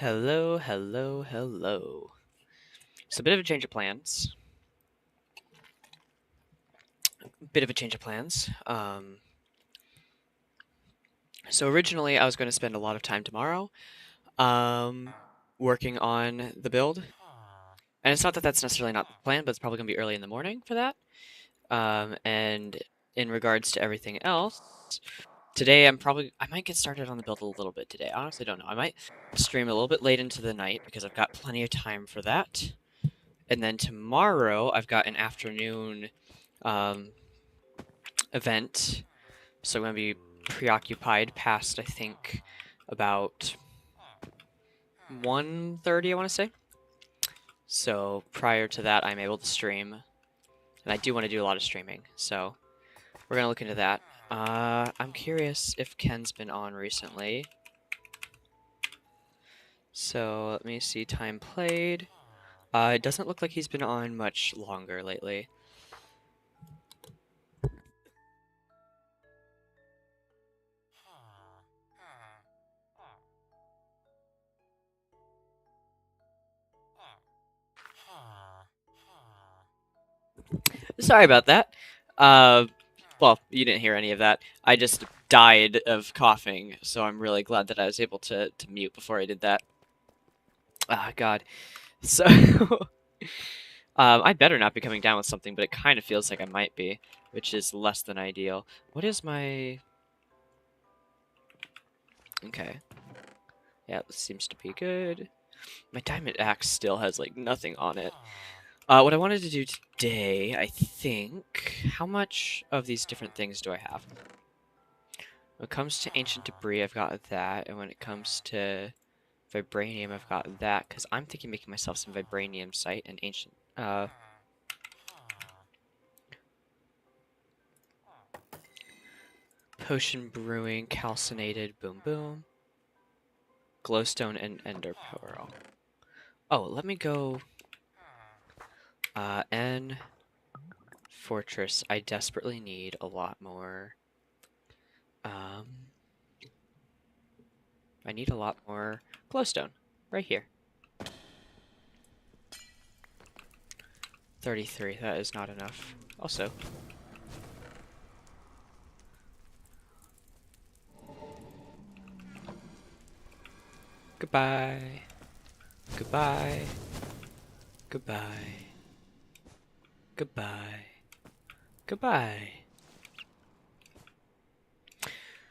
Hello, hello, hello. So a bit of a change of plans. So originally I was going to spend a lot of time tomorrow working on the build. And it's not that that's necessarily not the plan, but it's probably going to be early in the morning for that. And in regards to everything else, today I might get started on the build a little bit today. I honestly don't know. I might stream a little bit late into the night because I've got plenty of time for that. And then tomorrow I've got an afternoon event, so I'm going to be preoccupied past, I think, about 1:30, I want to say. So prior to that, I'm able to stream, and I do want to do a lot of streaming, so we're going to look into that. I'm curious if Ken's been on recently. So let me see, time played. It doesn't look like he's been on much longer lately. Sorry about that. Well, you didn't hear any of that. I just died of coughing, so I'm really glad that I was able to mute before I did that. Ah, God. So, I better not be coming down with something, but it kind of feels like I might be, which is less than ideal. What is my... Okay. Yeah, this seems to be good. My diamond axe still has, like, nothing on it. What I wanted to do today, I think... How much of these different things do I have? When it comes to ancient debris, I've got that, and when it comes to vibranium, I've got that, because I'm thinking making myself some vibranium site and ancient, potion brewing, calcinated, boom boom, glowstone, and ender pearl. Oh, let me go, N fortress. I desperately need a lot more, I need a lot more glowstone, right here. 33, that is not enough. Also, goodbye. Goodbye. Goodbye. Goodbye. Goodbye.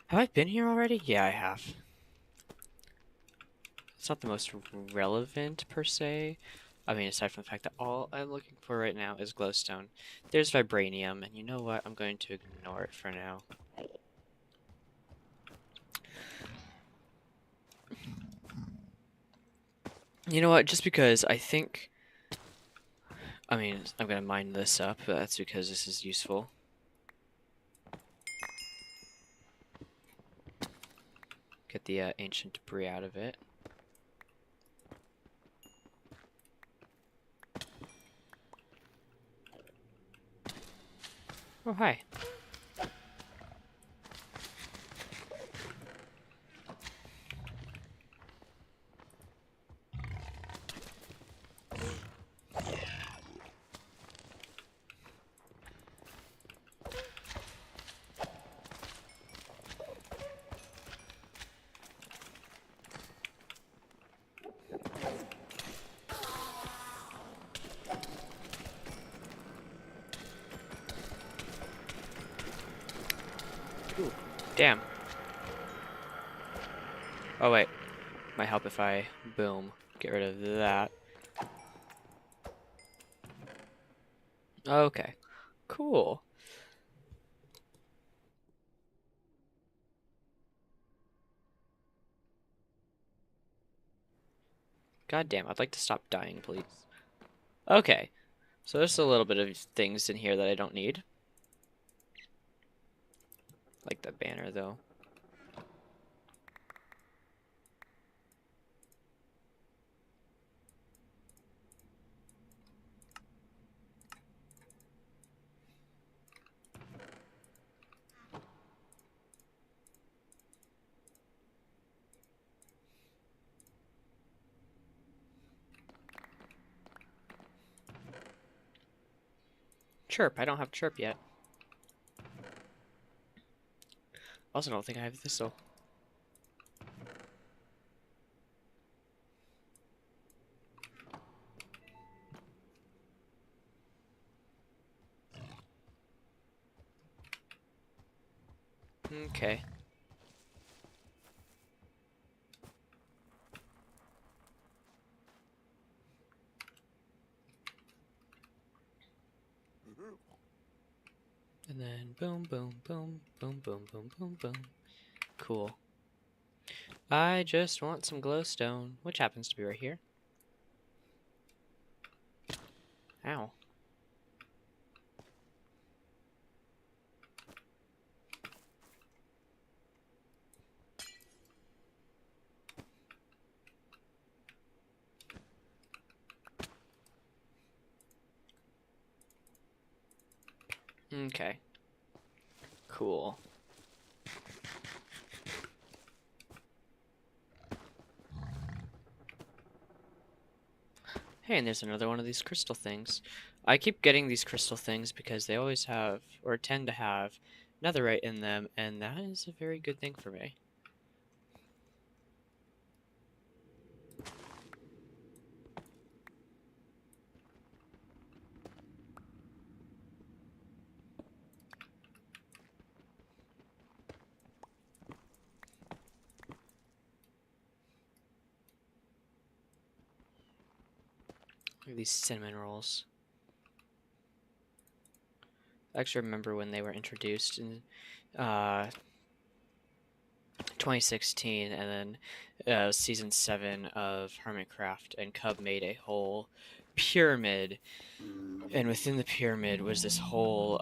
Have I been here already? Yeah, I have. It's not the most relevant, per se. I mean, aside from the fact that all I'm looking for right now is glowstone. There's vibranium, and you know what? I'm going to ignore it for now. You know what? Just because I think... I mean, I'm going to mine this up, but that's because this is useful. Get the ancient debris out of it. Oh, hi. Ooh, damn. Oh, wait. Might help if I, boom, get rid of that. Okay. Cool. God damn, I'd like to stop dying, please. Okay. So there's a little bit of things in here that I don't need. Like the banner, though. Chirp. I don't have chirp yet. Also, don't think I have thistle. Okay. And then boom, boom, boom, boom, boom, boom, boom, boom. Cool. I just want some glowstone, which happens to be right here. Ow. Okay. Cool. Hey, and there's another one of these crystal things. I keep getting these crystal things because they always have, or tend to have, netherite in them, and that is a very good thing for me. Look at these cinnamon rolls. I actually remember when they were introduced in 2016, and then season 7 of Hermitcraft, and Cub made a whole pyramid, and within the pyramid was this whole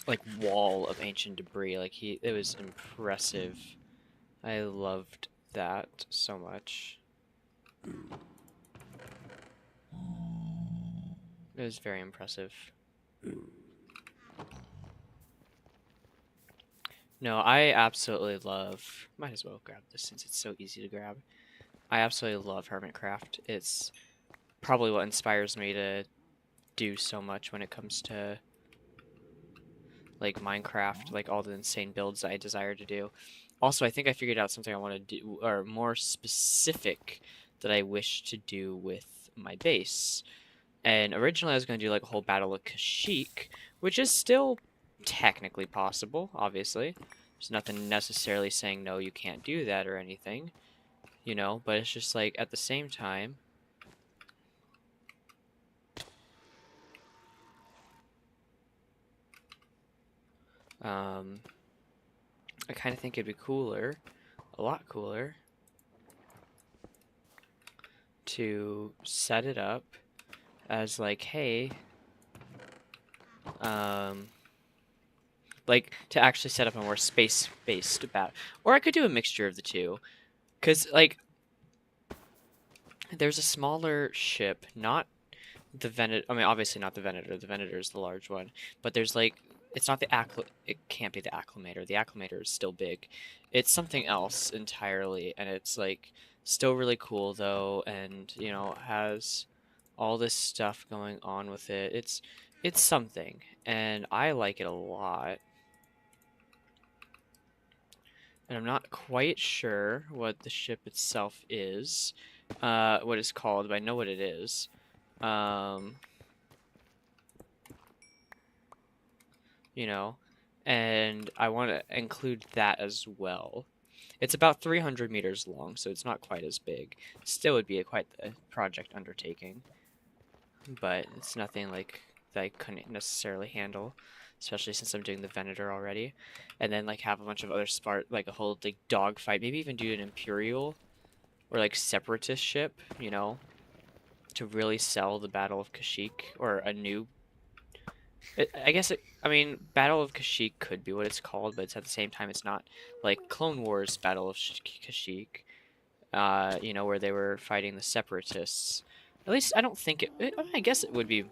like wall of ancient debris. Like it was impressive. I loved that so much. It was very impressive. No, I absolutely love... Might as well grab this since it's so easy to grab. I absolutely love Hermitcraft. It's probably what inspires me to do so much when it comes to like Minecraft, like all the insane builds I desire to do. Also, I think I figured out something I want to do, or more specific, that I wish to do with my base. And originally I was going to do like a whole Battle of Kashyyyk, which is still technically possible, obviously. There's nothing necessarily saying no, you can't do that or anything, you know, but it's just like at the same time, I kind of think it'd be cooler, a lot cooler, to set it up as like, hey, like to actually set up a more space-based battle. Or I could do a mixture of the two. Because, like, there's a smaller ship, not the Venator. I mean, obviously not the Venator. The Venator is the large one. But there's, like, it's not the it can't be the Acclimator. The Acclimator is still big. It's something else entirely. And it's, like, still really cool, though. And, you know, has all this stuff going on with it. It's something. And I like it a lot. And I'm not quite sure what the ship itself is, what it's called, but I know what it is. You know, and I want to include that as well. It's about 300 meters long, so it's not quite as big. Still would be quite a project undertaking, but it's nothing like that I couldn't necessarily handle, especially since I'm doing the Venator already. And then like have a bunch of other like a whole like dogfight, maybe even do an Imperial or like separatist ship, you know, to really sell the Battle of Kashyyyk, or a new... I mean, Battle of Kashyyyk could be what it's called, but it's at the same time it's not like Clone Wars Battle of Kashyyyk, you know, where they were fighting the separatists. At least I don't think I guess it would be.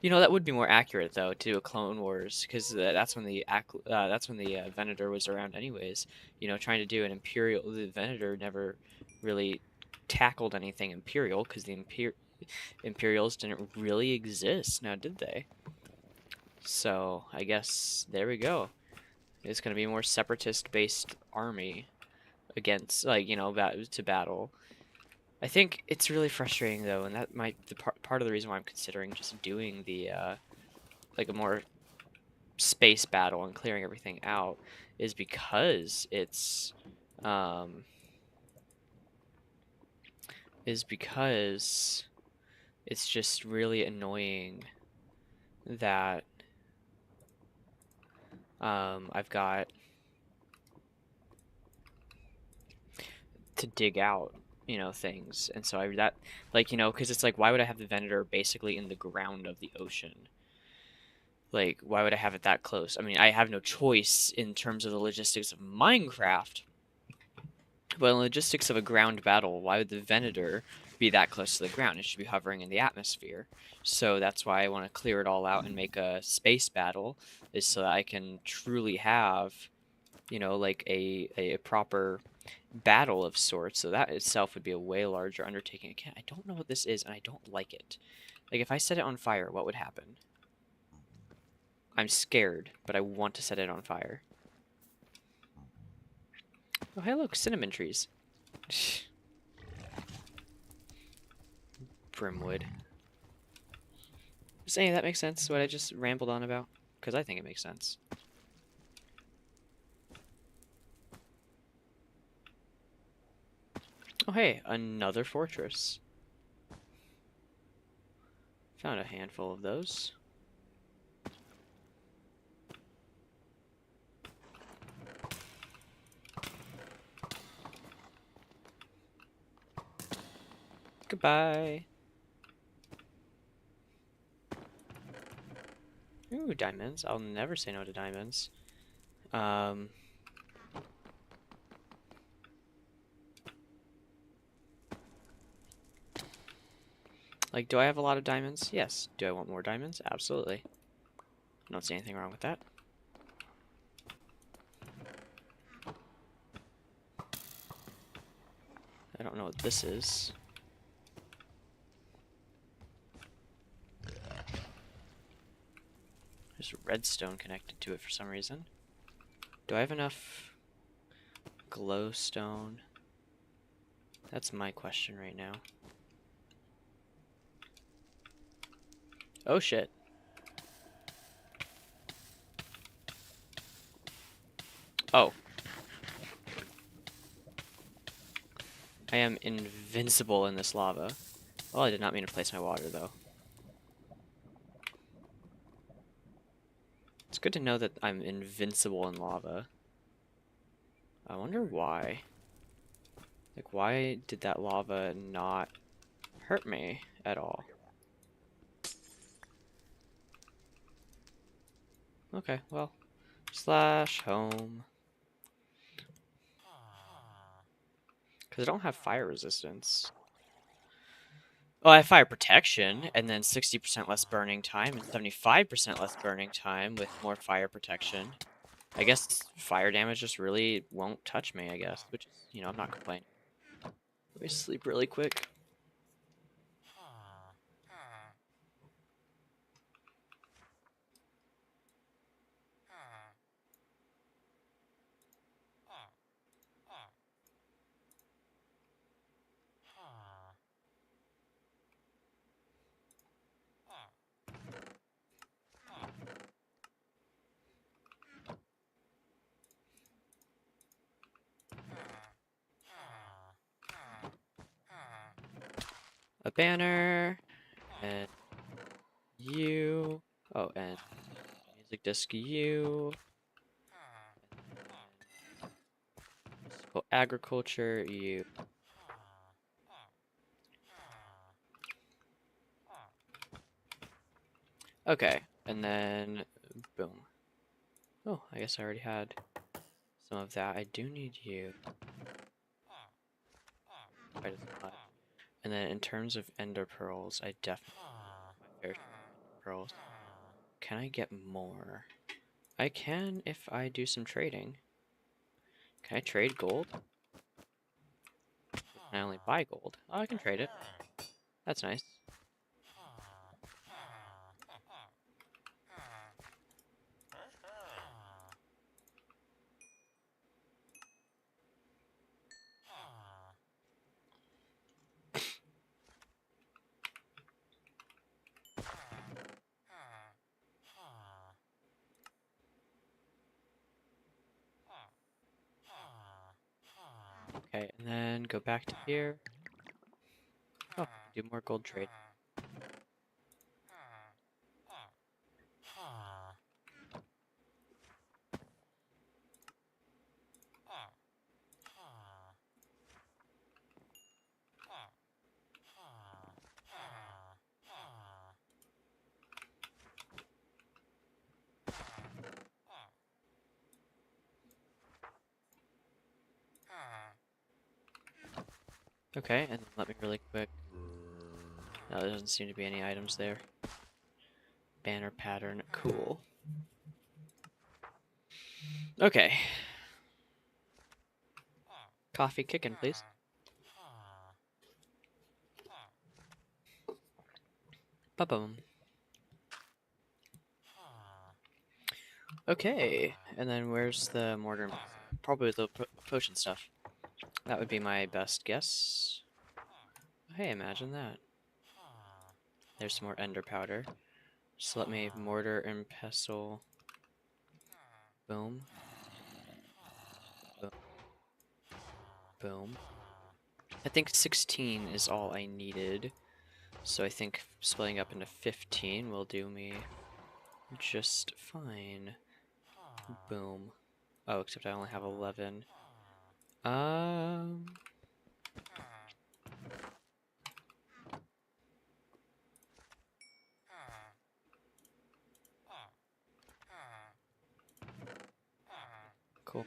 You know, that would be more accurate though to do a Clone Wars, because that's when the Venator was around, anyways. You know, trying to do an Imperial. The Venator never really tackled anything Imperial, because Imperials didn't really exist, now did they? So I guess there we go. It's going to be a more separatist-based army against, like, you know, to battle. I think it's really frustrating though, and that might be part of the reason why I'm considering just doing the like a more space battle and clearing everything out, is because it's just really annoying that I've got to dig out, you know, things, and so like, you know, because it's like, why would I have the Venator basically in the ground of the ocean? Like, why would I have it that close? I mean, I have no choice in terms of the logistics of Minecraft, but in the logistics of a ground battle, why would the Venator be that close to the ground? It should be hovering in the atmosphere. So that's why I want to clear it all out and make a space battle, is so that I can truly have, you know, like a proper battle of sorts. So that itself would be a way larger undertaking. Again, I don't know what this is, and I don't like it. Like, if I set it on fire, what would happen? I'm scared, but I want to set it on fire. Oh, hey, look, cinnamon trees. Brimwood. Does any of that make sense, what I just rambled on about? Because I think it makes sense. Oh, hey, another fortress. Found a handful of those. Goodbye. Ooh, diamonds. I'll never say no to diamonds. Like, do I have a lot of diamonds? Yes. Do I want more diamonds? Absolutely. I don't see anything wrong with that. I don't know what this is. There's redstone connected to it for some reason. Do I have enough glowstone? That's my question right now. Oh shit. Oh. I am invincible in this lava. Well, I did not mean to place my water, though. It's good to know that I'm invincible in lava. I wonder why. Like, why did that lava not hurt me at all? Okay, well, slash home. Because I don't have fire resistance. Oh, I have fire protection, and then 60% less burning time, and 75% less burning time with more fire protection. I guess fire damage just really won't touch me, I guess. Which, you know, I'm not complaining. Let me sleep really quick. A banner, and you. Oh, and music disc you. Musical agriculture you. Okay, and then boom. Oh, I guess I already had some of that. I do need you. Quite as much. And then in terms of ender pearls, I definitely want my fair share of ender pearls. Can I get more? I can if I do some trading. Can I trade gold? Can I only buy gold? Oh, I can trade it. That's nice. Okay, and then go back to here. Oh, do more gold trade. Okay, and then let me really quick. No, there doesn't seem to be any items there. Banner pattern, cool. Okay. Coffee kicking, please. Ba-boom. Okay, and then where's the mortar? Probably the potion stuff. That would be my best guess. Hey, imagine that. There's some more ender powder. So let me mortar and pestle. Boom. Boom. Boom. I think 16 is all I needed. So I think splitting up into 15 will do me just fine. Boom. Oh, except I only have 11. Cool.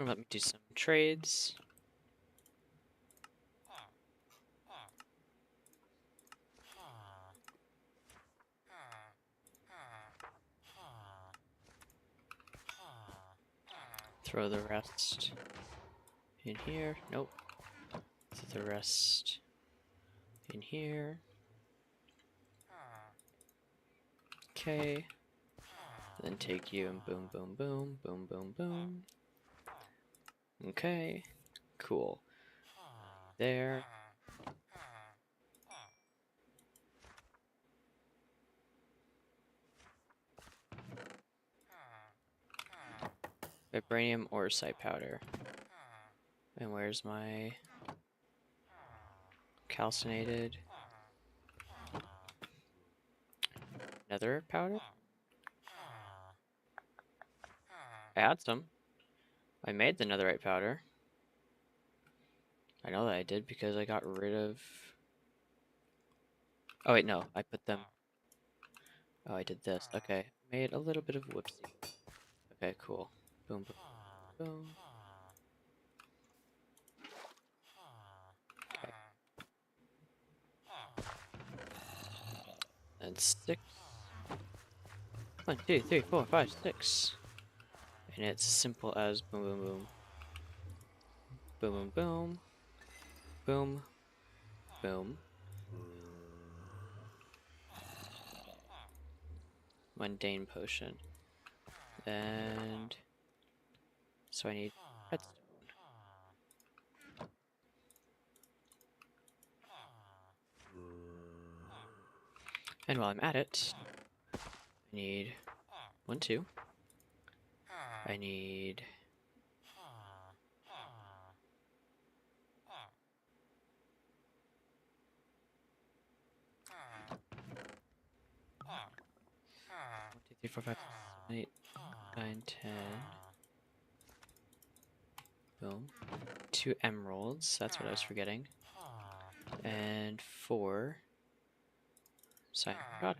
Let me do some trades. Throw the rest in here. Nope. Throw the rest in here. Okay. Then take you and boom, boom, boom, boom, boom, boom. Okay. Cool. There. Vibranium orsite powder. And where's my calcinated nether powder? I had some. I made the netherite powder. I know that I did because I got rid of... Oh wait, no. I put them... Oh, I did this. Okay. Made a little bit of whoopsie. Okay, cool. Boom, boom, boom. Okay. And 6. 1, 2, 3, 4, 5, 6. And it's simple as boom, boom, boom. Boom, boom, boom. Boom. Boom. Mundane potion. And... So I need redstone. And while I'm at it, I need 1, 2. I need 4, 5, 6, 8, 9, 10. Boom. 2 emeralds. That's what I was forgetting. And 4 cyanide rod.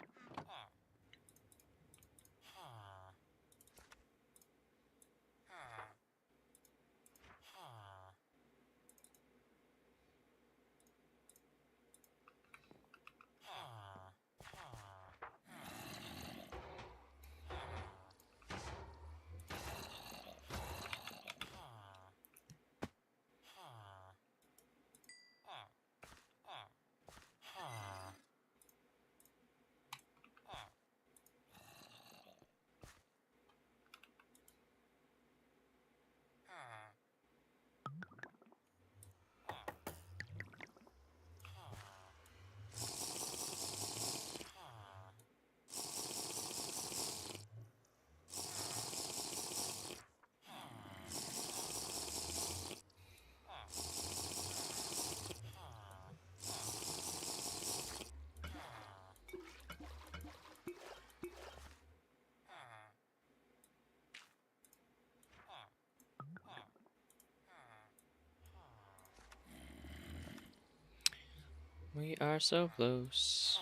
We are so close.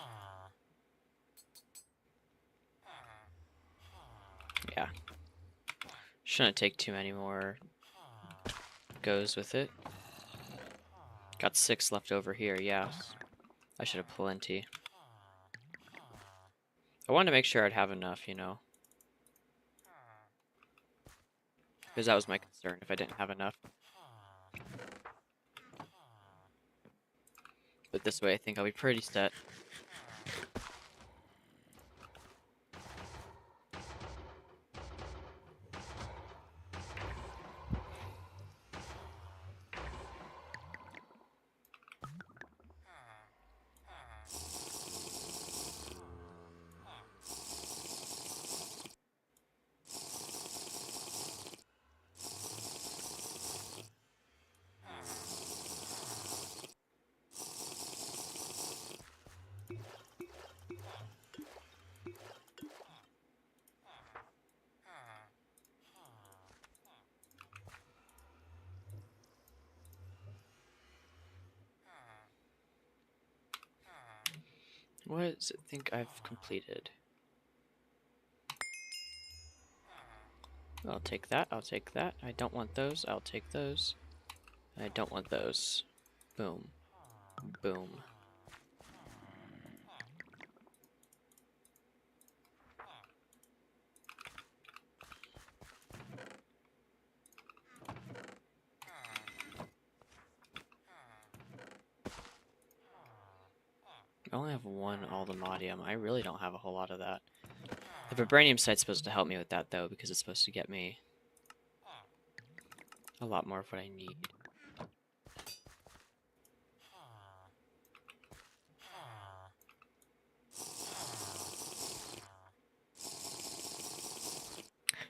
Yeah. Shouldn't take too many more goes with it. Got 6 left over here, yeah. I should have plenty. I wanted to make sure I'd have enough, you know. Because that was my concern, if I didn't have enough. But this way I think I'll be pretty set. What does it think I've completed? I'll take that, I'll take that. I don't want those, I'll take those. I don't want those. Boom. Boom. I only have 1 aldemodium. I really don't have a whole lot of that. The vibranium site's supposed to help me with that, though, because it's supposed to get me a lot more of what I need.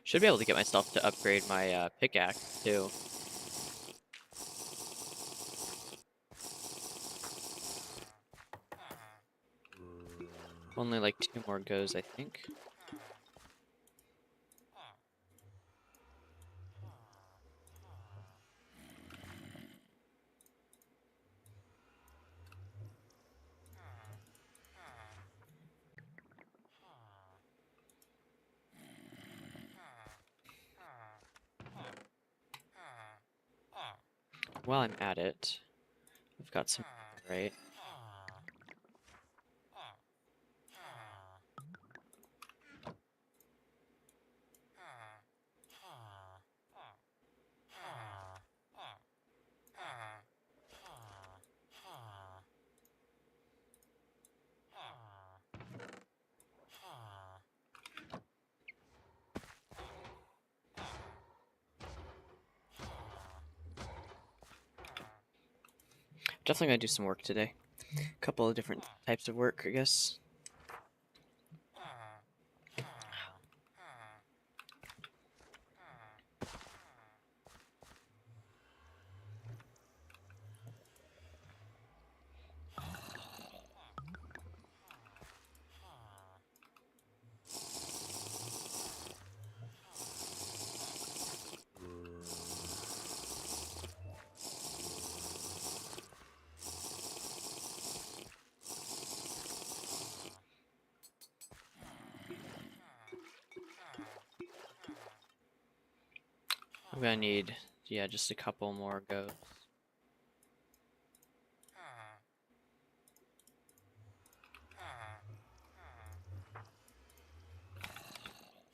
Should be able to get myself to upgrade my pickaxe, too. Only like 2 more goes, I think. While I'm at it, I've got some, right? Definitely gonna do some work today. A couple of different types of work, I guess. I'm gonna need, yeah, just a couple more goats.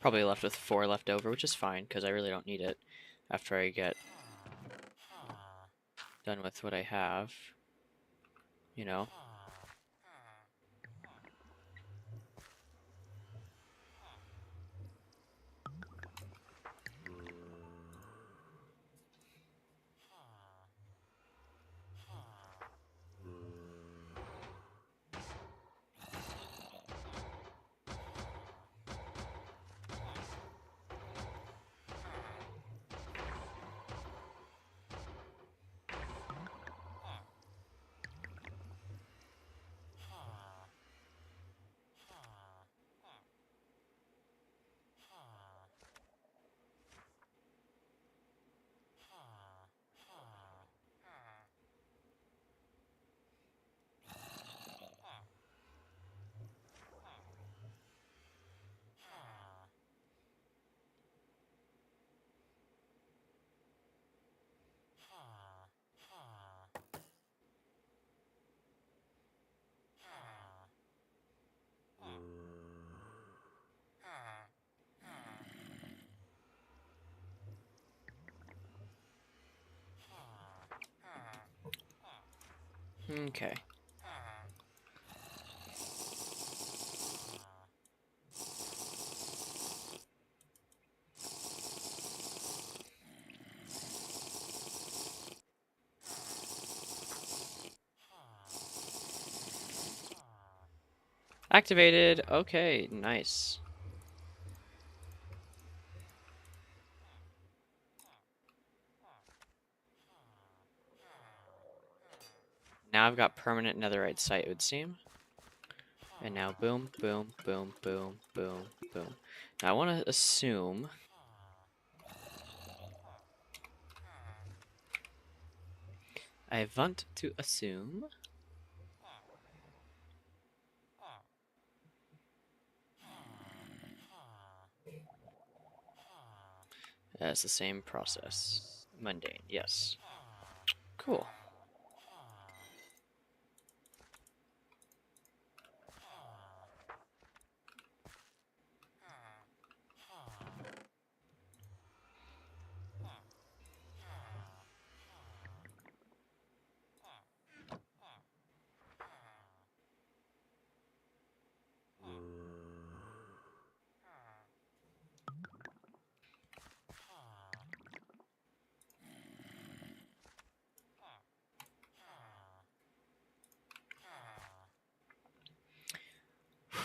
Probably left with 4 left over, which is fine, because I really don't need it after I get done with what I have. You know? Okay. Activated! Okay, nice. Now I've got permanent netherite site, it would seem. And now boom, boom, boom, boom, boom, boom. Now I want to assume... I want to assume... It's the same process. Mundane, yes. Cool.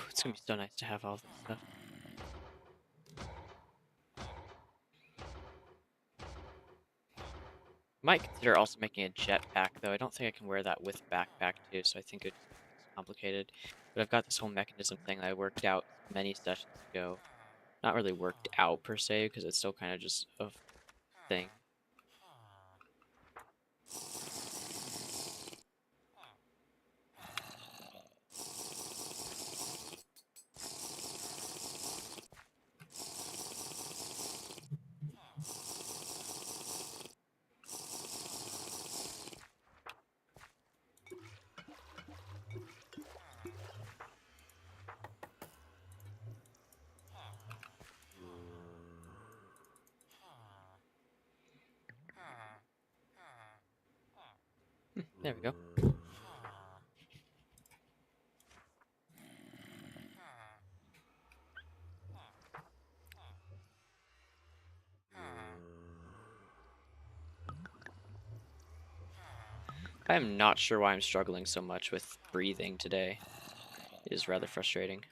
It's gonna be so nice to have all this stuff. Might consider also making a jetpack, though. I don't think I can wear that with backpack, too, so I think it's complicated. But I've got this whole mechanism thing that I worked out many sessions ago. Not really worked out, per se, because it's still kind of just a thing. There we go. I am not sure why I'm struggling so much with breathing today. It is rather frustrating.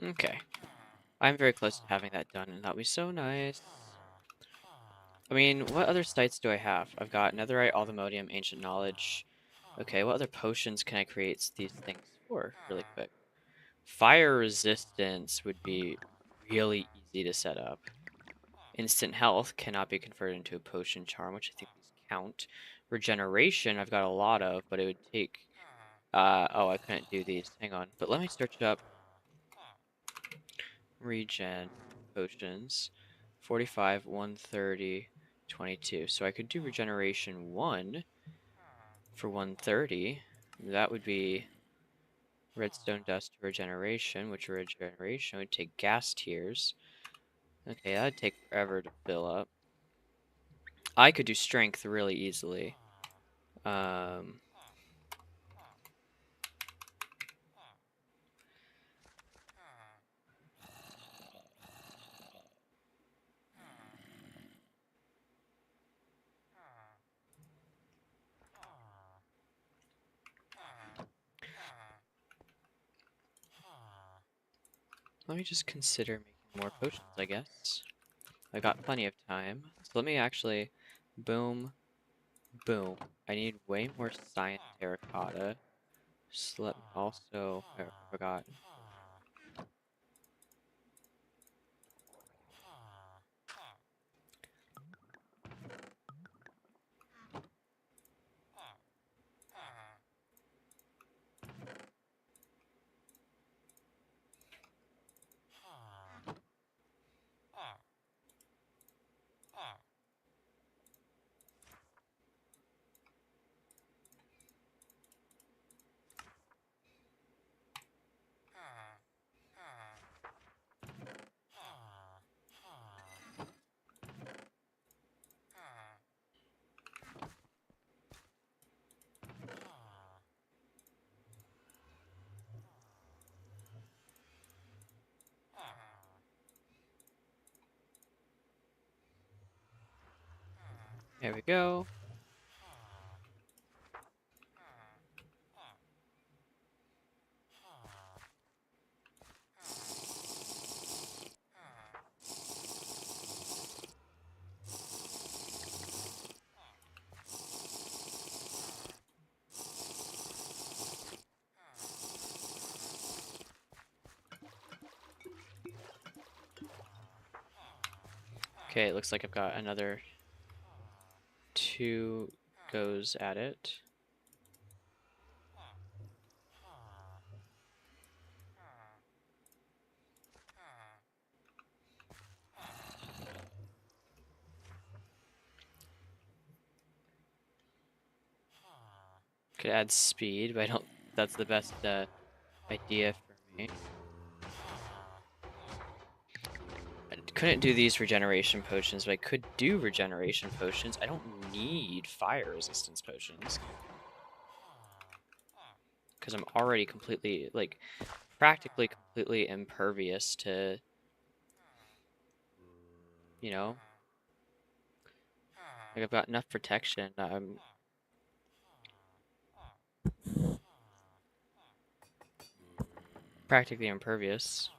Okay. I'm very close to having that done, and that'll be so nice. I mean, what other sites do I have? I've got Netherite, Althemodium, Ancient Knowledge. Okay, what other potions can I create these things for really quick? Fire resistance would be really easy to set up. Instant health cannot be converted into a potion charm, which I think these count. Regeneration, I've got a lot of, but it would take... oh, I couldn't do these. Hang on. But let me search up regen potions. 45, 130, 22. So I could do regeneration 1 for 130. That would be redstone dust regeneration, which regeneration would take gas tiers. Okay, that'd take forever to fill up. I could do strength really easily. Let me just consider making more potions, I guess. I got plenty of time. So let me actually... Boom. Boom. I need way more science terracotta. So let me also... I forgot. There we go. Okay, it looks like I've got another 2 goes at it. Could add speed, but I don't... That's the best idea for me. I couldn't do these regeneration potions, but I could do regeneration potions. I don't need fire resistance potions. Because I'm already completely, like, practically completely impervious to, you know? Like, I've got enough protection. I'm practically impervious.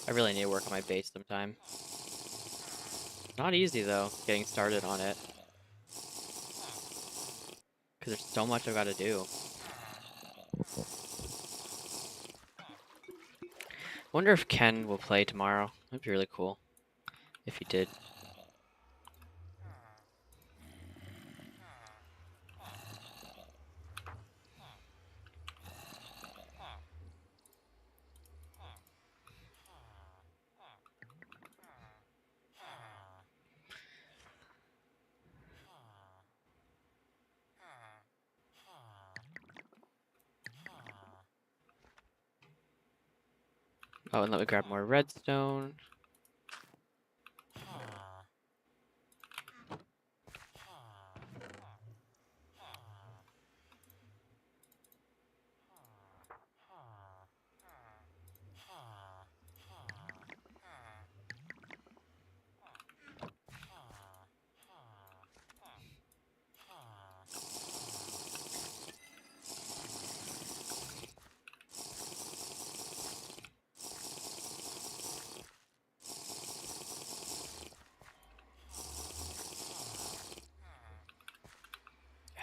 I really need to work on my base sometime. Not easy, though, getting started on it. Because there's so much I've got to do. Wonder if Ken will play tomorrow. That'd be really cool if he did. Oh, and let me grab more redstone.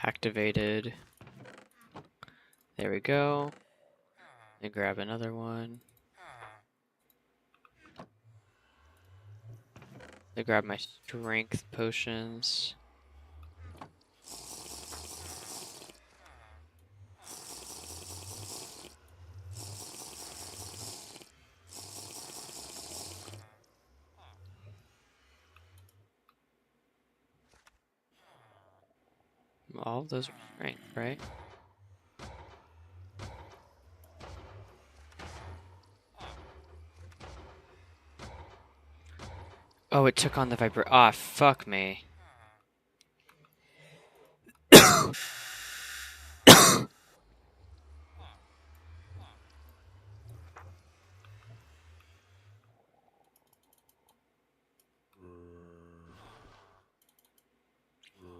Activated. There we go. And grab another one. I grab my strength potions. All of those are strength, right? Oh, it took on the vibra- Ah, fuck me.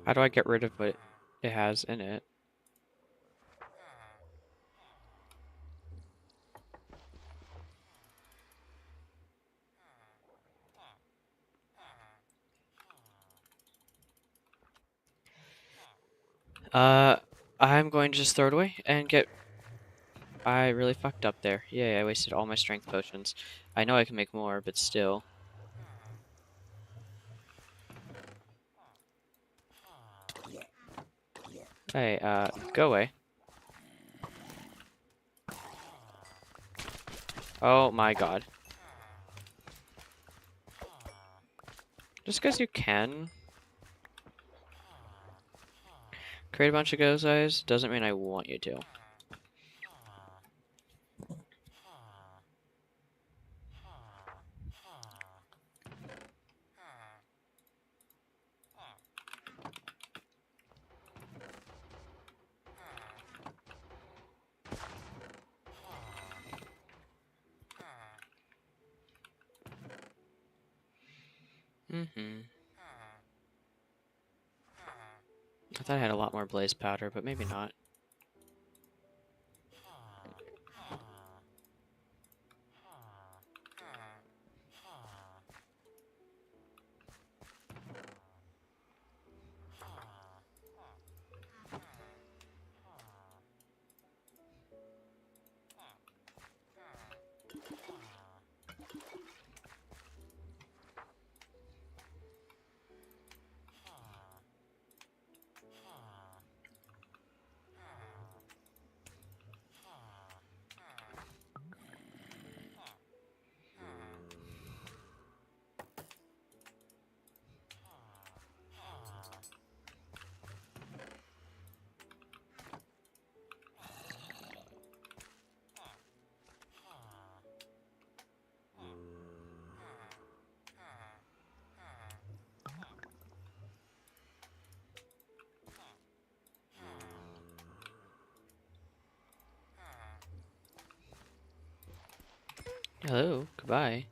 How do I get rid of what it has in it? I'm going to just throw it away and get... I really fucked up there. Yeah, I wasted all my strength potions. I know I can make more, but still. Hey, go away. Oh my god. Just because you can create a bunch of gozais doesn't mean I want you to. Mm-hmm. I thought I had a lot more blaze powder, but maybe not. Hello, goodbye.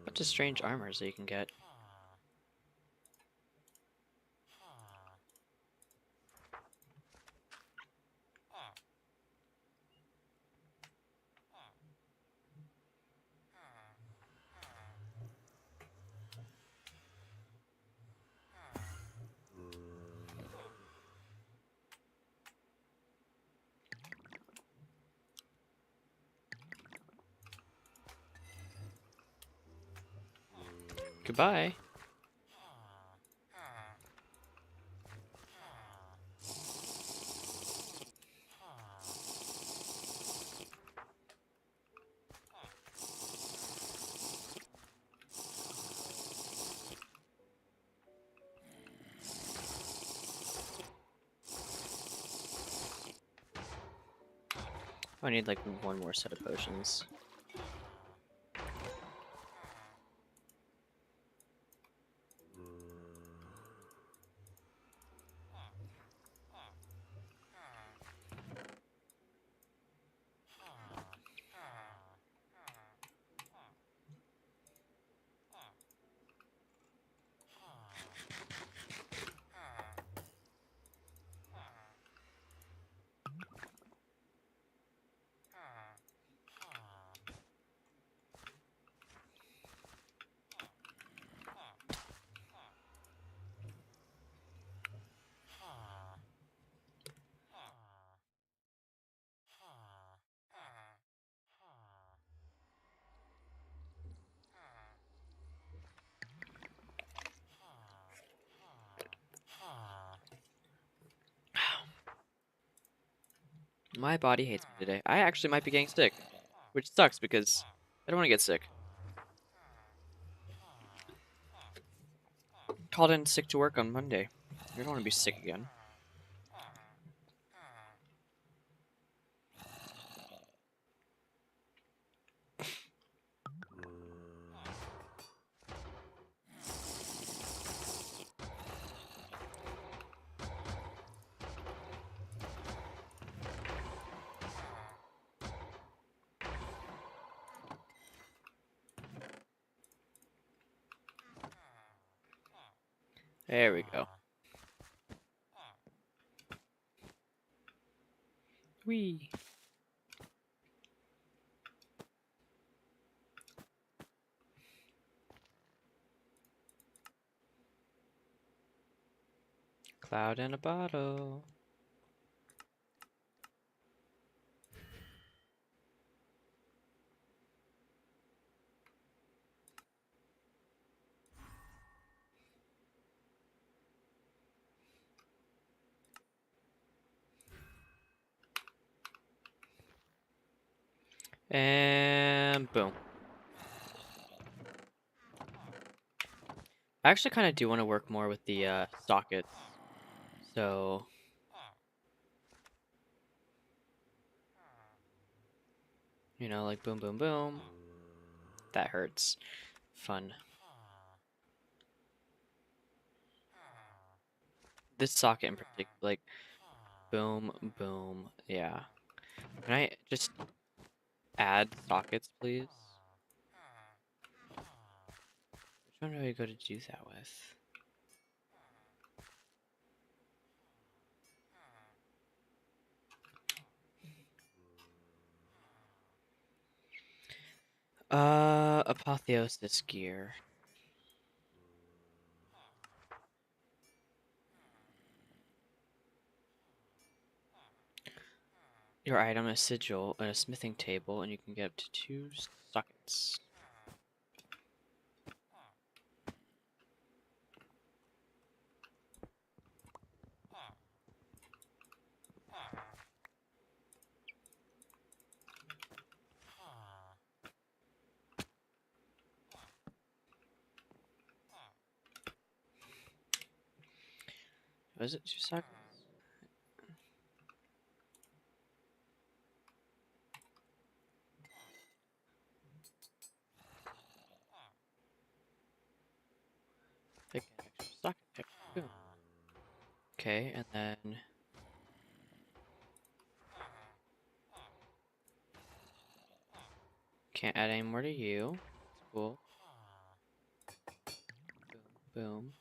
Bunch of strange armors that you can get. Goodbye. I need like one more set of potions. My body hates me today. I actually might be getting sick, which sucks because I don't want to get sick. Called in sick to work on Monday. I don't want to be sick again. There we go. Whee! Cloud in a bottle. And boom. I actually kind of do want to work more with the sockets. So, you know, like boom, boom, boom. That hurts. Fun. This socket in particular, like boom, boom. Yeah. Can I just add sockets, please? Which one do I go to do that with? Apotheosis gear. Your item, a sigil, and a smithing table, and you can get up to 2 sockets. Was it 2 sockets? Pick an extra socket. Pick. Boom. Okay, and then can't add any more to you. That's cool. Boom,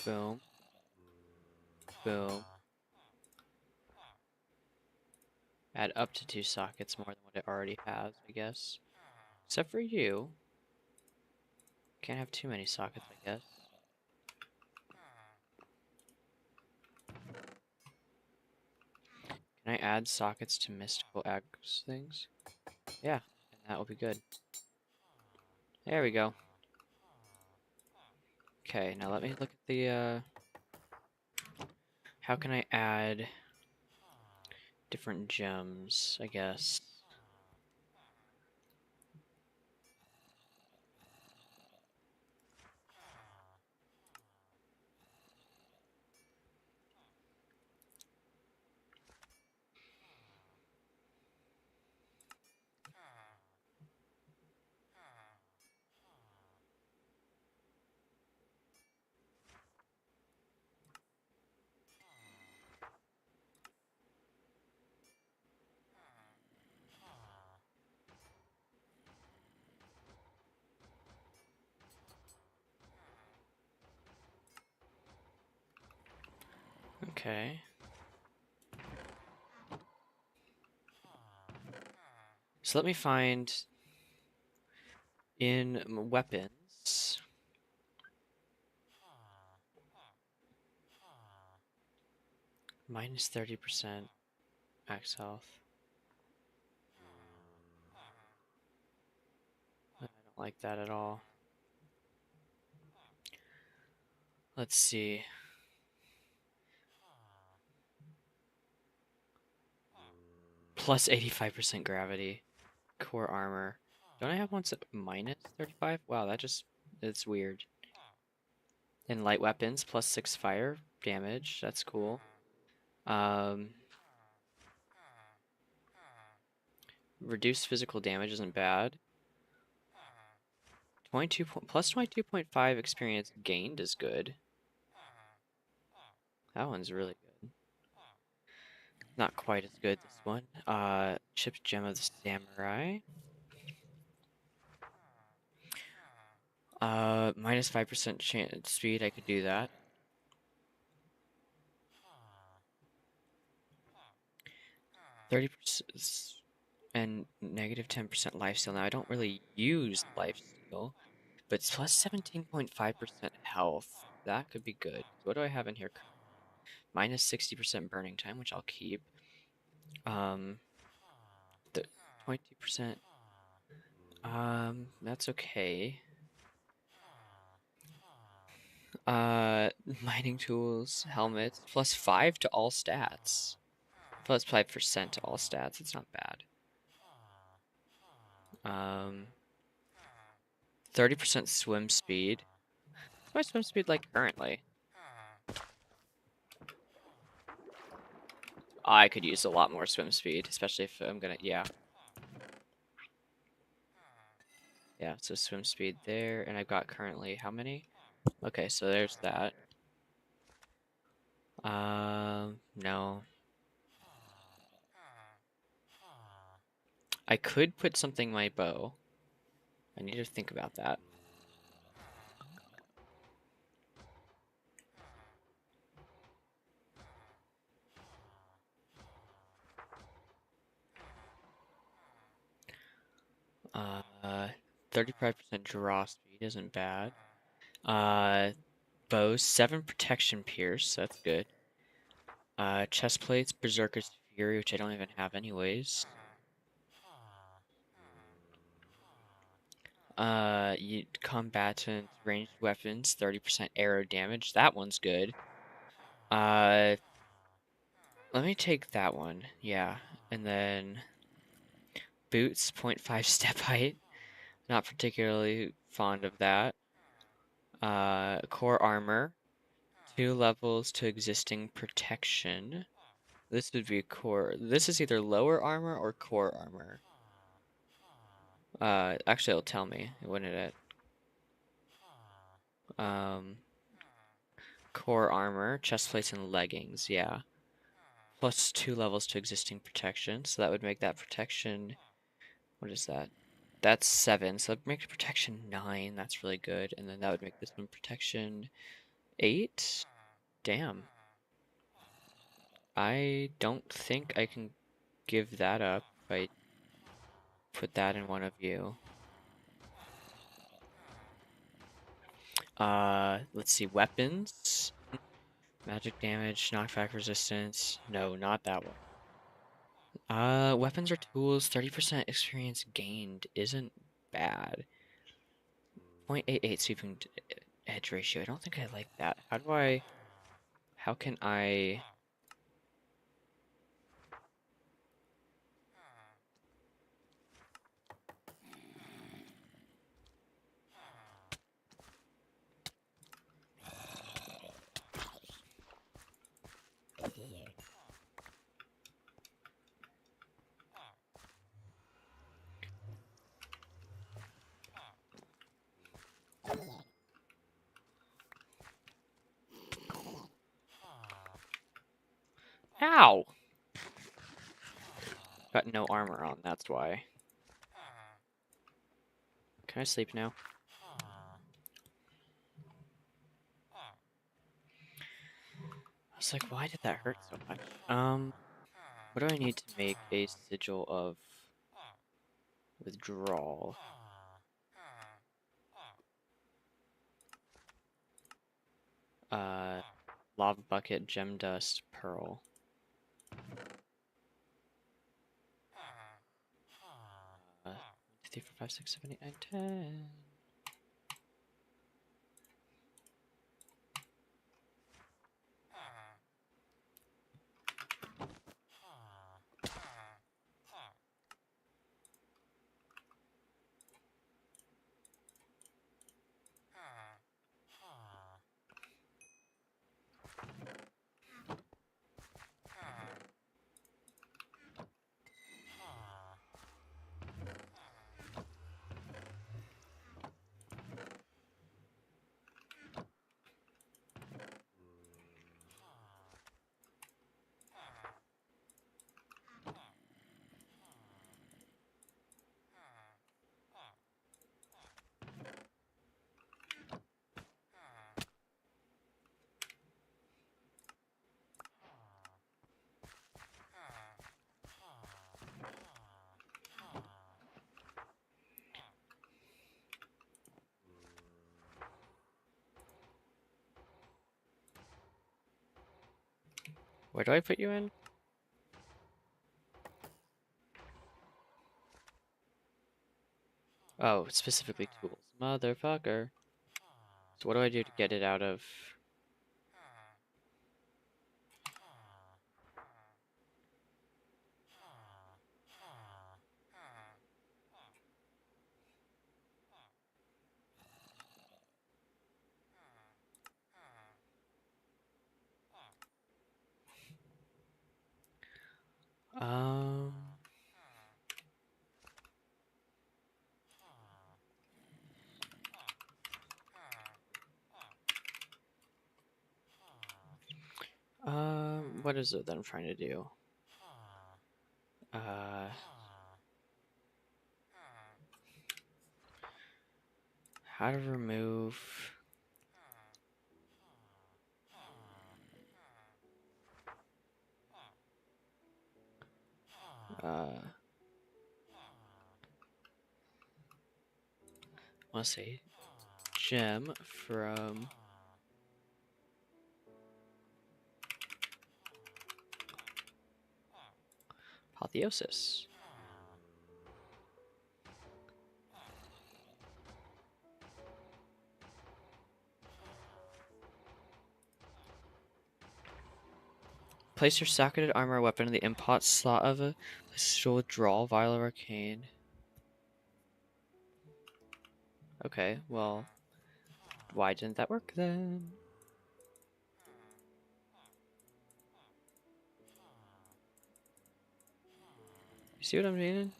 boom, boom, boom. Add up to 2 sockets more than what it already has, I guess. Except for you. Can't have too many sockets, I guess. Can I add sockets to mystical axe things? Yeah, and that will be good. There we go. Okay, now let me look at the, how can I add different gems, I guess? Okay. So let me find in weapons. Minus 30% max health. I don't like that at all. Let's see. Plus 85% gravity. Core armor. Don't I have ones at minus 35? Wow, it's weird. And light weapons, plus 6 fire damage. That's cool. Reduced physical damage isn't bad. 22.5 experience gained is good. That one's really good. Not quite as good, this one. Chipped Gem of the Samurai. Minus 5% chance speed, I could do that. 30% and negative 10% lifesteal. Now, I don't really use lifesteal, but it's plus 17.5% health. That could be good. What do I have in here? Minus 60% burning time, which I'll keep. 20%. That's okay. Mining tools, helmets, plus 5 to all stats. Plus 5% to all stats. It's not bad. 30% swim speed. What's my swim speed like currently? I could use a lot more swim speed, especially if I'm gonna, yeah. Yeah, so swim speed there, and I've got currently how many? Okay, so there's that. No. I could put something in my bow. I need to think about that. Uh, 35% draw speed isn't bad. Bows, 7 protection pierce, that's good. Chest plates, Berserker's Fury, which I don't even have anyways. Combatant, ranged weapons, 30% arrow damage. That one's good. Let me take that one, yeah. And then boots, 0.5 step height. Not particularly fond of that. Core armor, 2 levels to existing protection. This would be core. This is either lower armor or core armor. Actually, it'll tell me, wouldn't it? Core armor, chest plates, and leggings. Yeah. Plus 2 levels to existing protection. So that would make that protection. What is that? That's 7. So that would make protection 9. That's really good. And then that would make this one protection 8. Damn. I don't think I can give that up if I put that in one of you. Let's see. Weapons. Magic damage, knockback resistance. No, not that one. Weapons or tools, 30% experience gained isn't bad. 0.88 sweeping edge ratio. I don't think I like that. How can I... Ow! Got no armor on, that's why. Can I sleep now? was like, why did that hurt so much? What do I need to make a sigil of withdrawal? Lava bucket, gem dust, pearl. 1, 2, 3, 4, 5, 6, 7, 8, 9, 10. Where do I put you in? Oh, specifically tools. Motherfucker. So what do I do to get it out of... Um... what is it that I'm trying to do? How to remove... I want to say gem from apotheosis. Place your socketed armor or weapon in the impot slot of a withdrawal vial of arcane. Okay, well, why didn't that work then? You see what I'm meaning?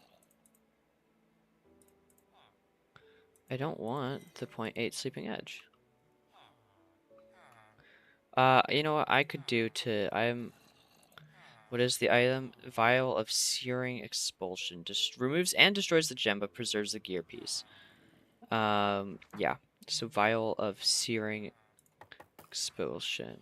I don't want the 0.8 sleeping edge. You know what I could do to... What is the item? Vial of Searing Expulsion. Removes and destroys the gem, but preserves the gear piece. Yeah. So Vial of Searing Expulsion.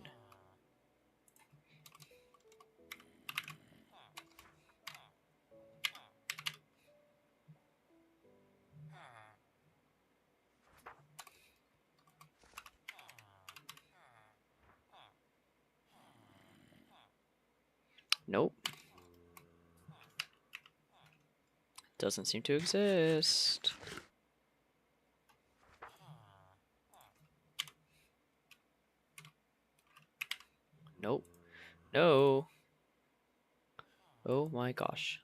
Nope. Doesn't seem to exist. Nope. No. Oh my gosh.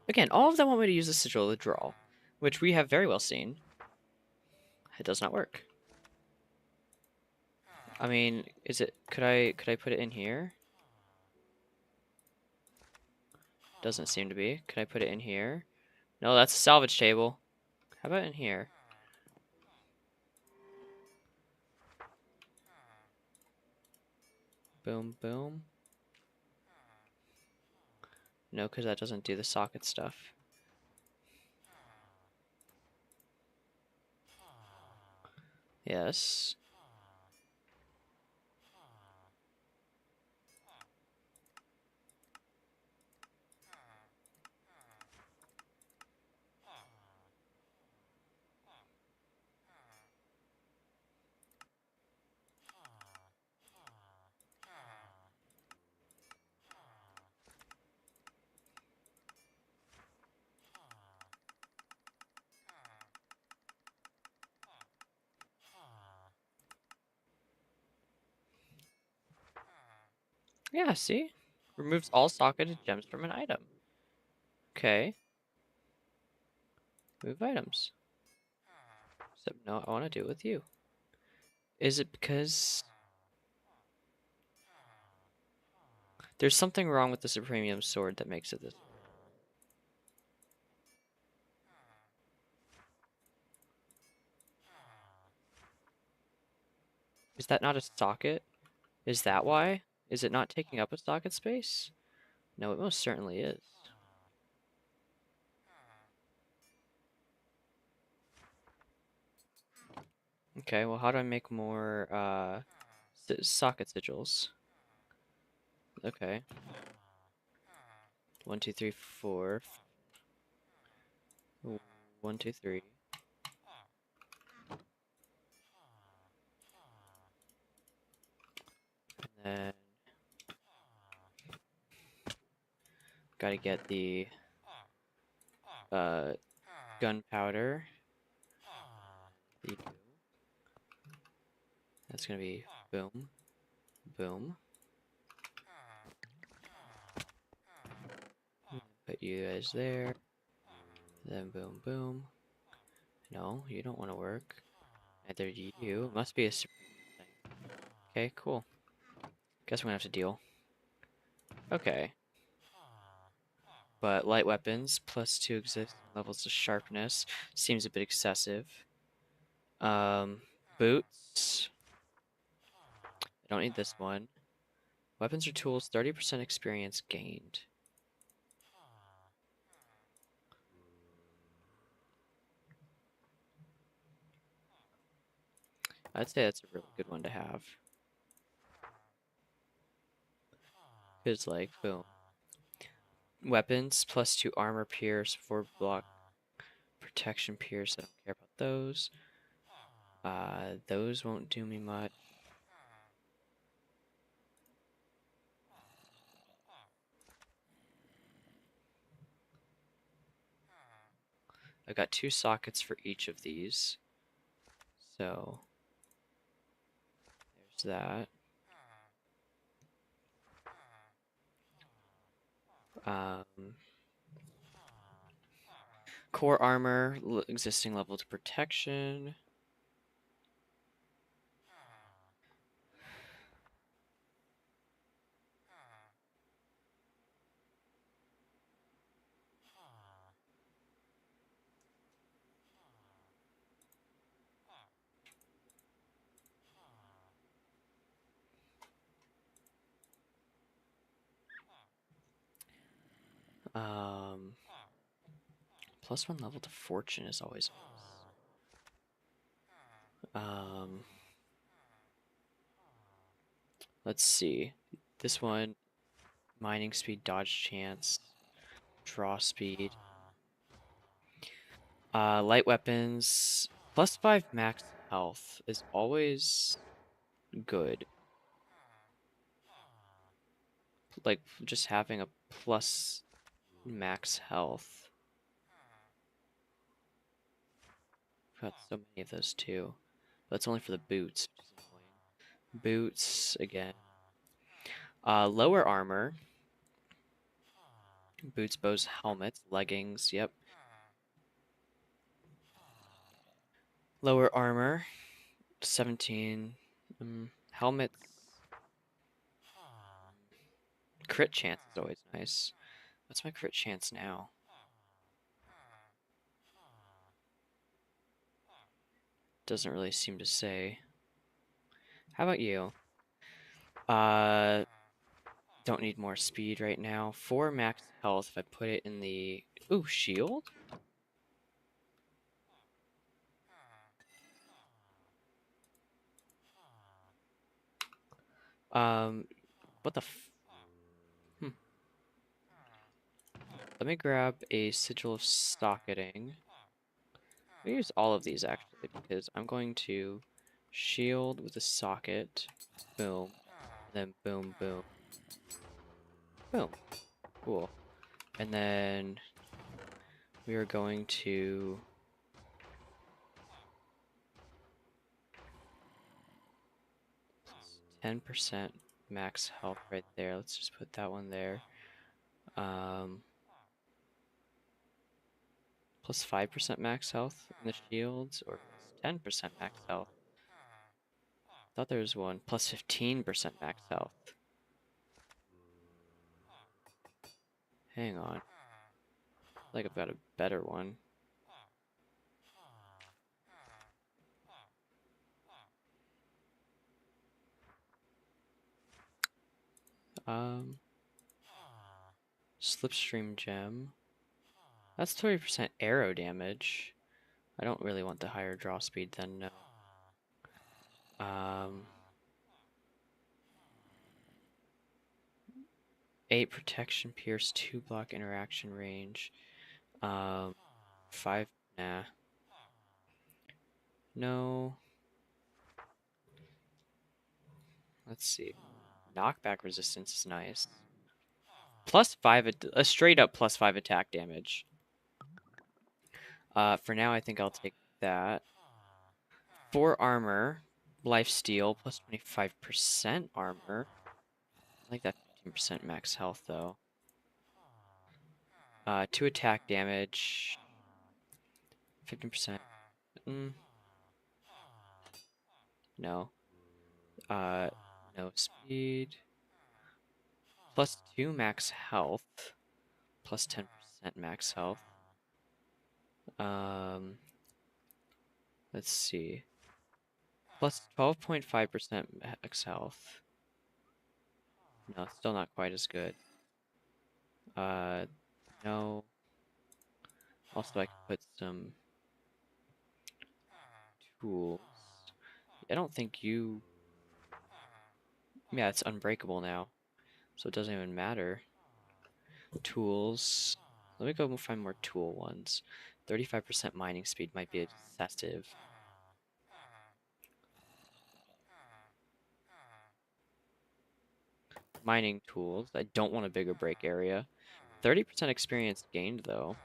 Again, all of them want me to use the sigil withdrawal. which we have very well seen, it does not work. I mean, is it? Could I put it in here? Doesn't seem to be. Could I put it in here? No, that's a salvage table. How about in here? Boom, boom. No, because that doesn't do the socket stuff. Yes. Yeah, see? Removes all socketed gems from an item. Okay. Move items. Except no, I want to do it with you. Is it because there's something wrong with the Supremium sword that makes it this? Is that not a socket? Is that why? Is it not taking up a socket space? No, it most certainly is. Okay, well, how do I make more socket sigils? Okay. 1, 2, 3, 4. 1, 2, 3. And then gotta get the gunpowder. That's gonna be boom, boom. Put you guys there. Then boom, boom. No, you don't want to work. Neither do you. It must be a thing. Okay, cool. Guess we're gonna have to deal. Okay. But light weapons plus 2 existing levels of sharpness seems a bit excessive. Boots. I don't need this one. Weapons or tools, 30% experience gained. I'd say that's a really good one to have. Because, like, boom. Weapons plus 2 armor pierce, 4 block protection pierce. I don't care about those. Those won't do me much. I've got 2 sockets for each of these. So, there's that. Core armor, existing level to protection. Plus 1 level to fortune is always nice. Let's see. This one, mining speed, dodge chance, draw speed. Light weapons, plus 5 max health is always good. Like, just having a plus max health. Got so many of those too. But it's only for the boots. Boots, again. Lower armor. Boots, bows, helmets, leggings, yep. Lower armor, 17. Helmets. Crit chance is always nice. What's my crit chance now? Doesn't really seem to say. How about you? Don't need more speed right now. 4 max health if I put it in the... Ooh, shield? What the hmm. Let me grab a sigil of socketing. I'll use all of these actually because I'm going to shield with a socket. Boom. Then boom, boom. Boom. Cool. And then we are going to 10% max health right there. Let's just put that one there. Plus 5% max health in the shields, or plus 10% max health. I thought there was one. Plus 15% max health. Hang on. I feel like I've got a better one. Slipstream gem. That's 20% arrow damage. I don't really want the higher draw speed then, no. 8 protection, pierce, 2 block interaction range. 5, nah. No. Let's see. Knockback resistance is nice. Plus 5, a straight up plus 5 attack damage. For now, I think I'll take that. 4 armor, life steal, plus 25% armor. I like that 15% max health though. 2 attack damage, 15%. No. No speed. Plus 2 max health. Plus 10% max health. Let's see. Plus 12.5% max health. No, still not quite as good. No. Also, I can put some tools. I don't think you... Yeah, it's unbreakable now. So it doesn't even matter. Tools. Let me go find more tool ones. 35% mining speed might be excessive. Mining tools. I don't want a bigger break area. 30% experience gained, though.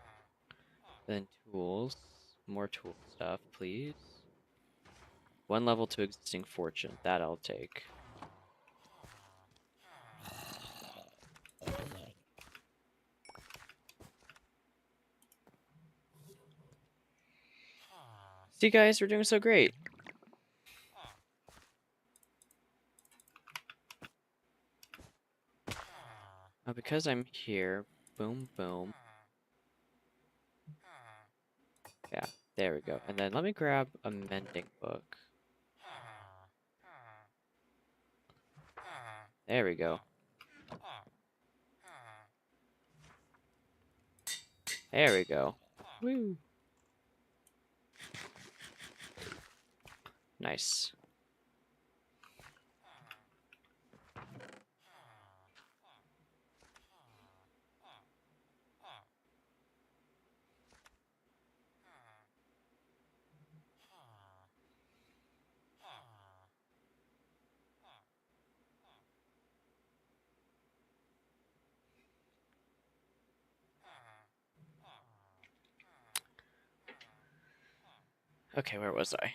Then tools. More tool stuff, please. 1 level to existing fortune. That I'll take. See, guys, we're doing so great. Now, because I'm here, boom, boom. Yeah, there we go. And then let me grab a mending book. There we go. There we go. Woo. Nice. Okay, where was I?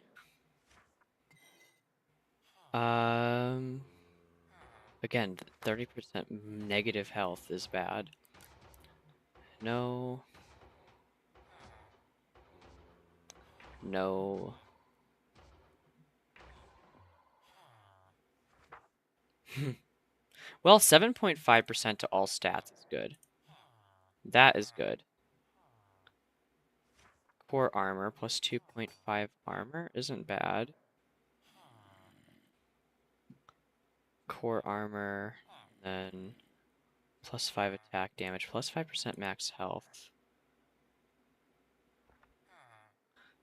Again, 30% negative health is bad. No. No. Well, 7.5% to all stats is good. That is good. Core armor plus 2.5 armor isn't bad. Core armor, then plus 5 attack damage, plus 5% max health.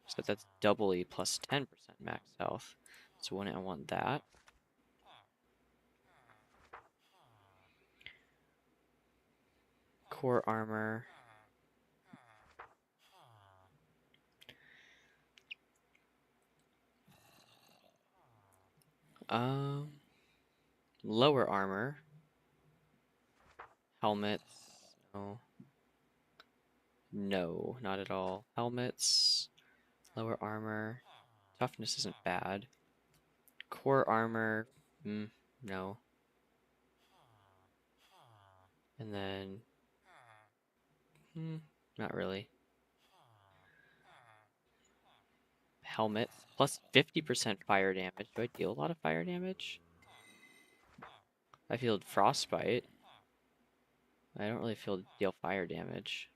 So that's doubly plus 10% max health. So wouldn't I want that? Core armor. Lower armor. Helmets. No. No, not at all. Helmets. Lower armor. Toughness isn't bad. Core armor. No. And then... not really. Helmet. Plus 50% fire damage. Do I deal a lot of fire damage? I feel frostbite. I don't really feel deal fire damage.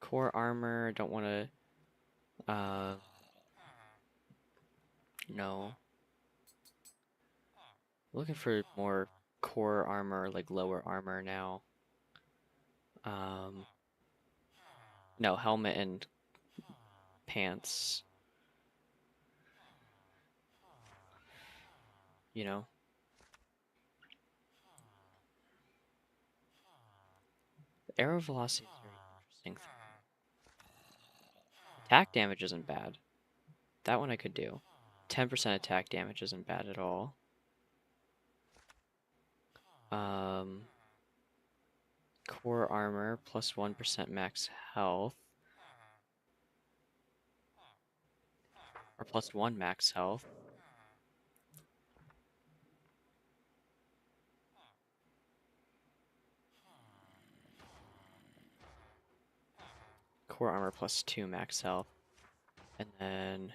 Core armor. Don't want to... no. Looking for more core armor, like lower armor now. No, helmet and pants. You know? Arrow velocity is very interesting. Attack damage isn't bad. That one I could do. 10% attack damage isn't bad at all. Core armor plus 1% max health. Or plus 1 max health. Core armor plus 2 max health. And then...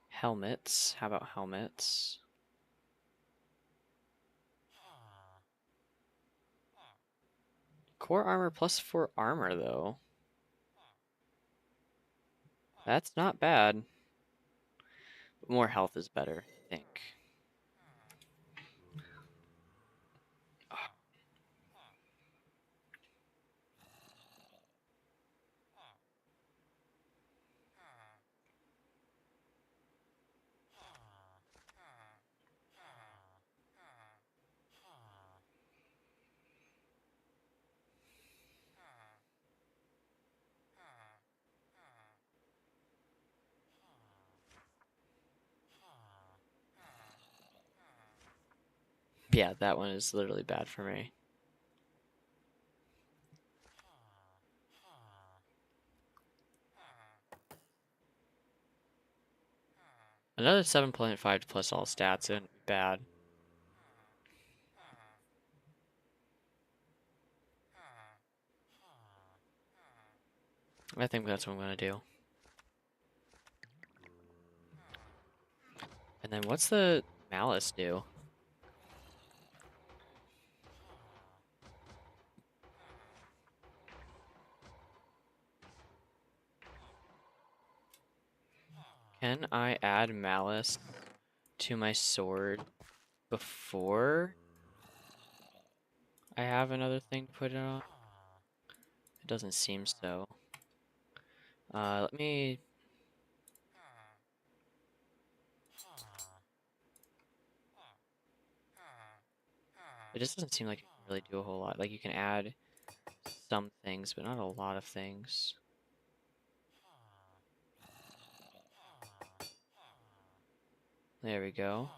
helmets. How about helmets? Core armor plus 4 armor, though. That's not bad. But more health is better, I think. Yeah, that one is literally bad for me. Another 7.5 plus all stats isn't bad. I think that's what I'm going to do. And then what's the malice do? Can I add malice to my sword before I have another thing to put it on? It doesn't seem so. Let me... It just doesn't seem like it can really do a whole lot. Like, you can add some things, but not a lot of things. There we go.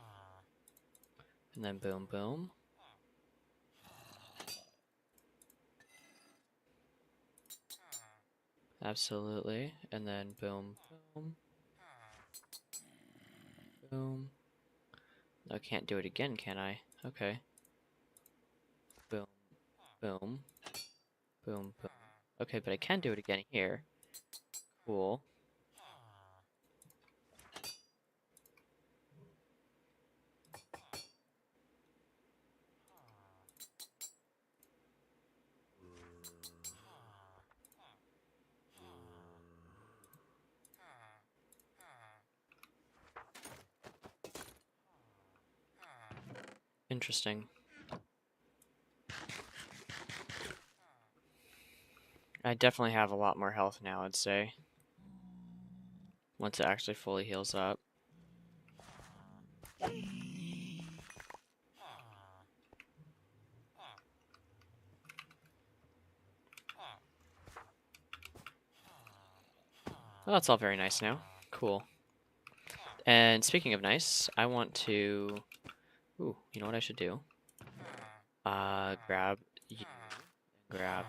And then boom, boom. Absolutely. And then boom, boom. Boom. I can't do it again, can I? Okay. Boom, boom. Boom, boom. Okay, but I can do it again here. Cool. Interesting. I definitely have a lot more health now, I'd say. Once it actually fully heals up. Well, that's all very nice now. Cool. And speaking of nice, I want to... Ooh, you know what I should do? Grab you, grab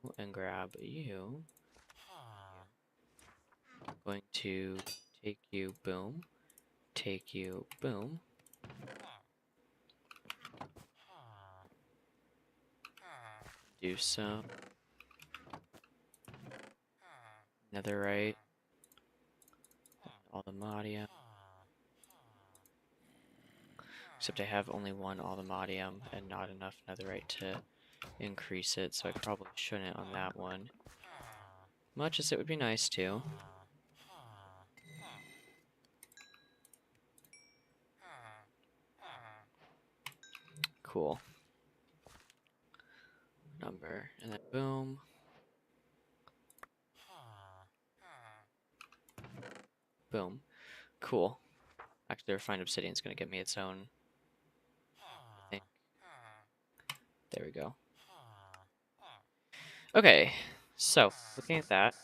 you, and grab you. I'm going to take you, boom. Take you, boom. Do some netherite. Aldomadium. Except I have only one aldomadium and not enough netherite to increase it, so I probably shouldn't on that one. Much as it would be nice to. Cool. Number, and then boom. Boom. Cool. Actually, refined obsidian is going to get me its own, I think. There we go. Okay, so looking at that,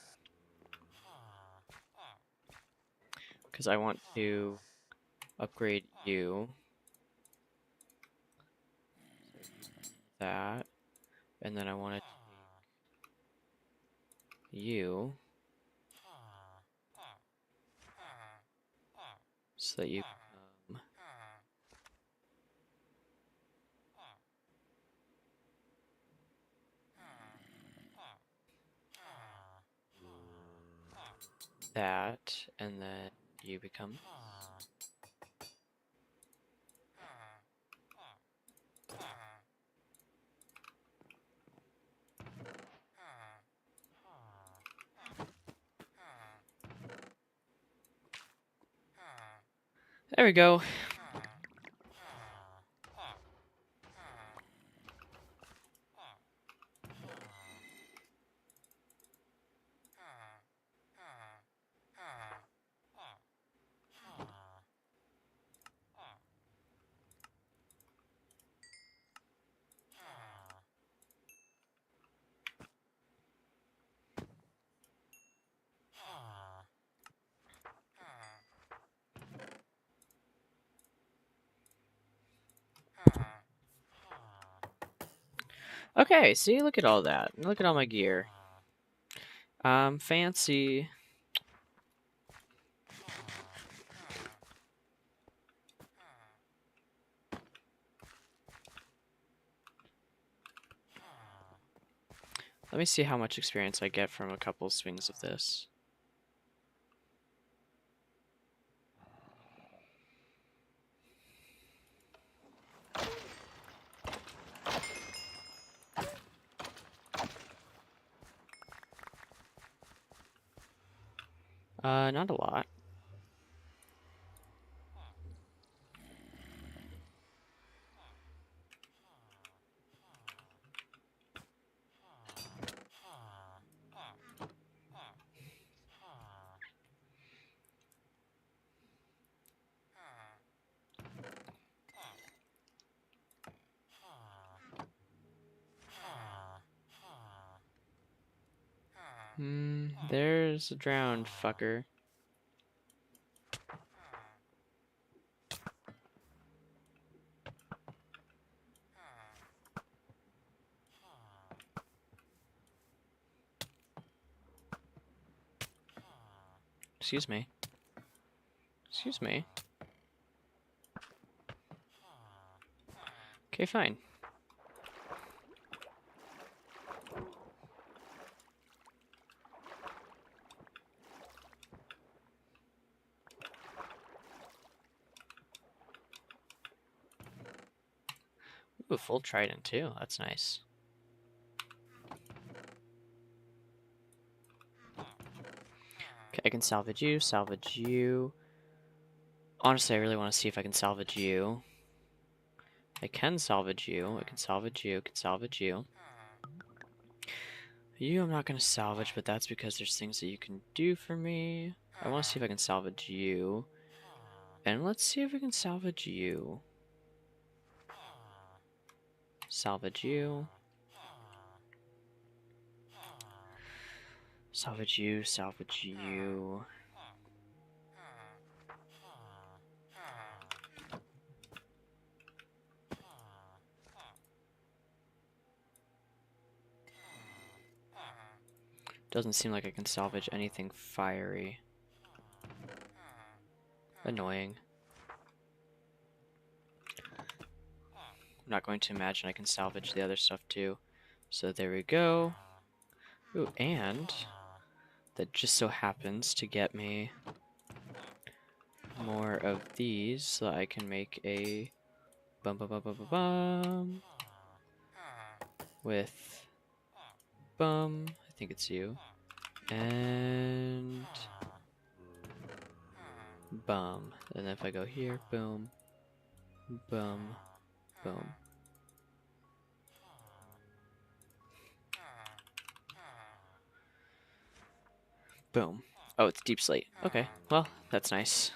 because I want to upgrade you. That, and then I want to take you so that you become that, and then you become. There we go. Okay, see, look at all that. Look at all my gear. Fancy. Let me see how much experience I get from a couple swings of this. Not a lot. There's a drowned fucker. Excuse me. Excuse me. Okay, fine. Ooh, full trident too. That's nice. Okay, I can salvage you, salvage you. Honestly, I really want to see if I can salvage you. I can salvage you. I can salvage you. I can salvage you. You I'm not going to salvage, but that's because there's things that you can do for me. I want to see if I can salvage you. And let's see if we can salvage you. Salvage you. Salvage you. Salvage you. Doesn't seem like I can salvage anything fiery. Annoying. I'm not going to imagine I can salvage the other stuff too. So there we go. Ooh, and that just so happens to get me more of these so I can make a bum bum bum bum bum bum with bum. I think it's you. And bum. And if I go here, boom, boom, boom. Boom. Oh, it's deep slate. Okay, well, that's nice.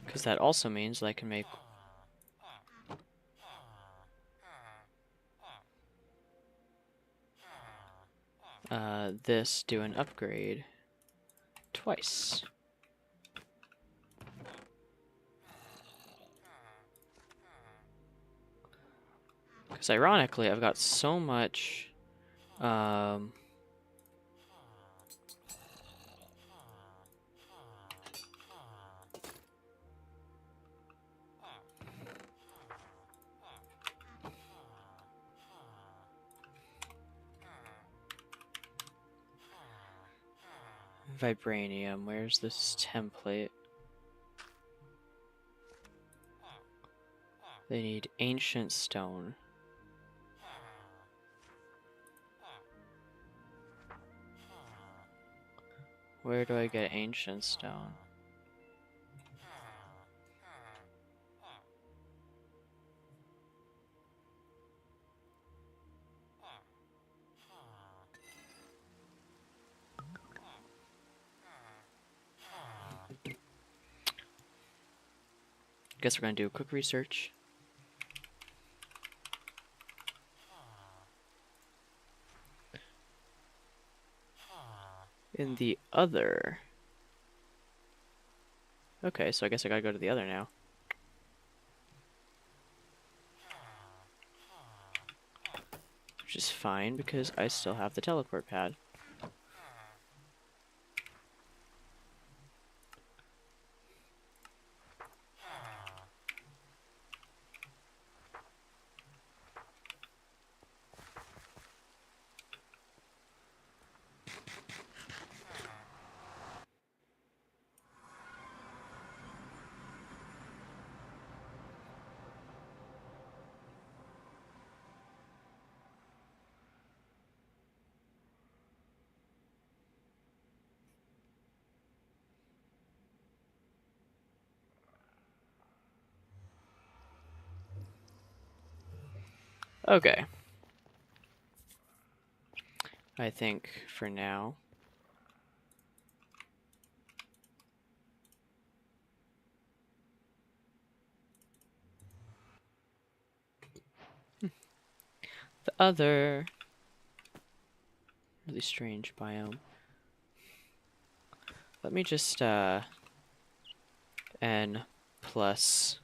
Because that also means that I can make this do an upgrade twice. Because ironically, I've got so much vibranium. Where's this template? They need ancient stone. Where do I get ancient stone? Guess we're gonna do a quick research. In the other. Okay, so I guess I gotta go to the other now. Which is fine because I still have the teleport pad. Okay. I think for now. The other. Really strange biome. Let me just, N plus.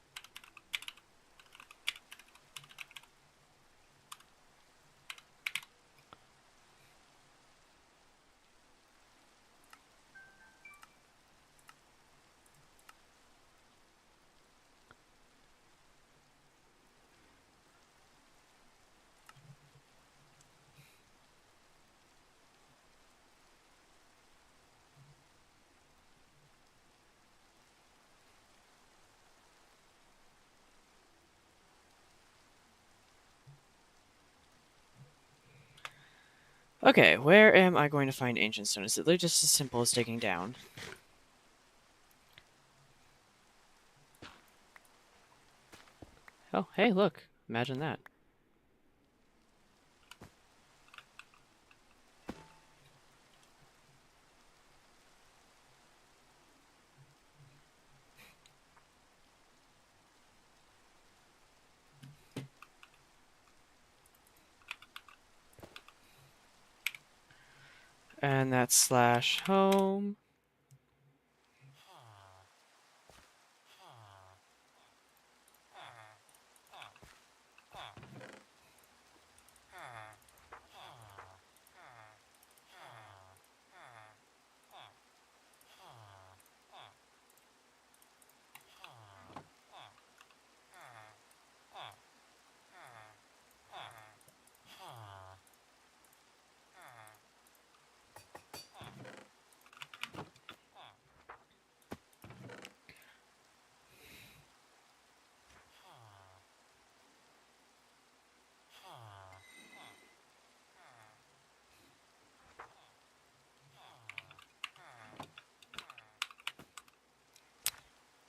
Okay, where am I going to find ancient stone? Is it literally just as simple as digging down? Oh, hey, look. Imagine that. And that's slash home.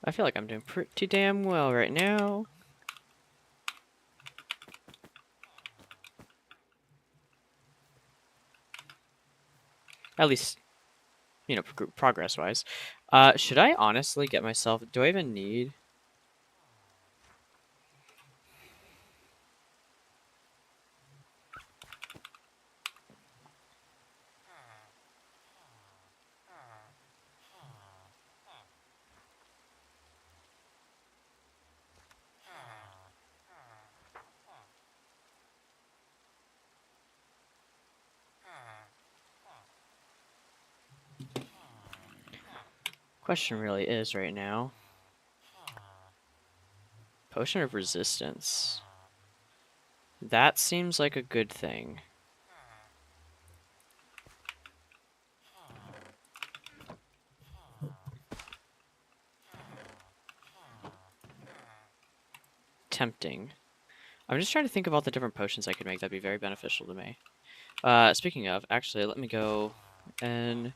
I feel like I'm doing pretty damn well right now. At least, you know, progress-wise. Should I honestly get myself... Do I even need... Question really is right now. Potion of resistance. That seems like a good thing. Tempting. I'm just trying to think of all the different potions I could make that'd be very beneficial to me. Speaking of, actually, let me go and...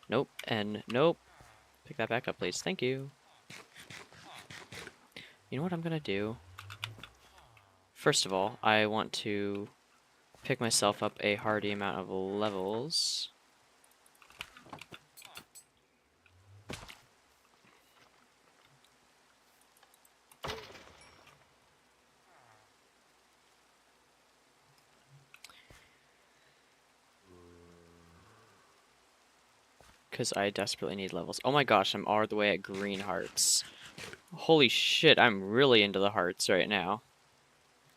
Nope, and nope. Pick that back up, please. Thank you. You know what I'm gonna do? First of all, I want to pick myself up a hardy amount of levels. Because I desperately need levels. Oh my gosh, I'm all the way at green hearts. Holy shit, I'm really into the hearts right now.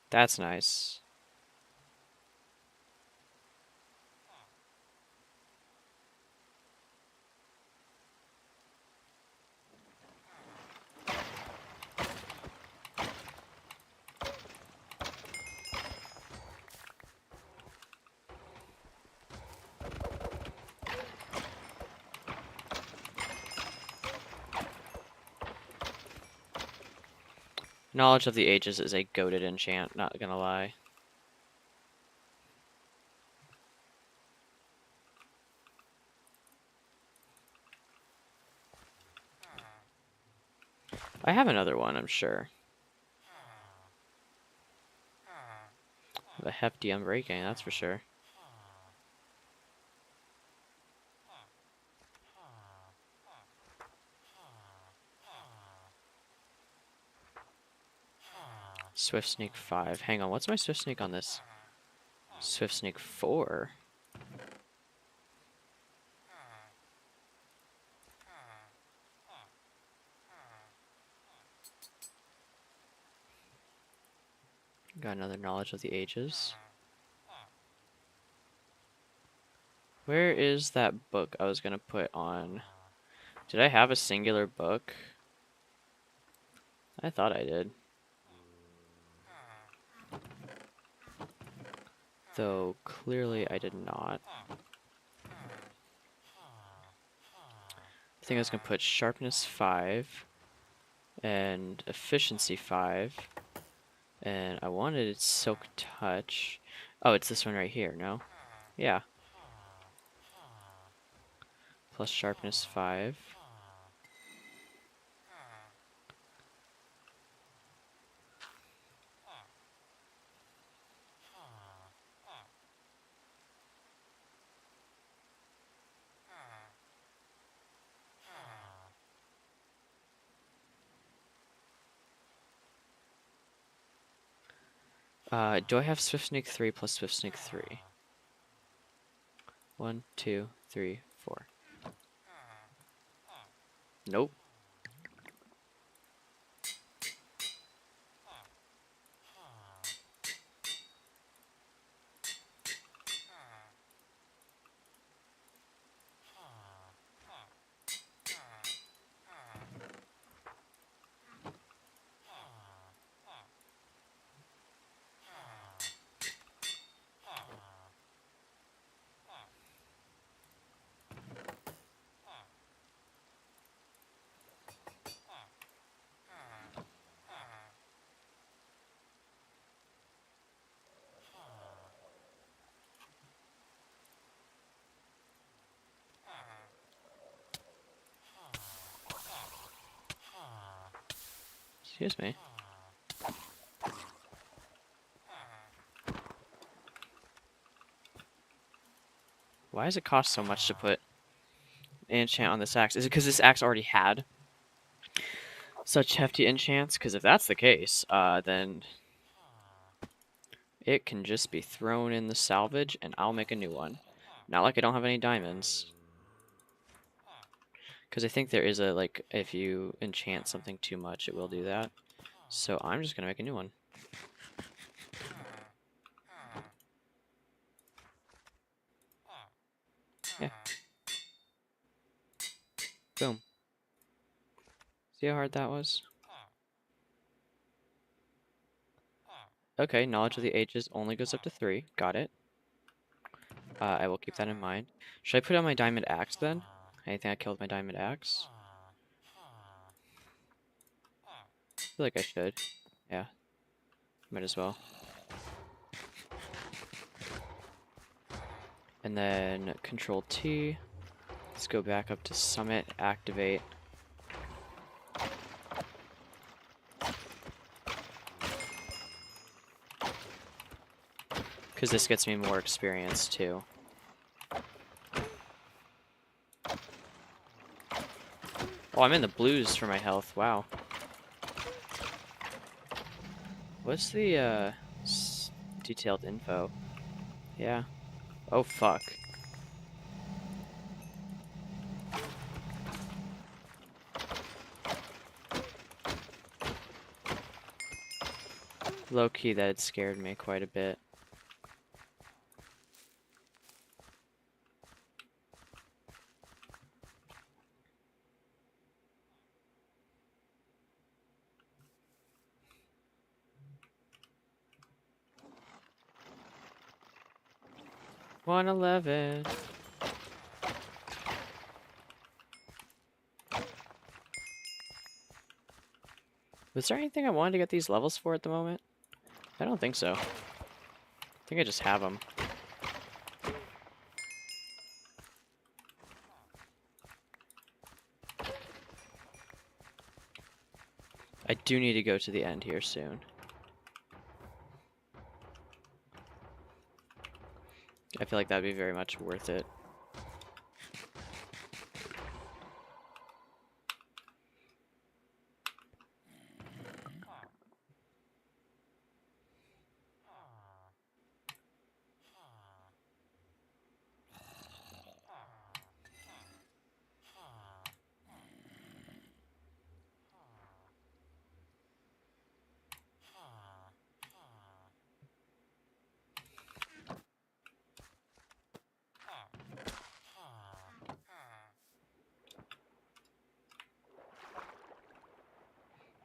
That's nice. Knowledge of the Ages is a goated enchant, not gonna lie. I have another one, I'm sure. A hefty unbreaking, that's for sure. Swift Sneak 5. Hang on, what's my Swift Sneak on this? Swift Sneak 4. Got another Knowledge of the Ages. Where is that book I was gonna put on? Did I have a singular book? I thought I did. Though clearly I did not. I think I was gonna put Sharpness 5 and Efficiency 5. And I wanted Silk Touch. Oh, it's this one right here, no? Yeah. plus sharpness 5. Do I have Swift Sneak 3 plus Swift Sneak 3? 1, 2, 3, 4. Nope. Excuse me. Why does it cost so much to put enchant on this axe? Is it because this axe already had such hefty enchants? Because if that's the case, then it can just be thrown in the salvage and I'll make a new one. Not like I don't have any diamonds. Because I think there is a, like, if you enchant something too much, it will do that. So I'm just going to make a new one. Yeah. Boom. See how hard that was? Okay, knowledge of the ages only goes up to 3. Got it. I will keep that in mind. Should I put on my diamond axe then? Anything I killed my diamond axe? I feel like I should. Yeah. Might as well. And then Control T. Let's go back up to Summit, activate. Because this gets me more experience too. Oh, I'm in the blues for my health. Wow. What's the detailed info? Yeah. Oh, fuck. Low-key, that scared me quite a bit. $111. Was there anything I wanted to get these levels for at the moment? I don't think so. I think I just have them. I do need to go to the end here soon. I feel like that'd be very much worth it.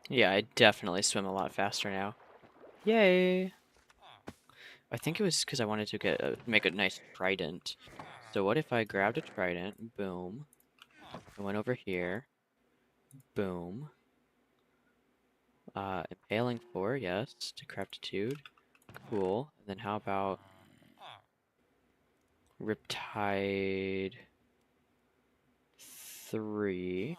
Yeah, I definitely swim a lot faster now. Yay! I think it was because I wanted to make a nice trident. So what if I grabbed a trident, boom, I went over here, boom, impaling 4, yes, decrepitude, cool, and then how about Riptide 3.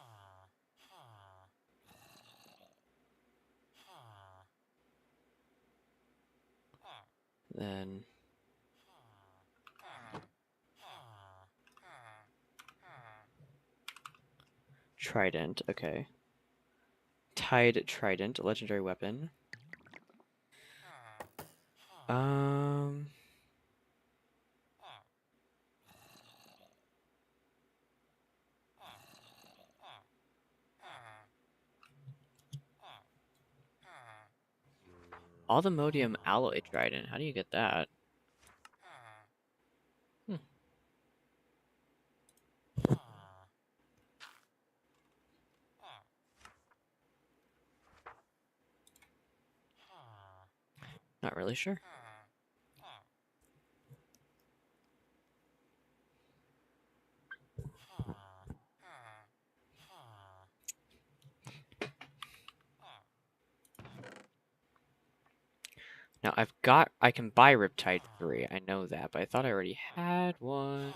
Then trident, okay. Tide trident, legendary weapon. Allthemodium alloy trident. How do you get that? Not really sure. Now I can buy Riptide 3. I know that, but I thought I already had one.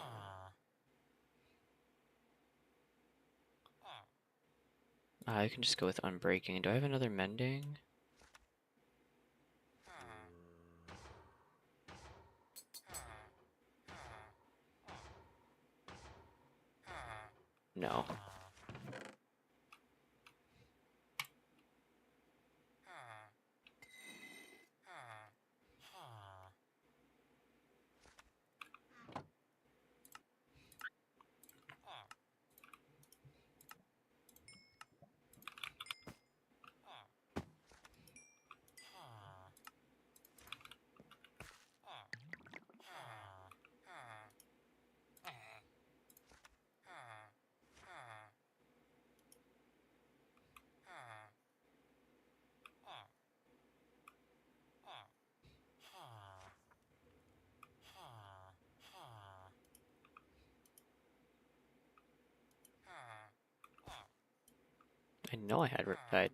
I can just go with Unbreaking. Do I have another Mending? No. I know I had Riptide.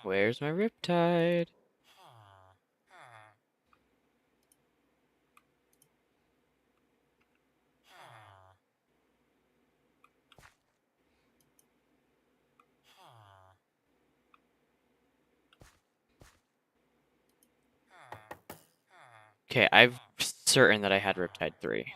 Where's my Riptide? Okay, I'm certain that I had Riptide 3.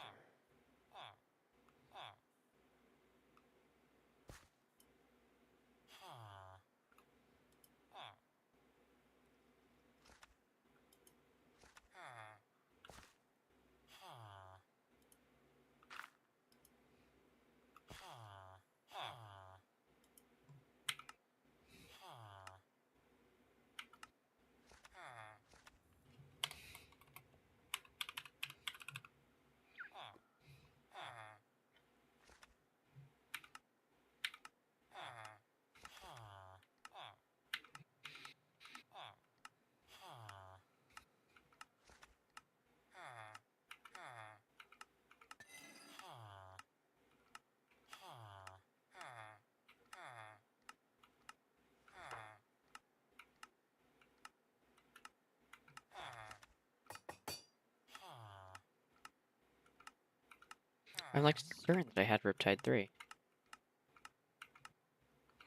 I'm like certain that I had Riptide 3.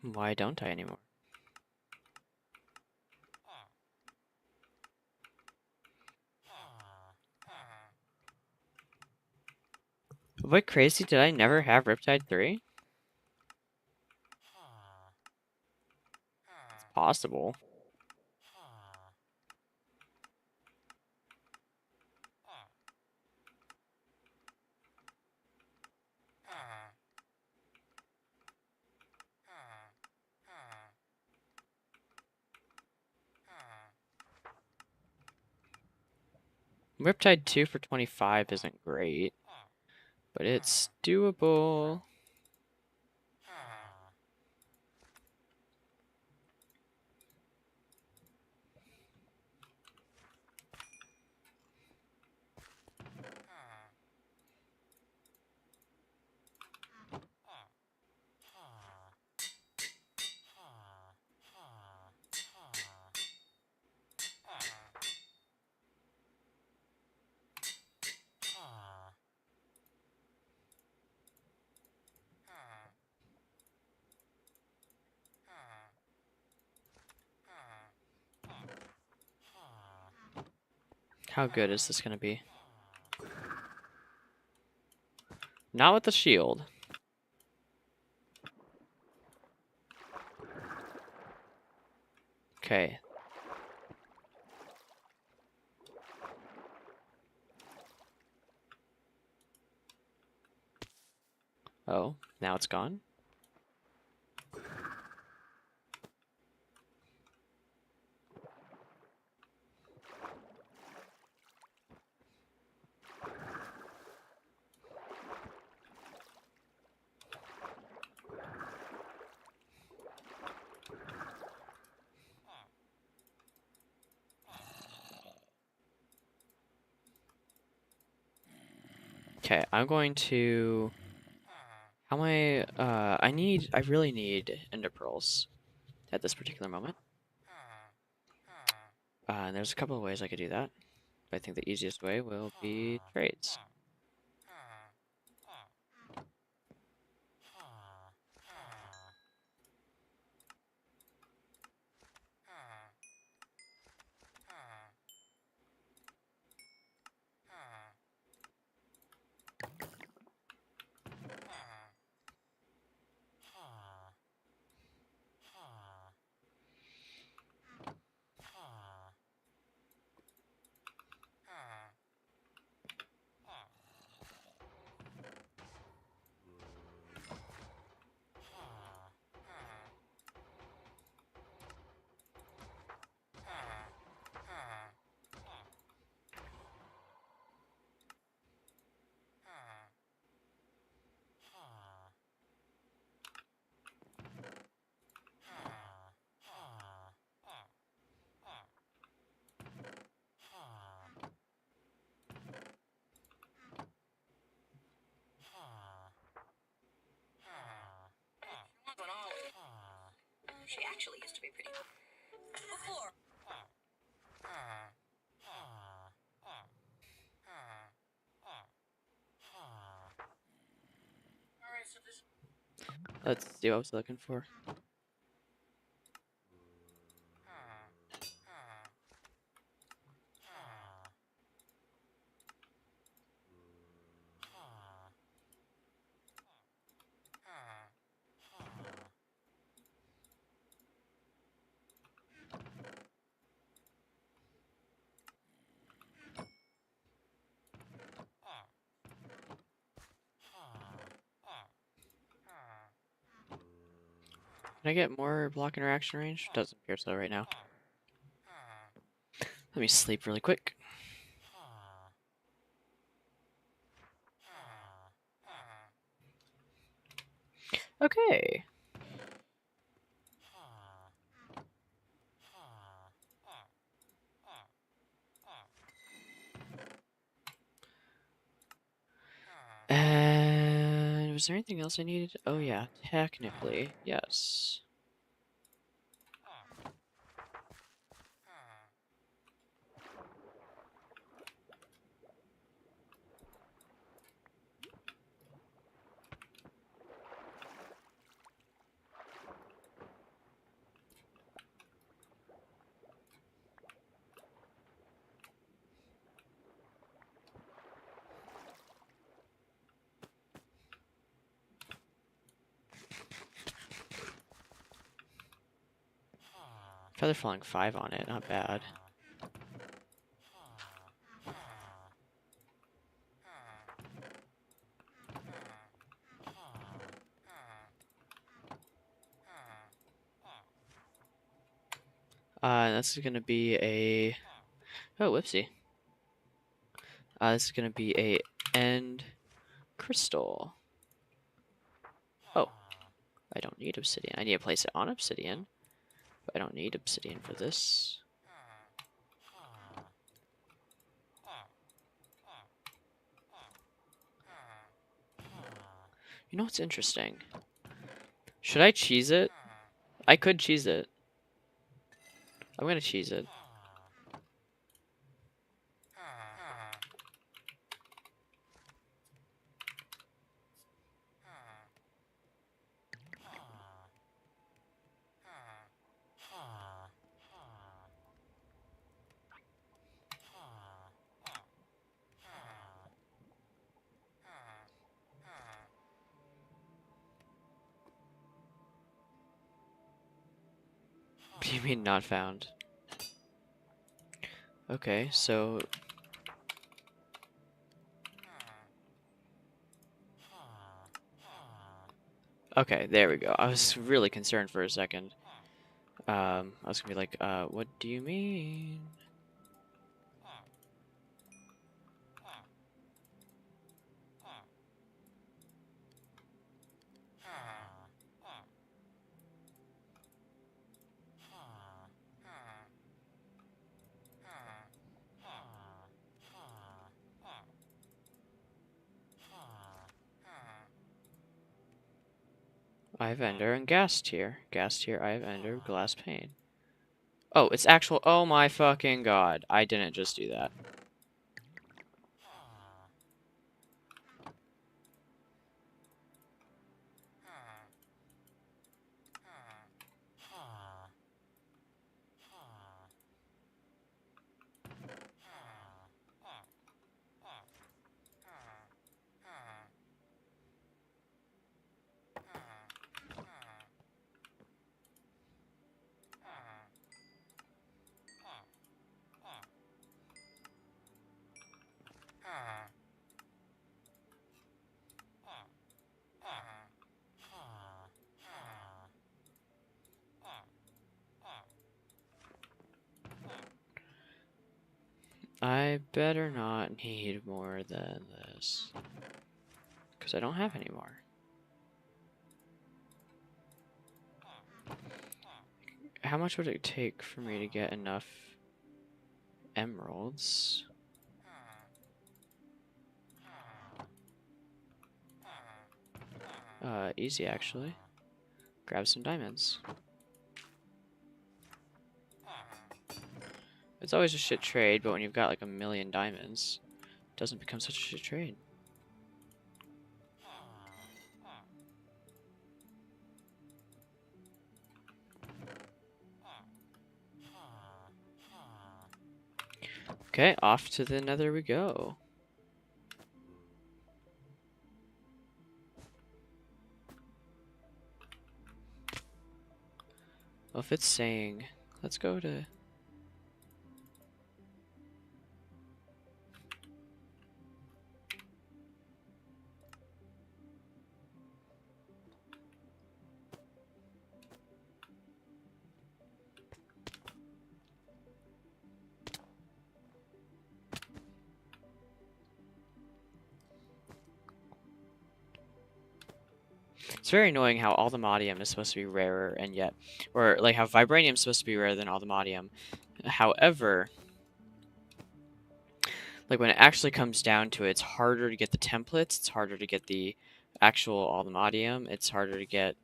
Why don't I anymore? What crazy, did I never have Riptide 3? It's possible. Riptide 2 for 25 isn't great, but it's doable. How good is this gonna be? Not with the shield. Okay. Oh, now it's gone? Okay, I'm going to... How am I really need ender pearls at this particular moment. And there's a couple of ways I could do that. But I think the easiest way will be trades. She actually used to be pretty cool. Before. Alright, so this... Let's see what I was looking for. Can I get more block interaction range? Doesn't appear so right now. Let me sleep really quick. Okay. And was there anything else I needed? Oh yeah, technically, yes. Feather falling 5 on it, not bad. This is gonna be a... Oh, whoopsie. This is gonna be a end crystal. Oh, I don't need obsidian. I need to place it on obsidian, but I don't need obsidian for this. You know what's interesting? Should I cheese it? I could cheese it. I'm gonna cheese it. do you mean not found? Okay, so... Okay, there we go. I was really concerned for a second. I was gonna be like, what do you mean? I have ender and gas tier. Gas tier, I have ender, glass pane. Oh, it's actual. Oh my fucking god. I didn't just do that. I better not need more than this. Because I don't have any more. How much would it take for me to get enough emeralds? Easy actually. Grab some diamonds. It's always a shit trade, but when you've got like 1,000,000 diamonds, it doesn't become such a shit trade. Okay, off to the nether we go. Well, if it's saying, let's go to... It's very annoying how all the modium is supposed to be rarer and yet... Or, like, how vibranium is supposed to be rarer than all the modium. However... Like, when it actually comes down to it, it's harder to get the templates, it's harder to get the actual Automodium, it's harder to get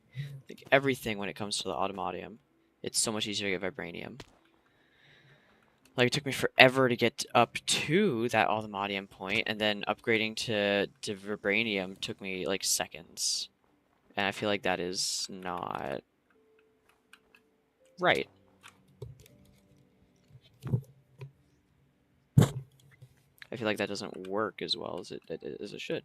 like, everything when it comes to the Automodium. It's so much easier to get Vibranium. Like, it took me forever to get up to that Automodium point, and then upgrading to Vibranium took me, like, seconds. And I feel like that is not right. I feel like that doesn't work as well as it should.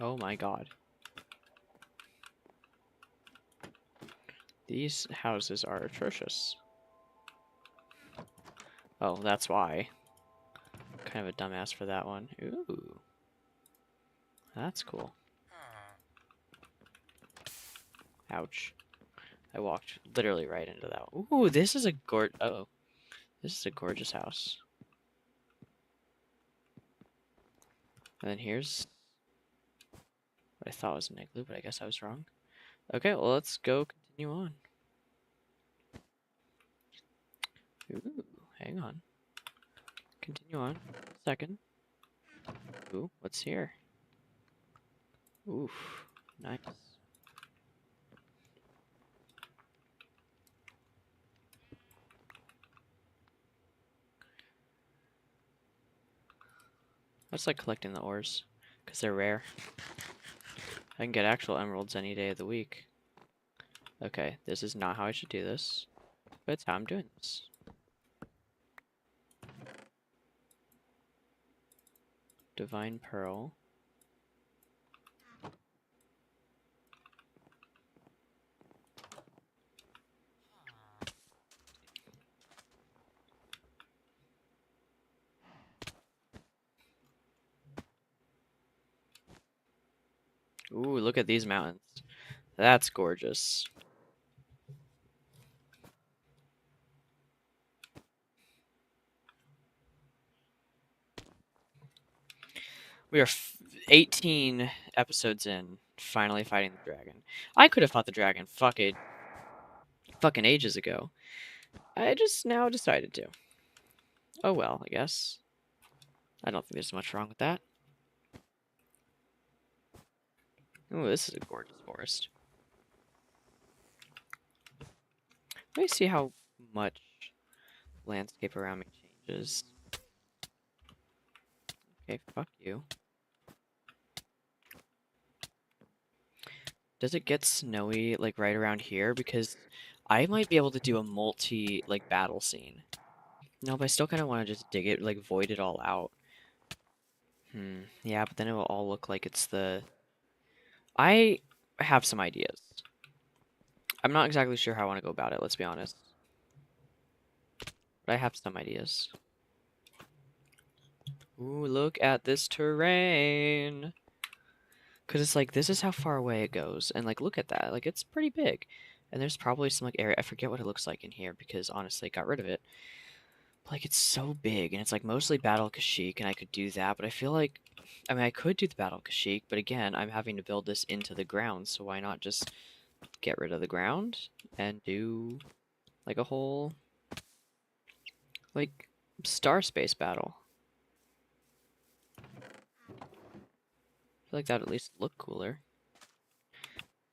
Oh my god. These houses are atrocious. Oh, that's why. Kind of a dumbass for that one. Ooh. That's cool. Ouch. I walked literally right into that. Ooh, this is a oh. This is a gorgeous house. And then here's what I thought was an igloo, but I guess I was wrong. Okay, well, let's go continue on. Ooh, hang on. Continue on. Second. Ooh, what's here? Oof, nice. I just like collecting the ores, because they're rare. I can get actual emeralds any day of the week. Okay, this is not how I should do this, but it's how I'm doing this. Divine Pearl. Ooh, look at these mountains. That's gorgeous. We are 18 episodes in, finally fighting the dragon. I could have fought the dragon fucking ages ago. I just now decided to. Oh well, I guess. I don't think there's much wrong with that. Ooh, this is a gorgeous forest. Let me see how much landscape around me changes. Okay, fuck you. Does it get snowy, like, right around here? Because I might be able to do a like, battle scene. No, but I still kind of want to just dig it, like, void it all out. Yeah, but then it will all look like it's the... I have some ideas. I'm not exactly sure how I want to go about it, let's be honest. But I have some ideas. Ooh, look at this terrain! Because it's like, this is how far away it goes. And, like, look at that. Like, it's pretty big. And there's probably some, like, area... I forget what it looks like in here, because, honestly, I got rid of it. But, like, it's so big, and it's, like, mostly Battle Kashyyyk, and I could do that, but I feel like... I mean, I could do the Battle Kashyyyk, but again, I'm having to build this into the ground, so why not just get rid of the ground and do, like, a whole, like, star space battle? I feel like that would at least look cooler.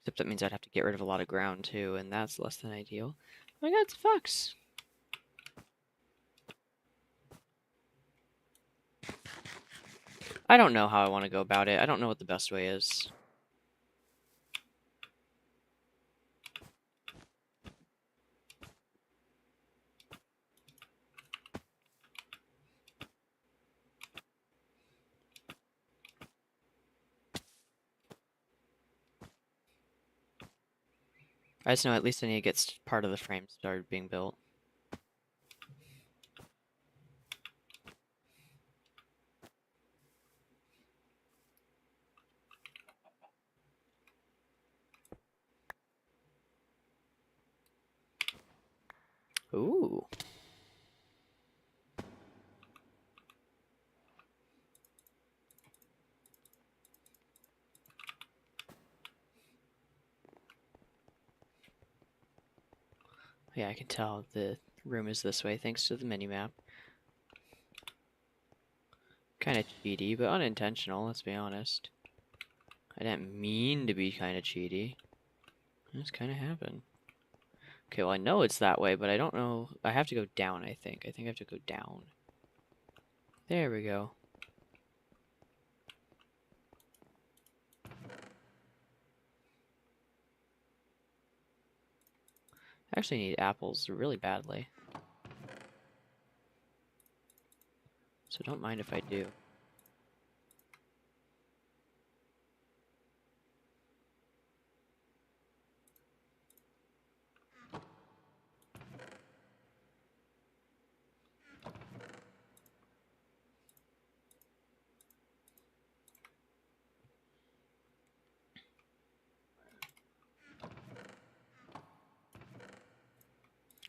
Except that means I'd have to get rid of a lot of ground too, and that's less than ideal. Oh my god, it's a fox! I don't know how I want to go about it. I don't know what the best way is. I just know at least I need to get part of the frame started being built. Ooh. Yeah, I can tell the room is this way thanks to the minimap. Kind of cheaty, but unintentional, let's be honest. I didn't mean to be kind of cheaty. It just kind of happened. Okay, well, I know it's that way, but I don't know. I have to go down, I think. I think I have to go down. There we go. I actually need apples really badly. So don't mind if I do.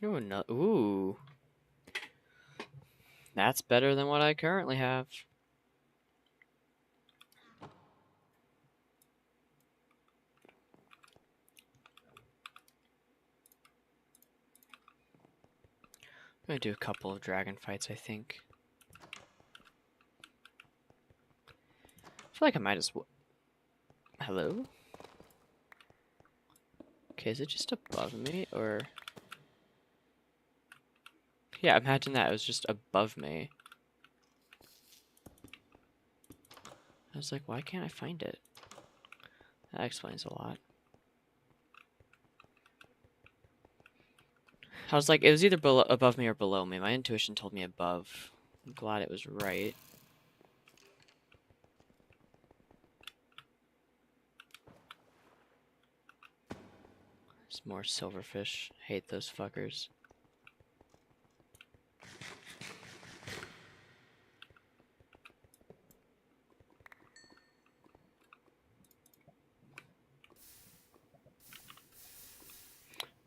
Ooh, no. Ooh. That's better than what I currently have. I'm gonna do a couple of dragon fights, I think. I feel like I might as well. Hello? Okay, is it just above me, or... Yeah, imagine that. It was just above me. was like, why can't I find it? That explains a lot. I was like, it was either above me or below me. My intuition told me above. I'm glad it was right. There's more silverfish. Hate those fuckers.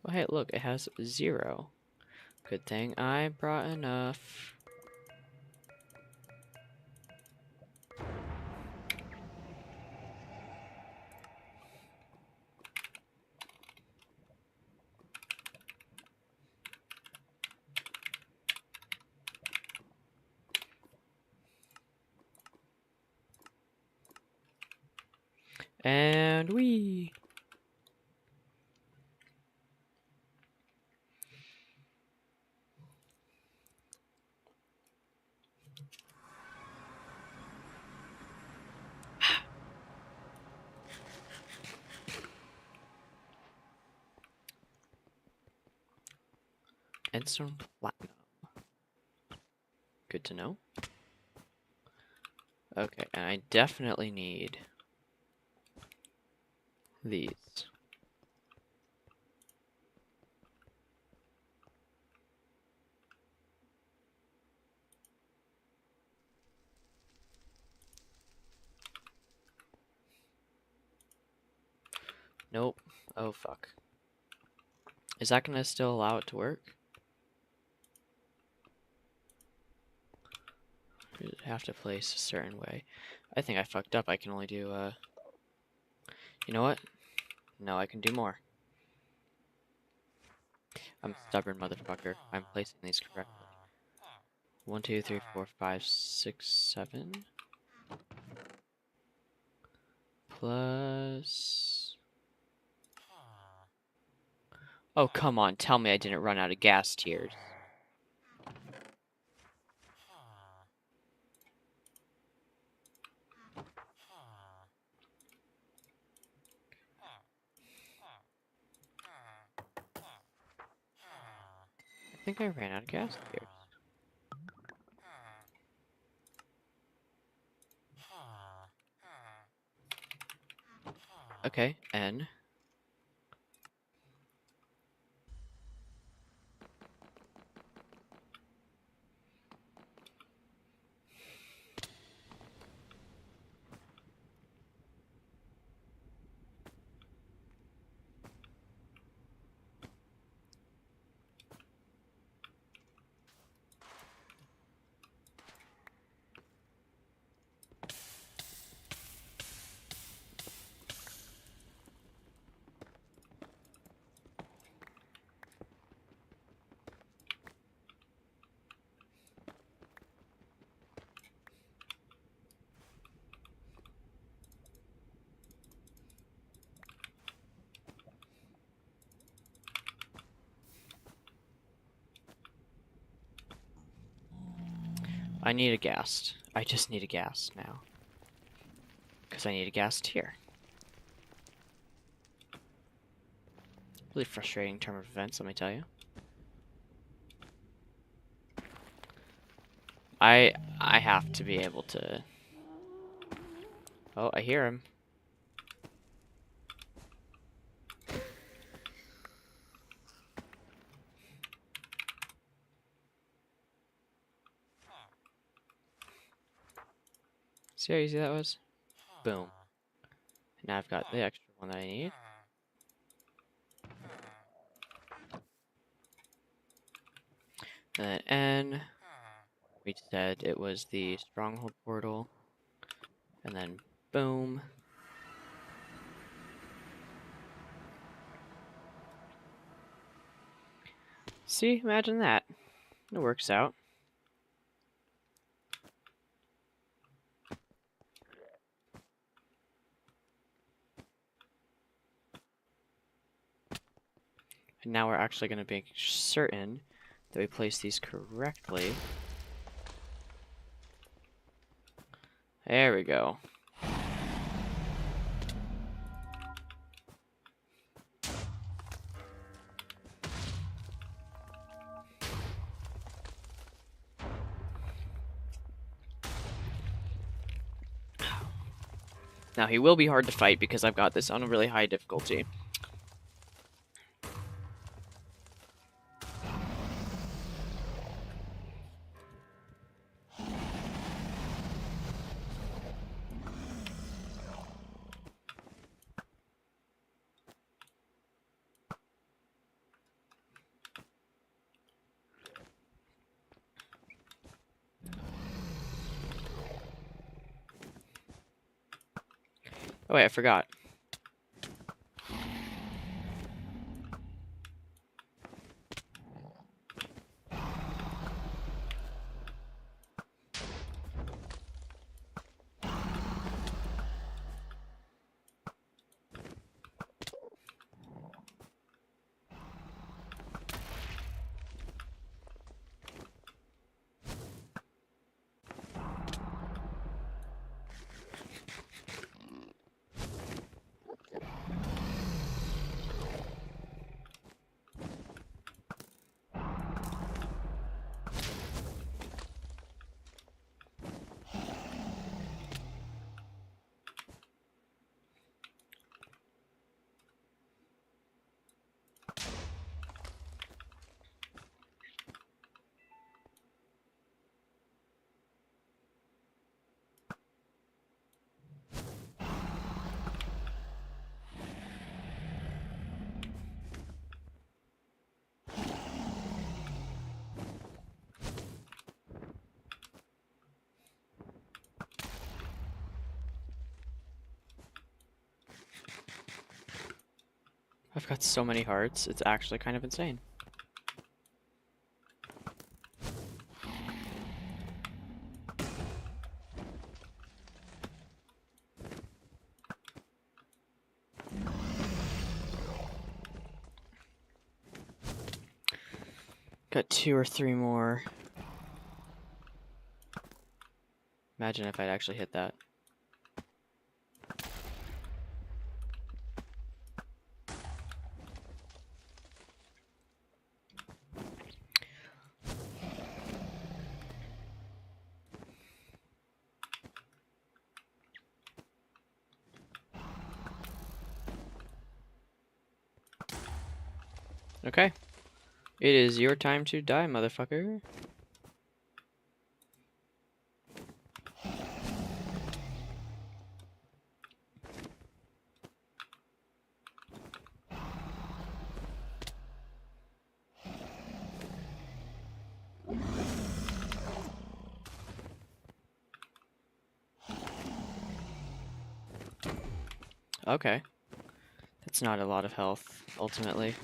Oh, hey, look, it has 0. Good thing I brought enough. And we. Endstone platinum. Good to know. Okay, and I definitely need these. Nope. Oh, fuck. Is that gonna still allow it to work? Does it have to place a certain way? I think I fucked up. I can only do, You know what? No, I can do more. I'm a stubborn motherfucker. I'm placing these correctly. 1, 2, 3, 4, 5, 6, 7. Plus... Oh, come on. Tell me I didn't run out of gas tiers. I think I ran out of gas tiers. Okay, N. I need a gas. I just need a gas now. Because I need a gas tier. Really frustrating turn of events, let me tell you. I have to be able to... Oh, I hear him. See how easy that was? Boom. Now I've got the extra one that I need. And then N, we said it was the stronghold portal. And then boom. See, imagine that. It works out. And now we're actually going to make certain that we place these correctly. There we go. Now, he will be hard to fight because I've got this on a really high difficulty. Oh wait, I forgot. I've got so many hearts, it's actually kind of insane. Got 2 or 3 more. Imagine if I'd actually hit that. Okay. It is your time to die, motherfucker. Okay. That's not a lot of health, ultimately.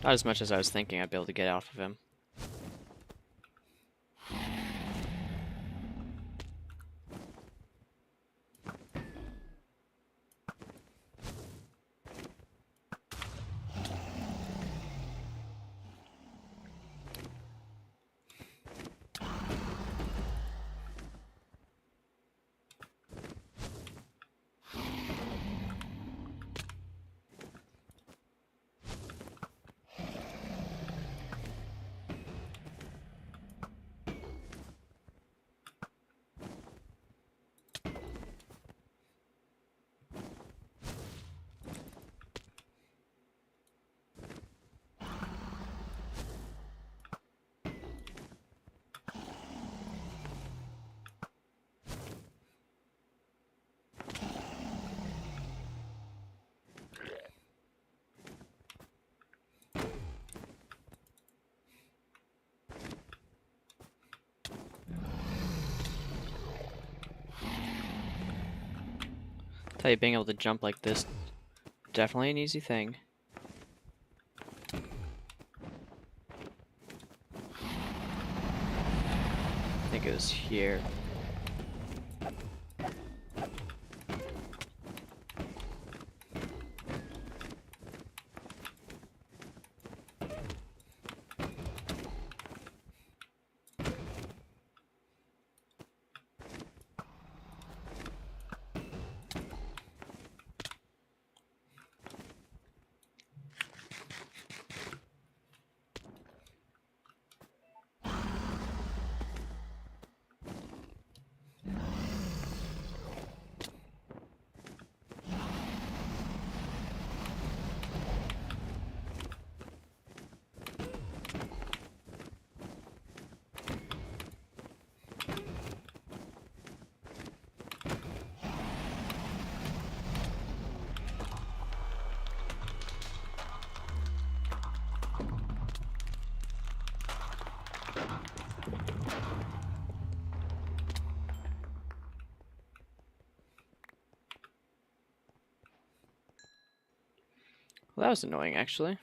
Not as much as I was thinking I'd be able to get off of him. Tell you, being able to jump like this, definitely an easy thing. I think it was here. Well, that was annoying, actually.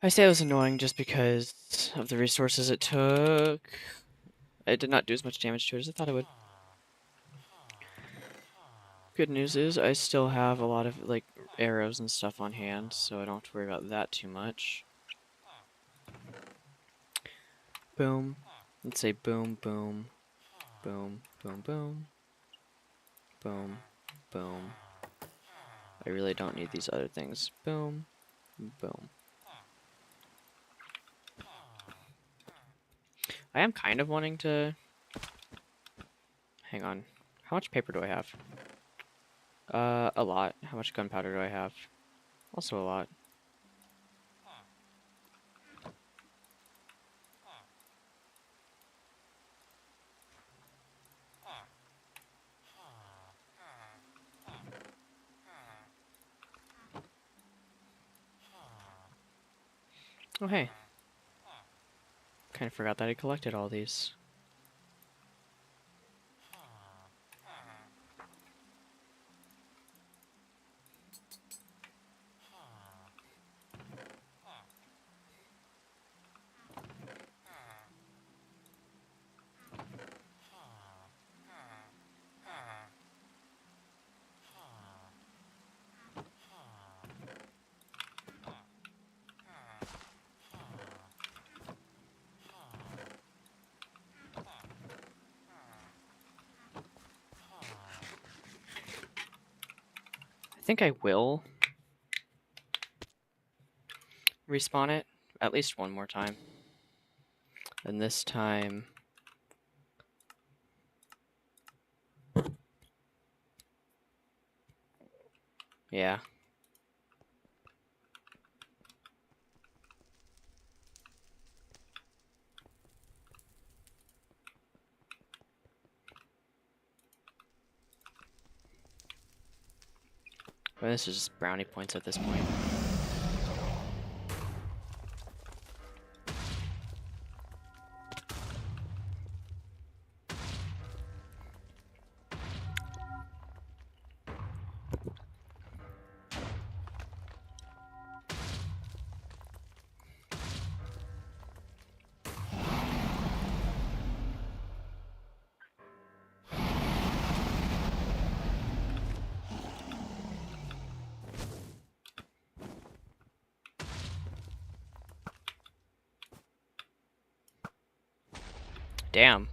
I say it was annoying just because of the resources it took. It did not do as much damage to it as I thought it would. Good news is I still have a lot of like arrows and stuff on hand, so I don't have to worry about that too much. Boom. Let's say boom, boom, boom, boom, boom, boom, boom. I really don't need these other things. Boom, boom. I am kind of wanting to... Hang on. How much paper do I have? A lot. How much gunpowder do I have? Also a lot. Oh, hey. Kind of forgot that I collected all these. I think I will respawn it at least one more time. And this time... Yeah. Well, this is just brownie points at this point. Damn.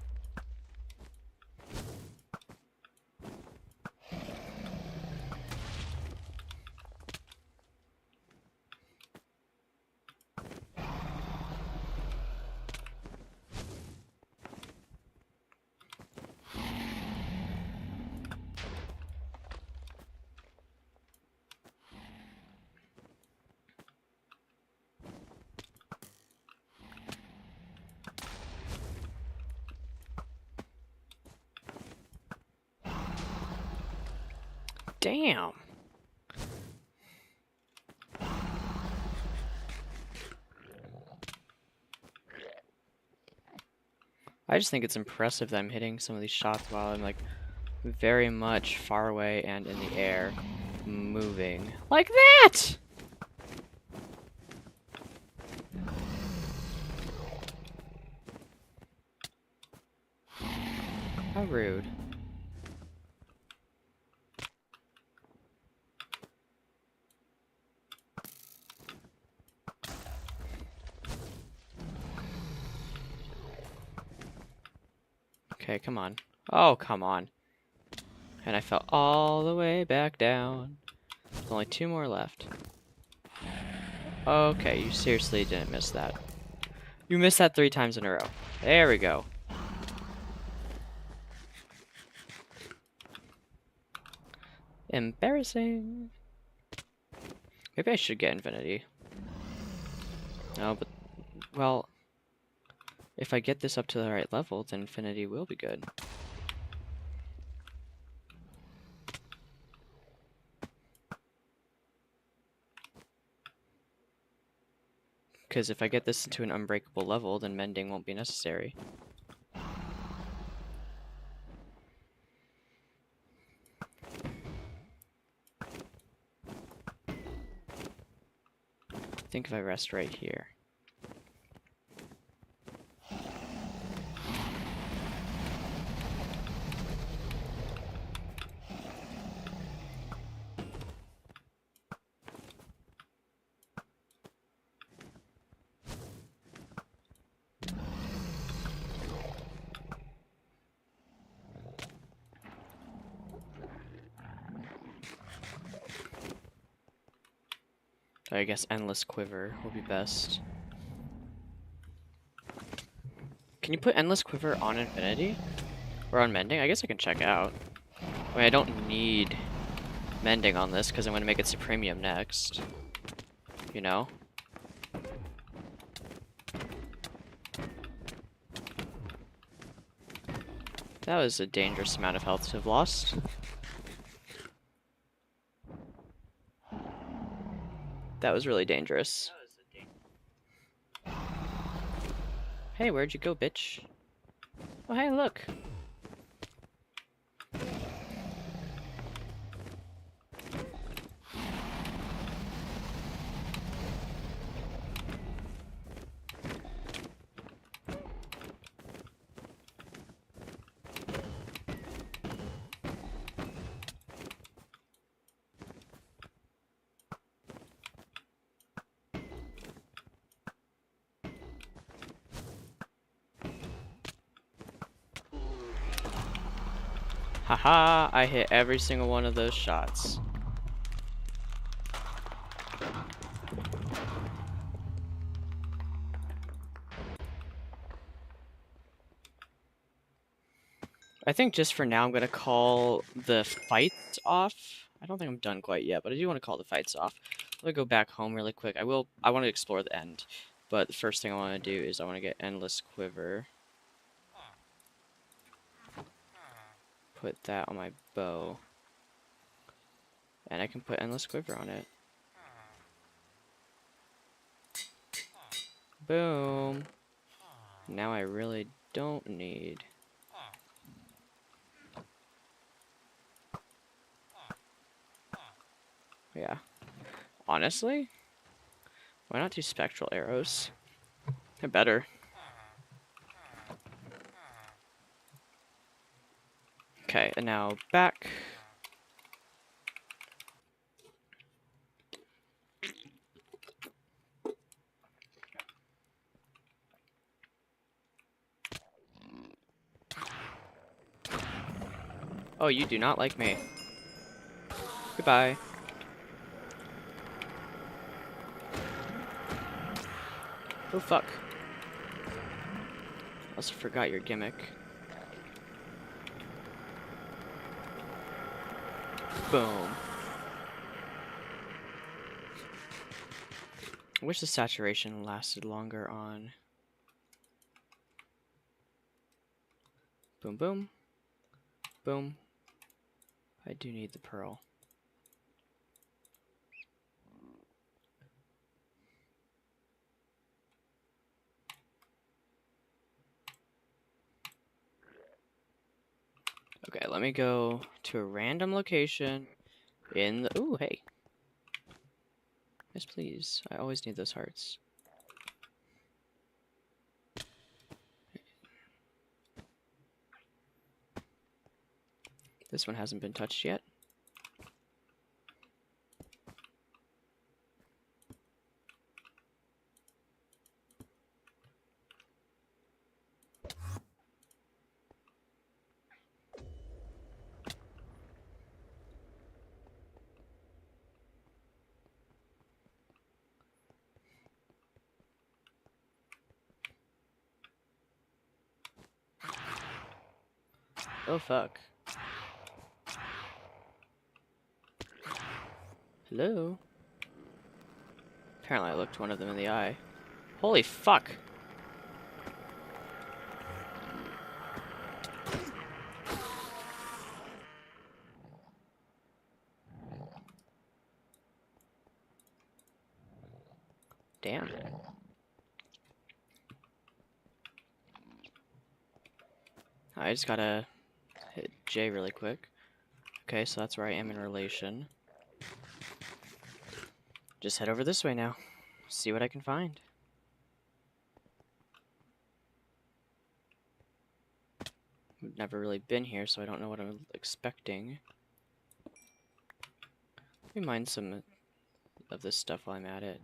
Damn. I just think it's impressive that I'm hitting some of these shots while I'm like very much far away and in the air, moving like that. How rude. Okay, come on. Oh, come on. And I fell all the way back down. There's only 2 more left. Okay, you seriously didn't miss that. You missed that 3 times in a row. There we go. Embarrassing. Maybe I should get Infinity. No, but, well, if I get this up to the right level, then Infinity will be good. Because if I get this into an unbreakable level, then mending won't be necessary. think if I rest right here. I guess endless quiver will be best. Can you put endless quiver on infinity? Or on mending? I guess I can check out. I mean, I don't need mending on this because I'm going to make it supremium next. You know? That was a dangerous amount of health to have lost. That was really dangerous. Hey, where'd you go, bitch? Oh, hey, look. Haha, I hit every single one of those shots. I think just for now I'm going to call the fights off. I don't think I'm done quite yet, but I do want to call the fights off. Let me go back home really quick. I want to explore the end, but the first thing I want to do is I want to get endless quiver. Put that on my bow. And I can put endless quiver on it. Boom. Now I really don't need... Yeah. Honestly? Why not do spectral arrows? They're better. Okay, and now back. Oh, you do not like me. Goodbye. Oh, fuck. I also forgot your gimmick. Boom. I wish the saturation lasted longer on... Boom, boom. Boom. I do need the pearl. Okay, let me go to a random location in the... Ooh, hey. Yes, please. I always need those hearts. This one hasn't been touched yet. Oh, fuck. Hello? Apparently I looked one of them in the eye. Holy fuck! Damn. I just gotta hit J really quick. Okay, so that's where I am in relation. Just head over this way now. see what I can find. I've never really been here, so I don't know what I'm expecting. Let me mine some of this stuff while I'm at it.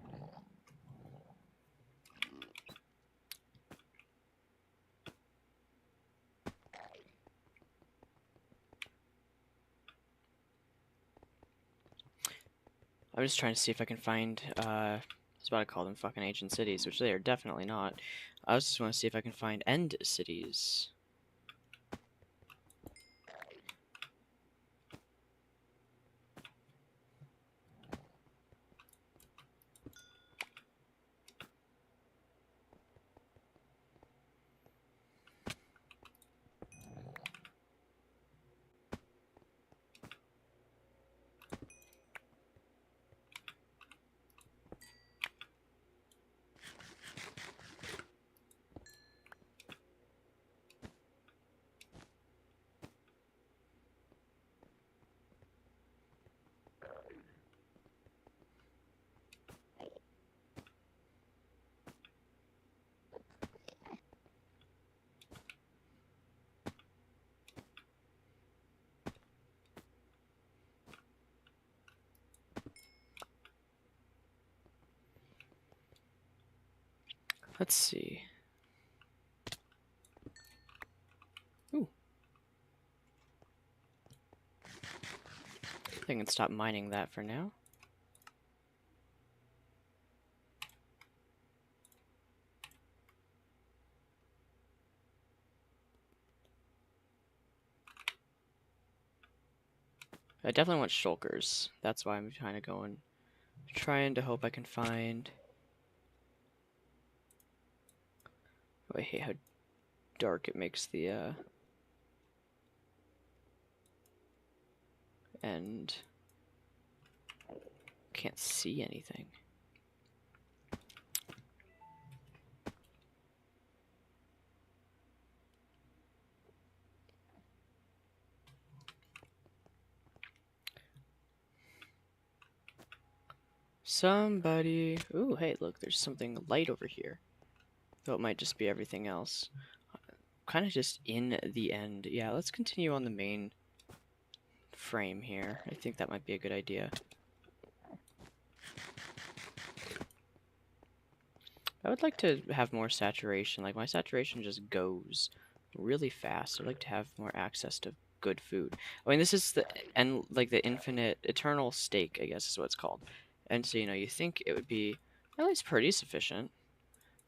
I'm just trying to see if I can find, I was about to call them fucking ancient cities, which they are definitely not. I just want to see if I can find end cities. Let's see. Ooh. I can stop mining that for now. I definitely want shulkers. That's why I'm kind of trying to hope I can find. Oh, I hate how dark it makes the end. Can't see anything. Somebody. Ooh, hey, look, there's something light over here. Though it might just be everything else. Kind of just in the end. Yeah, let's continue on the main frame here. I think that might be a good idea. I would like to have more saturation. Like, my saturation just goes really fast. I'd like to have more access to good food. I mean, this is the infinite, eternal steak, I guess is what it's called. And so, you think it would be at least pretty sufficient.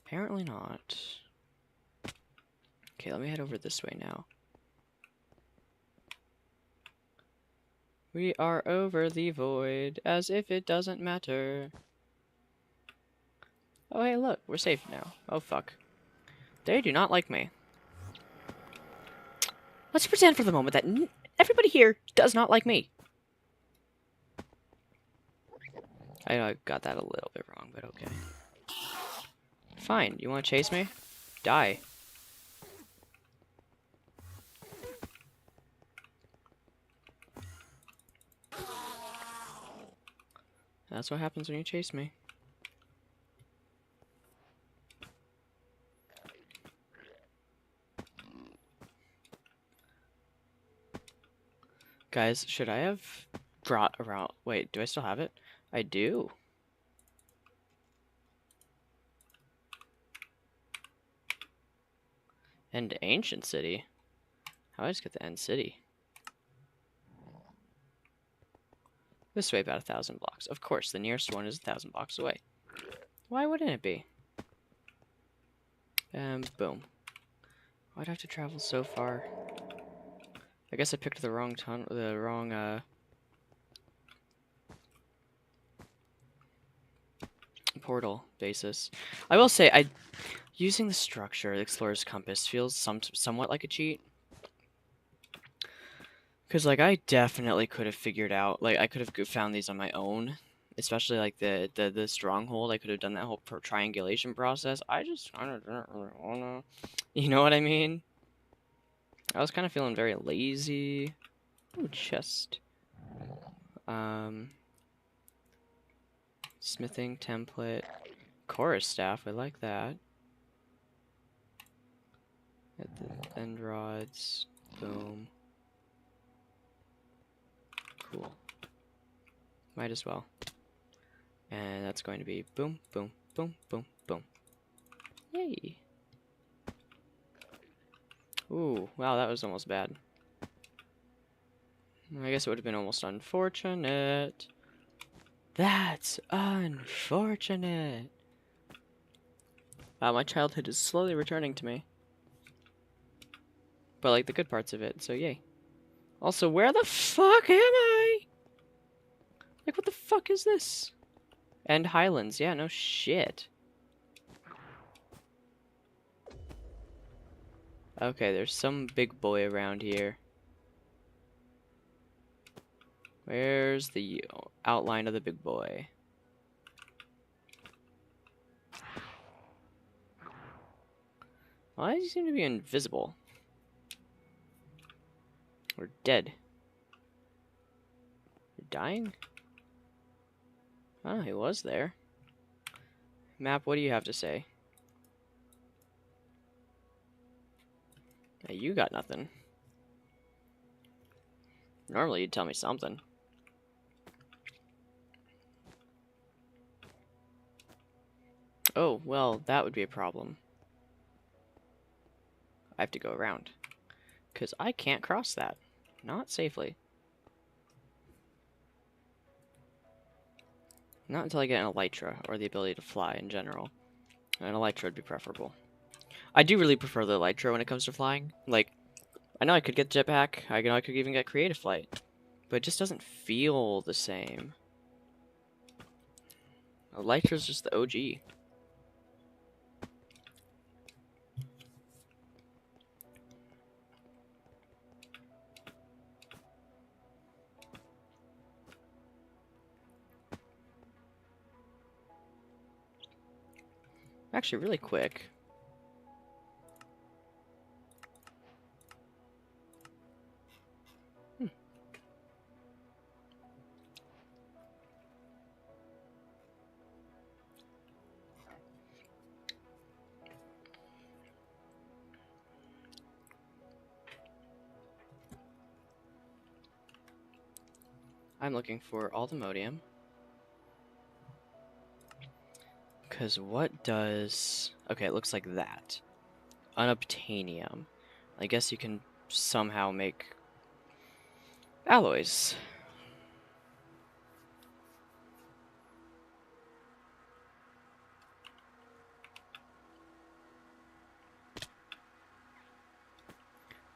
Apparently not. Okay, let me head over this way now. We are over the void, as if it doesn't matter. Oh, hey, look, we're safe now. Oh, fuck. They do not like me. Let's pretend for the moment that everybody here does not like me. I know I got that a little bit wrong, but okay. Fine, you want to chase me? Die. That's what happens when you chase me. Guys, should I have brought around... Wait, do I still have it? I do. End ancient city. How do I just get the end city? This way about 1,000 blocks. Of course, the nearest one is 1,000 blocks away. Why wouldn't it be? Boom. Why'd I have to travel so far? I guess I picked the wrong portal basis. I will say, using the structure, the Explorer's Compass, feels somewhat like a cheat. Because, like, I definitely could have figured out, like, I could have found these on my own. Especially, like, the stronghold. I could have done that whole triangulation process. I just kind of didn't really wanna... You know what I mean? I was kind of feeling very lazy. Ooh, chest. Smithing template. chorus staff. I like that. At the end rods. Boom. Cool. Might as well. And that's going to be boom, boom, boom, boom, boom. Yay! Ooh, wow, that was almost bad. I guess it would have been almost unfortunate. That's unfortunate. Wow, my childhood is slowly returning to me. But like the good parts of it, so yay. Also, where the fuck am I? Like, what the fuck is this? And Highlands, yeah, no shit. Okay, there's some big boy around here. Where's the outline of the big boy? Why does he seem to be invisible? Or dead? Or dying? Oh, he was there. Map, what do you have to say? Hey, you got nothing. Normally you'd tell me something. Oh, well, that would be a problem. I have to go around. Because I can't cross that. Not safely. Not until I get an elytra, or the ability to fly in general. An elytra would be preferable. I do really prefer the elytra when it comes to flying. Like, I know I could get jetpack, I know I could even get creative flight, but it just doesn't feel the same. Elytra's just the OG. Actually, really quick. I'm looking for Altimodium. Because what does... Okay, it looks like that. Unobtainium. I guess you can somehow make alloys.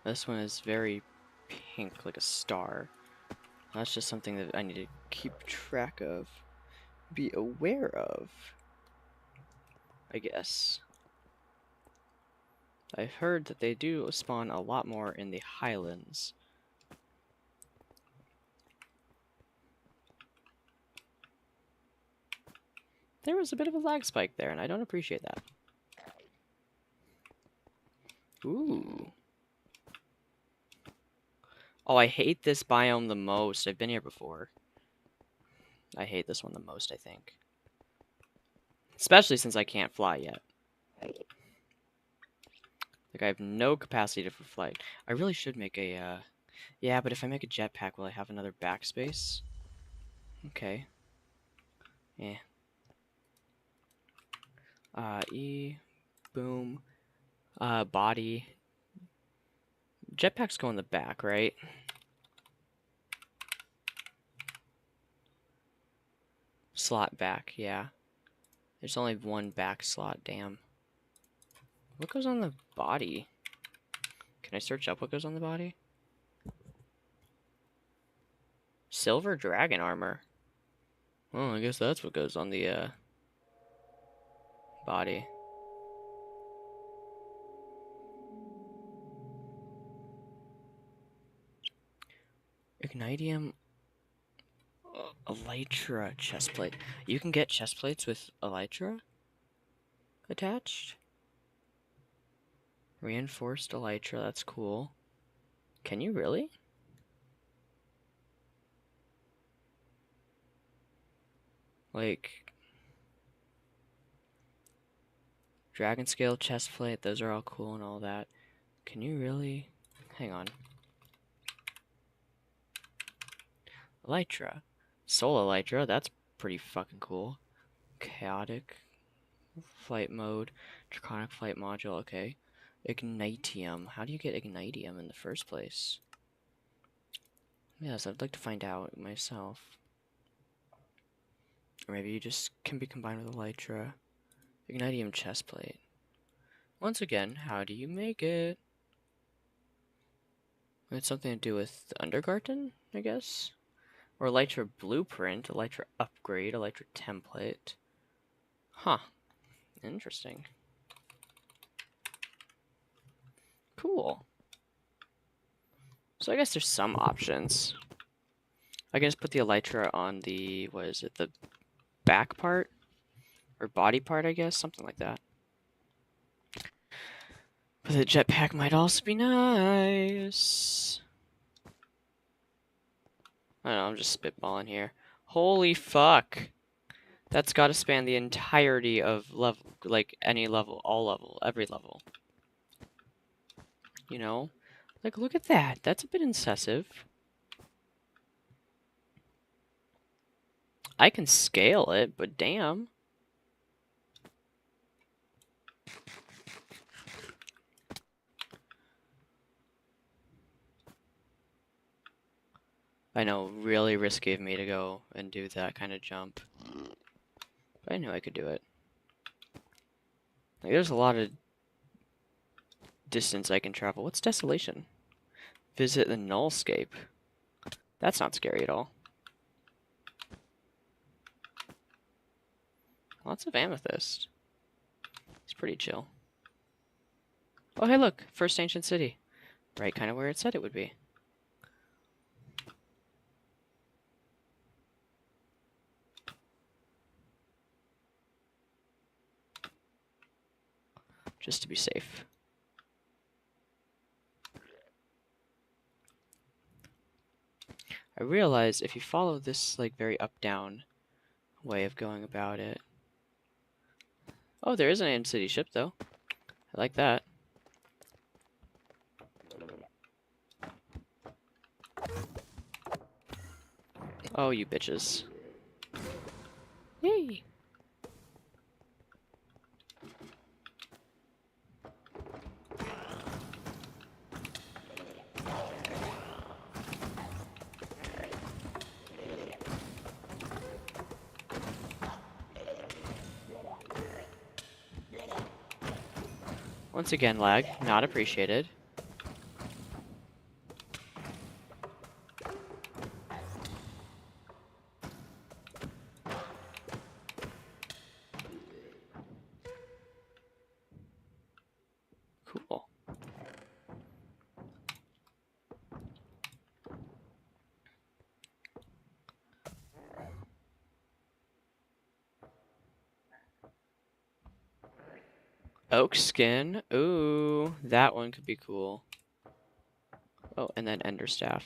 This one is very pink, like a star. That's just something that I need to keep track of. Be aware of. I guess. I've heard that they do spawn a lot more in the highlands. There was a bit of a lag spike there, and I don't appreciate that. Ooh. Oh, I hate this biome the most. I've been here before. I hate this one the most, I think. Especially since I can't fly yet. Like, I have no capacity for flight. I really should make a, Yeah, but if I make a jetpack, will I have another backspace? Okay. Yeah. E. Boom. Body. Jetpacks go in the back, right? Slot back, yeah. There's only one back slot, damn. What goes on the body? Can I search up what goes on the body? Silver dragon armor. Oh, I guess that's what goes on the, body. Ignitium elytra chestplate. You can get chestplates with elytra attached? Reinforced elytra, that's cool. Can you really? Like... Dragon scale chest plate, those are all cool and all that. Can you really? Hang on. Elytra. Soul Elytra, that's pretty fucking cool. Chaotic flight mode. Draconic flight module, okay. Ignitium. How do you get Ignitium in the first place? Yes, I'd like to find out myself. Or maybe you just can be combined with Elytra. Ignitium chestplate. Once again, how do you make it? It's something to do with the Undergarden, I guess? Or Elytra blueprint, Elytra upgrade, Elytra template. Huh. Interesting. Cool. So I guess there's some options. I can just put the Elytra on the, what is it, the back part? Or body part, I guess? Something like that. But the jetpack might also be nice. I don't know, I'm just spitballing here. Holy fuck. That's got to span the entirety of level, like any level, all level, every level. You know? Like, look at that. That's a bit excessive. I can scale it, but damn. I know, really risky of me to go and do that kind of jump. But I knew I could do it. Like, there's a lot of distance I can travel. What's Desolation? Visit the Nullscape. That's not scary at all. Lots of amethyst. It's pretty chill. Oh, hey, look. First ancient city. Right kind of where it said it would be. Just to be safe. I realize if you follow this, like, very up-down way of going about it. Oh, there is an ancient city ship, though. I like that. Oh, you bitches. Yay! Once again, lag. Not appreciated. Cool. Oak skin. Ooh, that one could be cool. Oh, and then Ender Staff.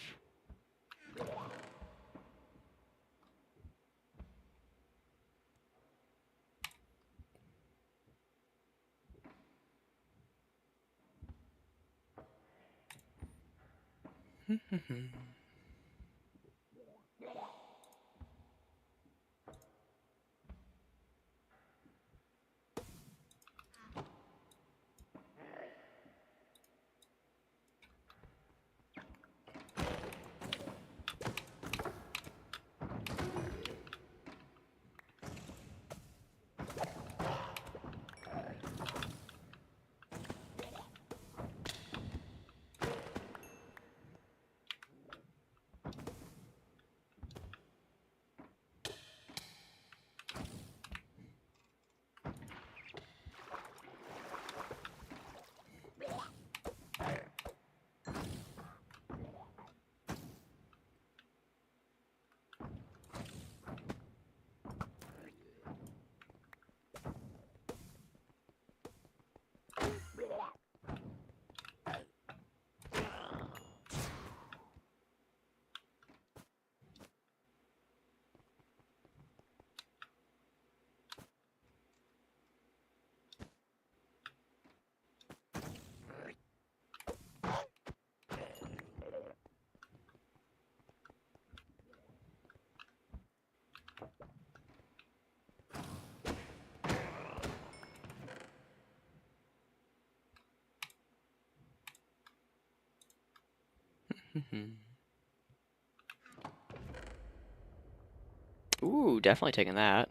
Ooh, definitely taking that.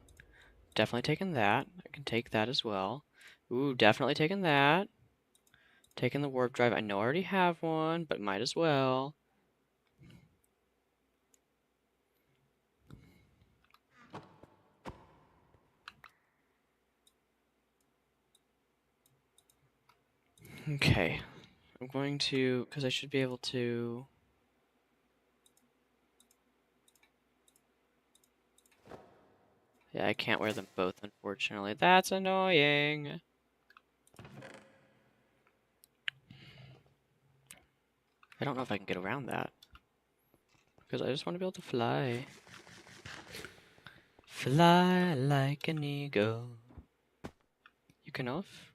Definitely taking that. I can take that as well. Ooh, definitely taking that. Taking the warp drive. I know I already have one, but might as well. Okay. I'm going to, because I should be able to... Yeah, I can't wear them both, unfortunately. That's annoying. I don't know if I can get around that. Because I just want to be able to fly. Fly like an eagle. You can off?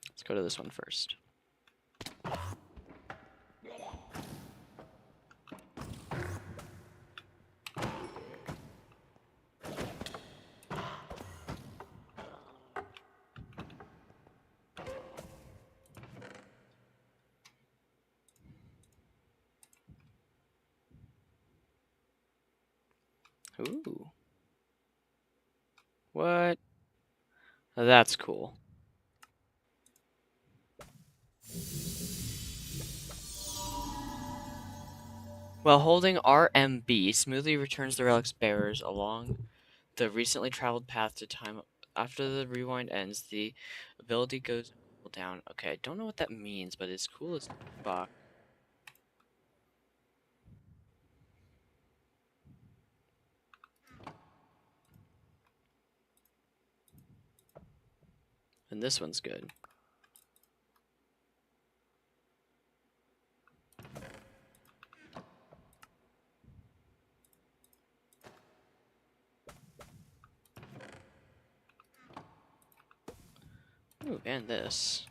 Let's go to this one first. Ooh. What? That's cool. While holding RMB, smoothly returns the relic's bearers along the recently traveled path to time. After the rewind ends, the ability goes down. Okay, I don't know what that means, but it's cool as fuck. And this one's good. Ooh, and this.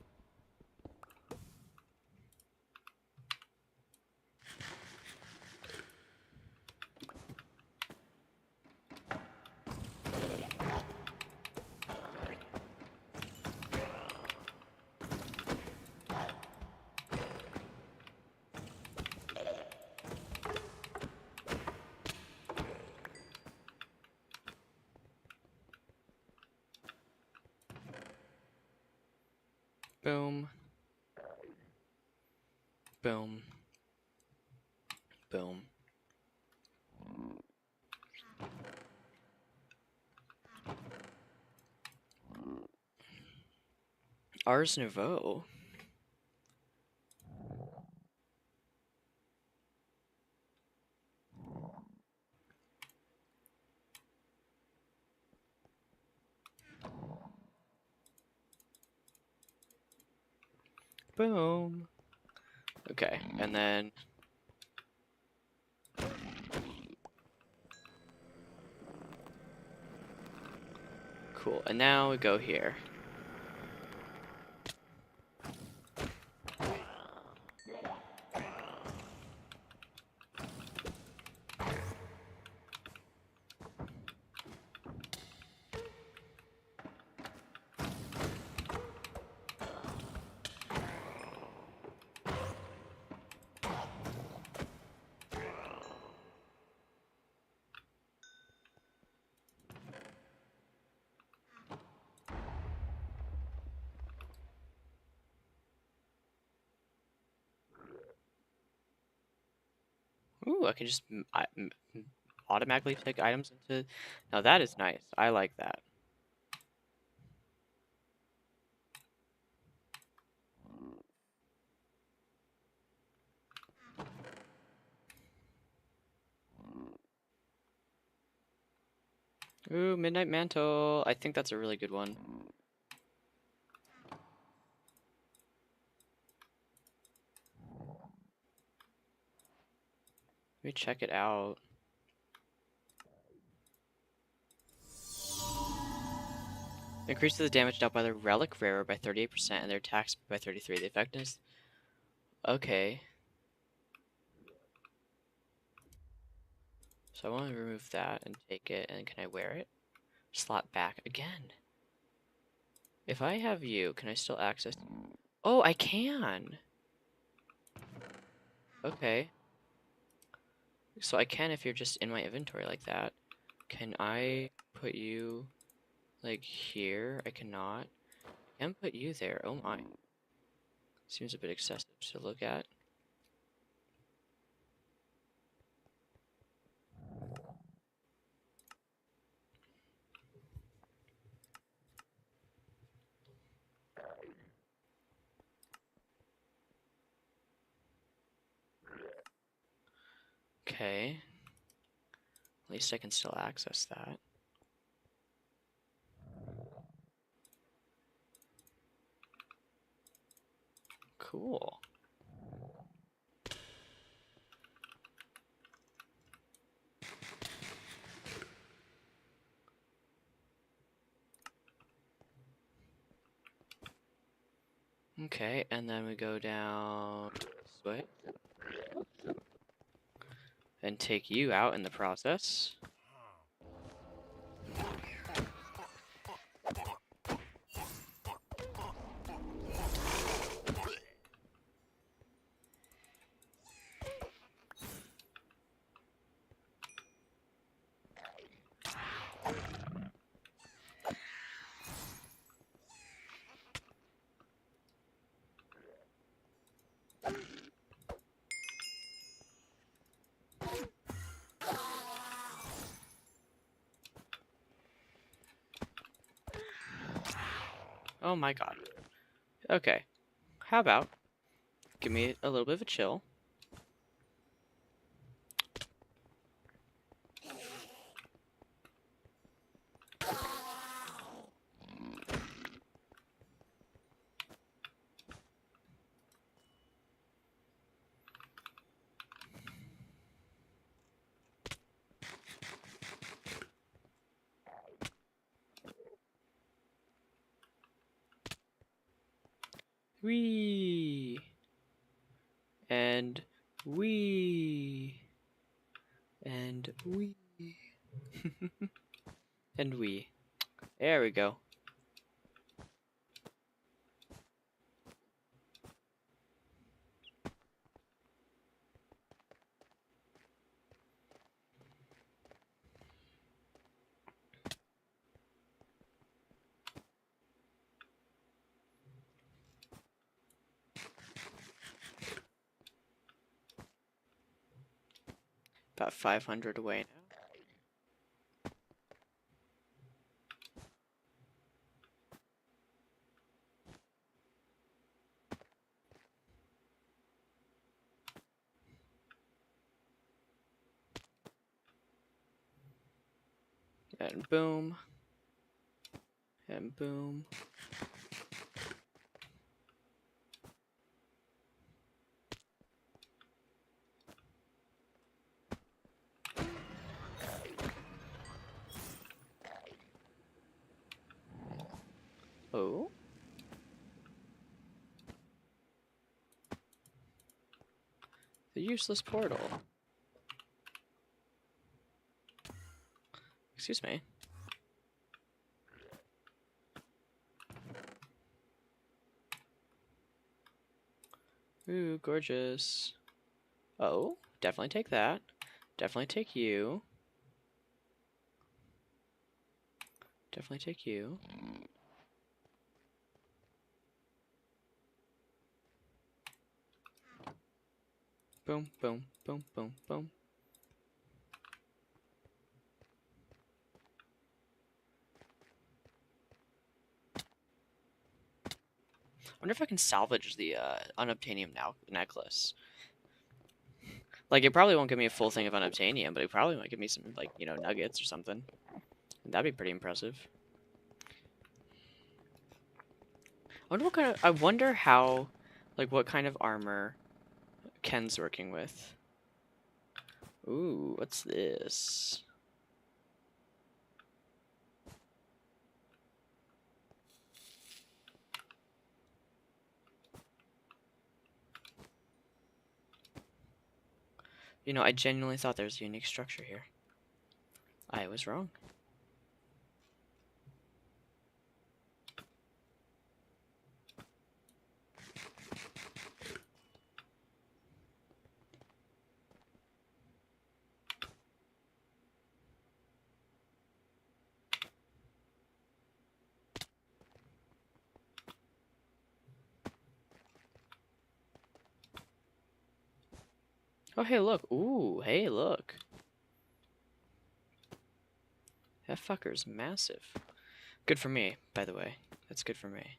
Boom. Boom. Boom. Ars Nouveau. Boom. Okay, and then... Cool, and now we go here. Ooh, I can just automatically take items into... Now that is nice. I like that. Ooh, Midnight Mantle. I think that's a really good one. Let me check it out. Increases the damage dealt by the relic rarer by 38% and their attacks by 33. The effectiveness... Okay. So I want to remove that and take it, and can I wear it? Slot back again. If I have you, can I still access? Oh, I can. Okay. So I can if you're just in my inventory like that. Can I put you like here? I cannot. I can put you there. Oh my. Seems a bit excessive to look at. Okay. At least I can still access that. Cool. Okay, and then we go down this way and take you out in the process. Oh my god. Okay. How about give me a little bit of a chill. Wee. And wee. And wee. And wee. There we go. About 500 away now. And boom. And boom. Oh. The useless portal. Excuse me. Ooh, gorgeous. Oh, definitely take that. Definitely take you. Definitely take you. Boom, boom, boom, boom, boom. I wonder if I can salvage the unobtainium necklace. Like, it probably won't give me a full thing of unobtainium, but it probably might give me some, like, you know, nuggets or something. That'd be pretty impressive. I wonder how, like, what kind of armor Ken's working with. Ooh, what's this? You know, I genuinely thought there was a unique structure here. I was wrong. Oh, hey, look. Ooh, hey, look. That fucker's massive. Good for me, by the way. That's good for me.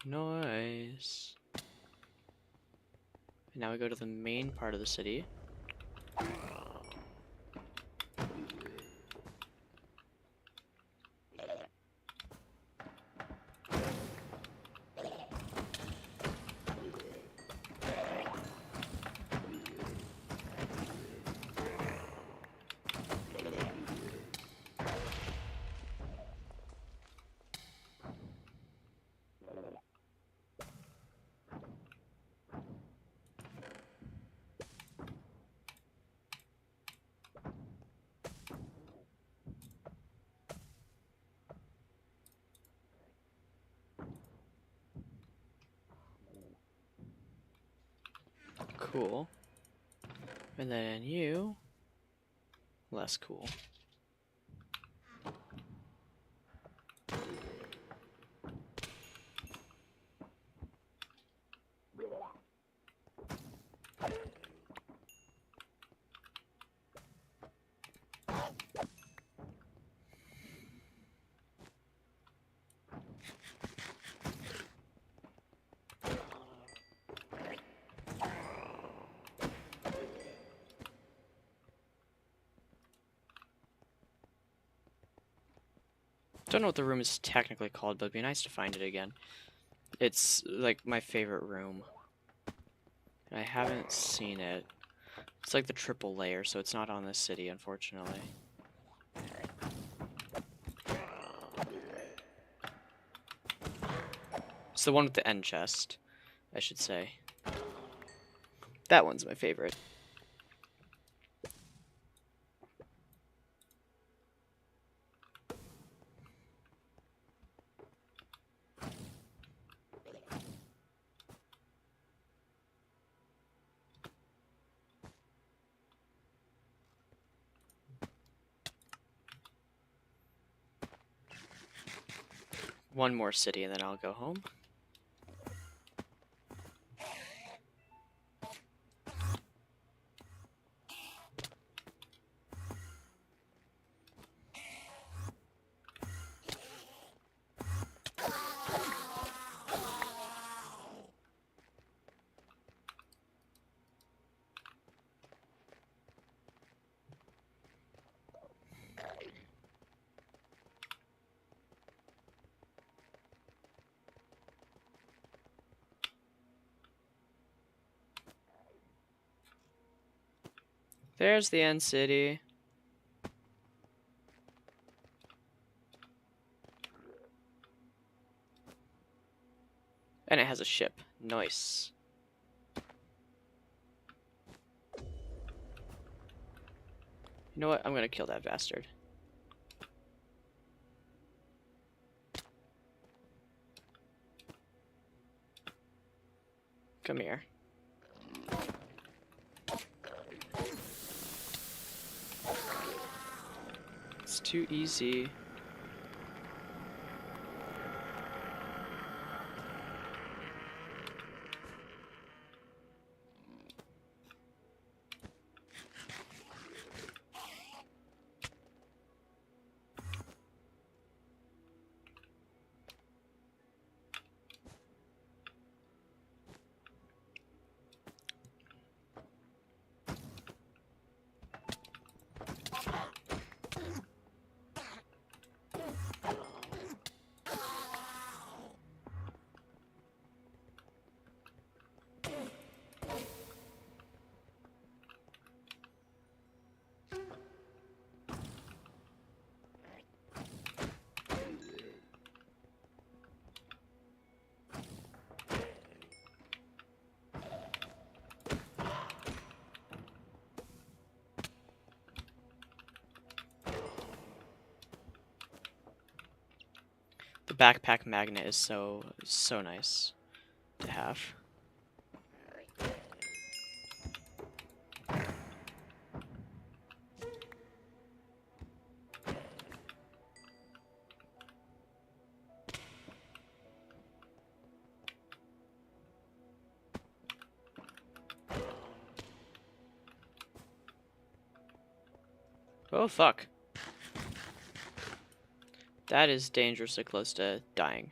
Nice. And now we go to the main part of the city. Cool. And then you... less cool. Don't know what the room is technically called, but it'd be nice to find it again. It's like my favorite room. And I haven't seen it. It's like the triple layer, so it's not on this city, unfortunately. It's the one with the end chest, I should say. That one's my favorite. One more city and then I'll go home. There's the end city. And it has a ship. Nice. You know what? I'm gonna kill that bastard. Come here. It's too easy. The backpack magnet is so nice to have. Oh fuck. That is dangerously close to dying.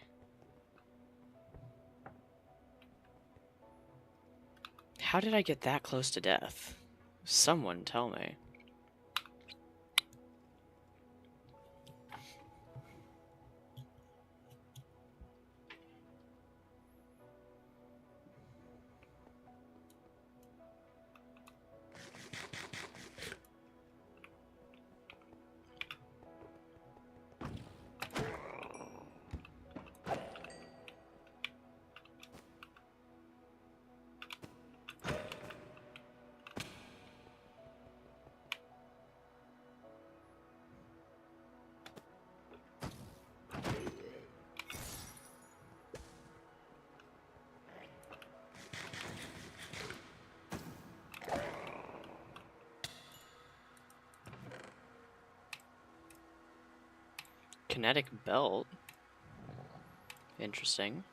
How did I get that close to death? Someone tell me. Kinetic belt. Interesting.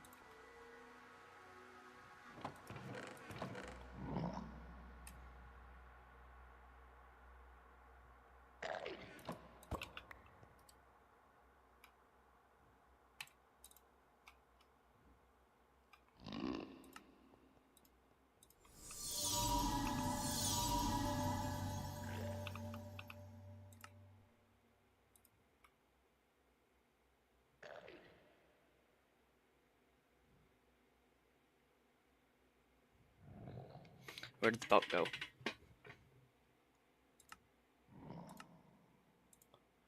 Where did the belt go?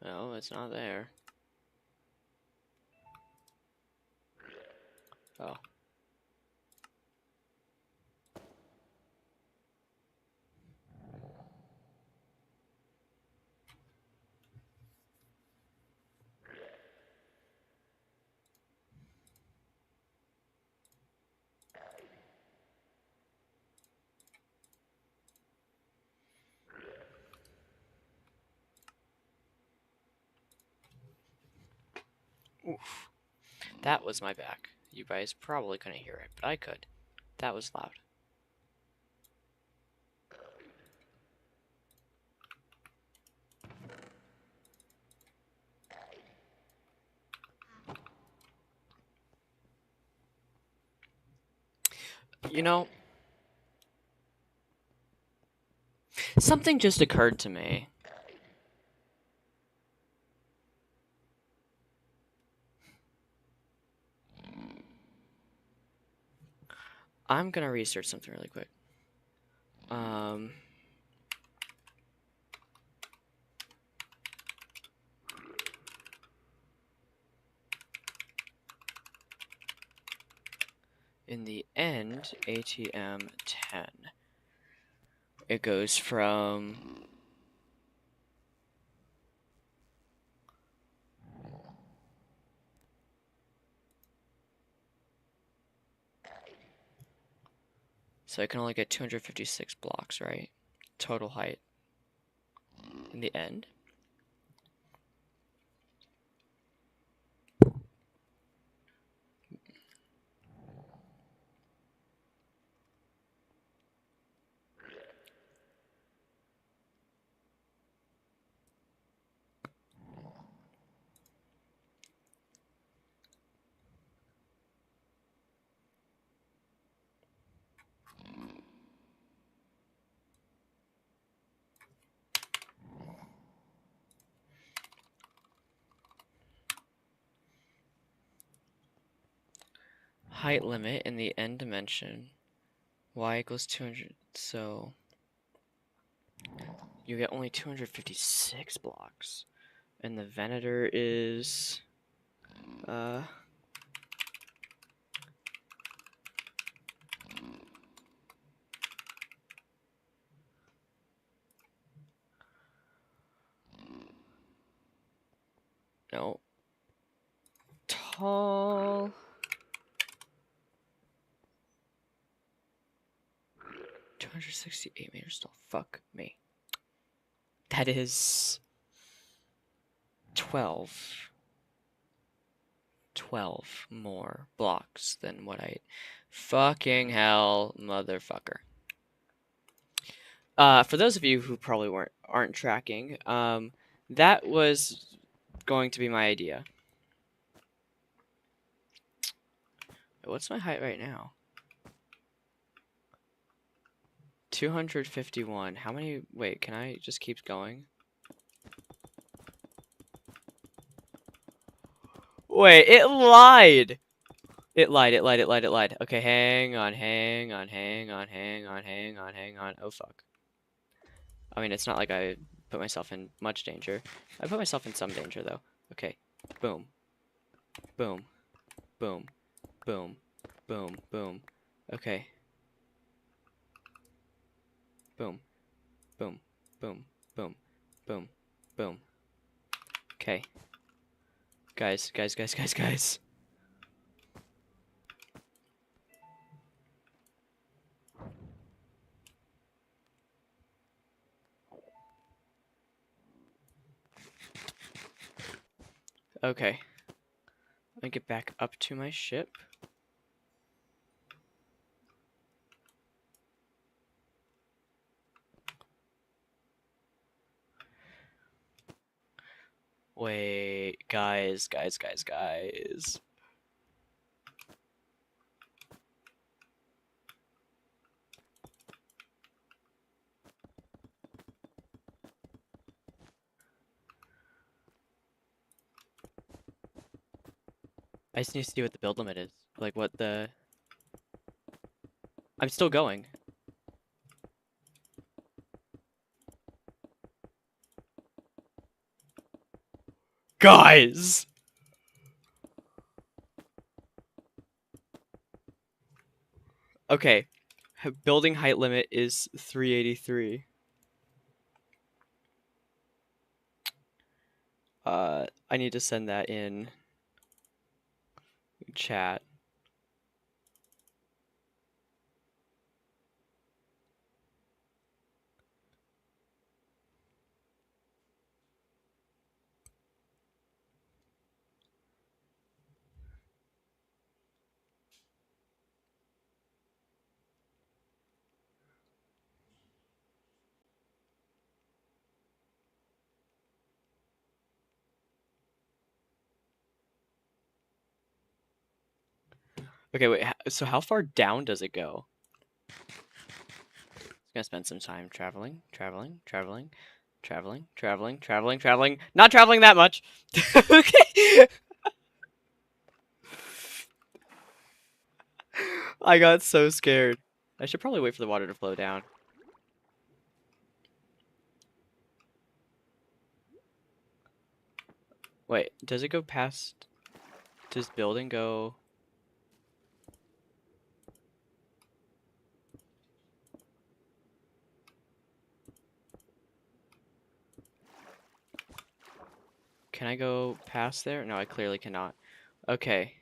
No, it's not there. Oh. Oof. That was my back. You guys probably couldn't hear it, but I could. That was loud. You know, something just occurred to me. I'm gonna research something really quick. In the end, ATM 10. It goes from... So I can only get 256 blocks, right? Total height. In the end. Height limit in the end dimension. Y equals 200. So you get only 256 blocks. And the Venator is no. Tall. 268 meters tall. Fuck me. That is 12 more blocks than what I... Fucking hell, motherfucker. For those of you who probably aren't tracking, that was going to be my idea. What's my height right now? 251. How many... Wait, can I just keep going? Wait, it lied! It lied. Okay, hang on. Oh, fuck. I mean, it's not like I put myself in much danger. I put myself in some danger, though. Okay. Boom. Boom. Boom. Boom. Boom. Boom. Okay. Boom. Boom. Boom. Boom. Boom. Boom. Okay. Guys. Okay. Let me get back up to my ship. Wait, guys. I just need to see what the build limit is. Like, what the... I'm still going. Guys! Okay. Building height limit is 383. I need to send that in chat. Okay, wait. So how far down does it go? It's gonna spend some time traveling. Not traveling that much. Okay. I got so scared. I should probably wait for the water to flow down. Wait, does it go past... Does building go... Can I go past there? No, I clearly cannot. Okay.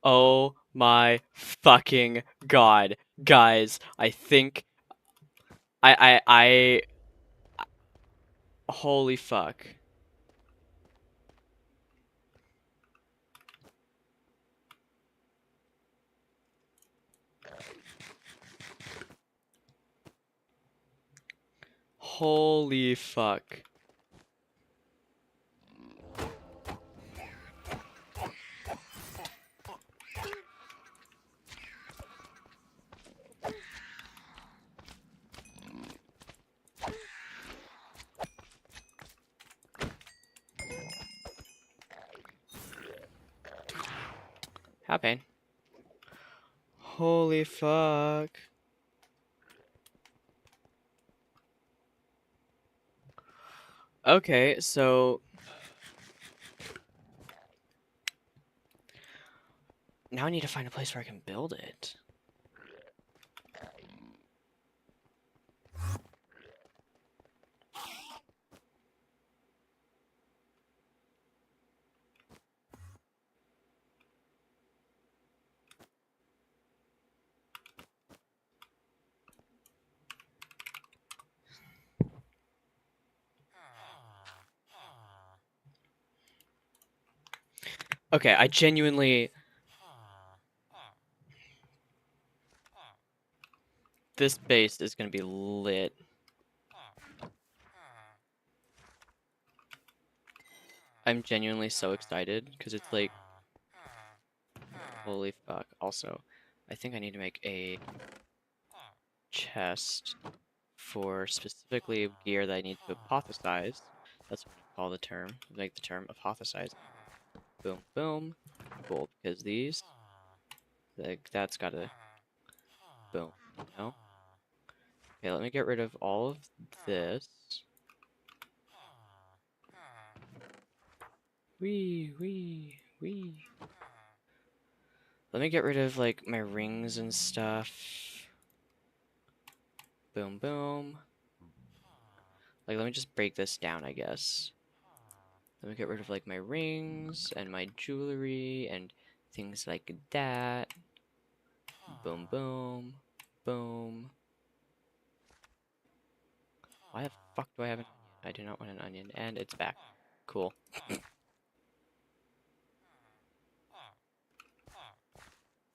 Oh my fucking god. Guys, I think I holy fuck. Holy fuck. How pain. Holy fuck. Okay, so now I need to find a place where I can build it. Okay, I genuinely... This base is gonna be lit. I'm genuinely so excited, because it's like... Holy fuck. Also, I think I need to make a chest for specifically gear that I need to apothesize. That's what I call the term. Make the term apothesize. Boom, boom. Cool, because these... Like, that's gotta... Boom. No? Okay, let me get rid of all of this. Wee, wee, wee. Let me get rid of, like, my rings and stuff. Boom, boom. Like, let me just break this down, I guess. Let me get rid of, like, my rings and my jewelry and things like that. Boom, boom, boom. Why the fuck do I have an onion? I do not want an onion, and it's back. Cool.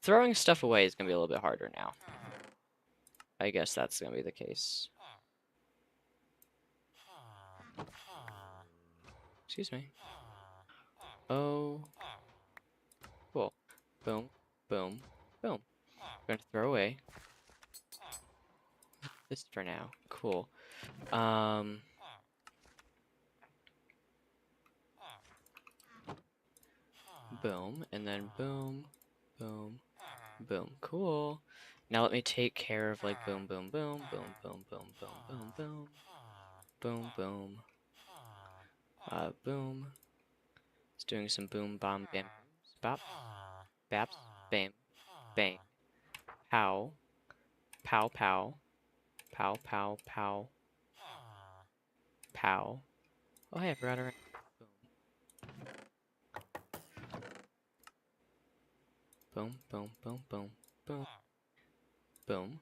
Throwing stuff away is gonna be a little bit harder now. I guess that's gonna be the case. Excuse me. Oh, cool. Boom, boom, boom. I'm gonna throw away this for now. Cool. Boom, and then boom, boom, boom. Cool. Now let me take care of like boom, boom, boom, boom, boom, boom, boom, boom, boom, boom, boom. Boom. It's doing some boom, bomb, bam, bop, baps, bam, bang, pow, pow, pow, pow, pow, pow, pow. Oh, hey, I forgot already. Boom, boom, boom, boom, boom, boom.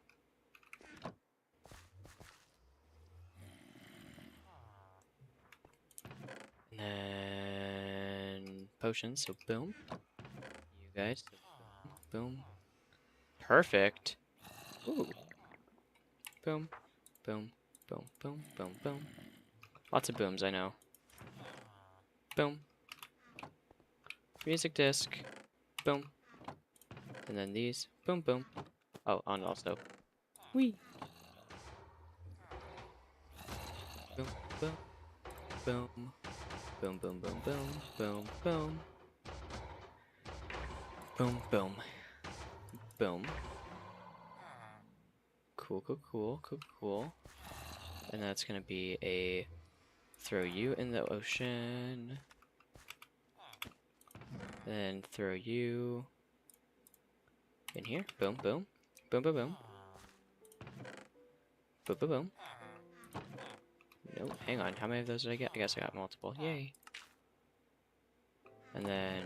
And then potions, so boom. You guys, so boom, boom. Perfect. Ooh. Boom, boom, boom, boom, boom, boom. Lots of booms, I know. Boom. Music disc. Boom. And then these. Boom, boom. Oh, and also. Wee. Boom, boom, boom. Boom, boom, boom, boom, boom, boom. Boom, boom. Boom. Cool, cool, cool, cool, cool. And that's gonna be a throw you in the ocean. Then throw you in here. Boom, boom. Boom, boom, boom. Boom, boom, boom. No, hang on. How many of those did I get? I guess I got multiple. Yay. And then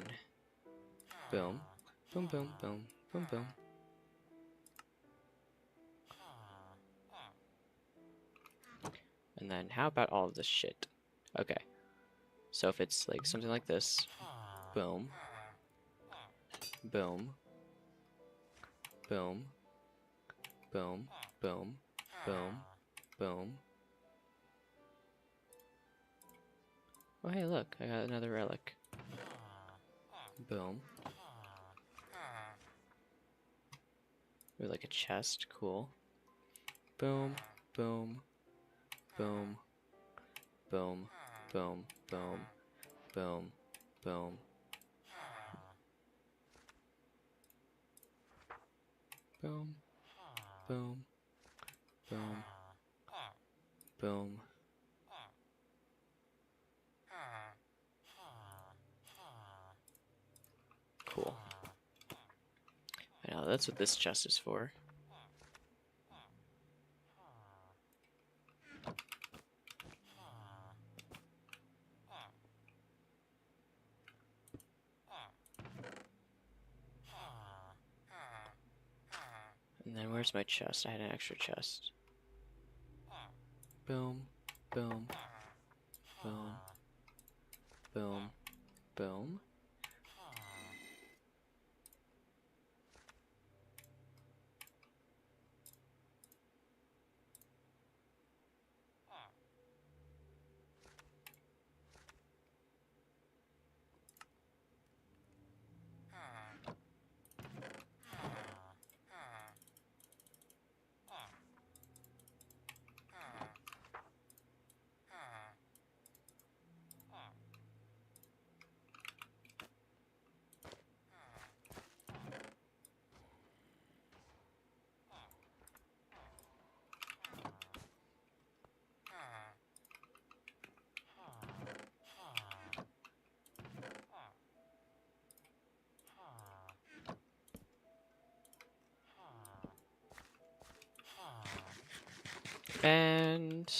boom, Boom, boom, boom, boom, boom. And then how about all of this shit? Okay. So if it's like something like this, boom, boom, boom, boom, boom, boom, boom. Oh hey, look, I got another relic. Boom. Ooh, like a chest, cool. Boom, boom, boom, boom, boom, boom, boom, boom. Boom, boom, boom, boom. Cool. I know, that's what this chest is for. And then where's my chest? I had an extra chest. Boom, boom, boom, boom, boom. And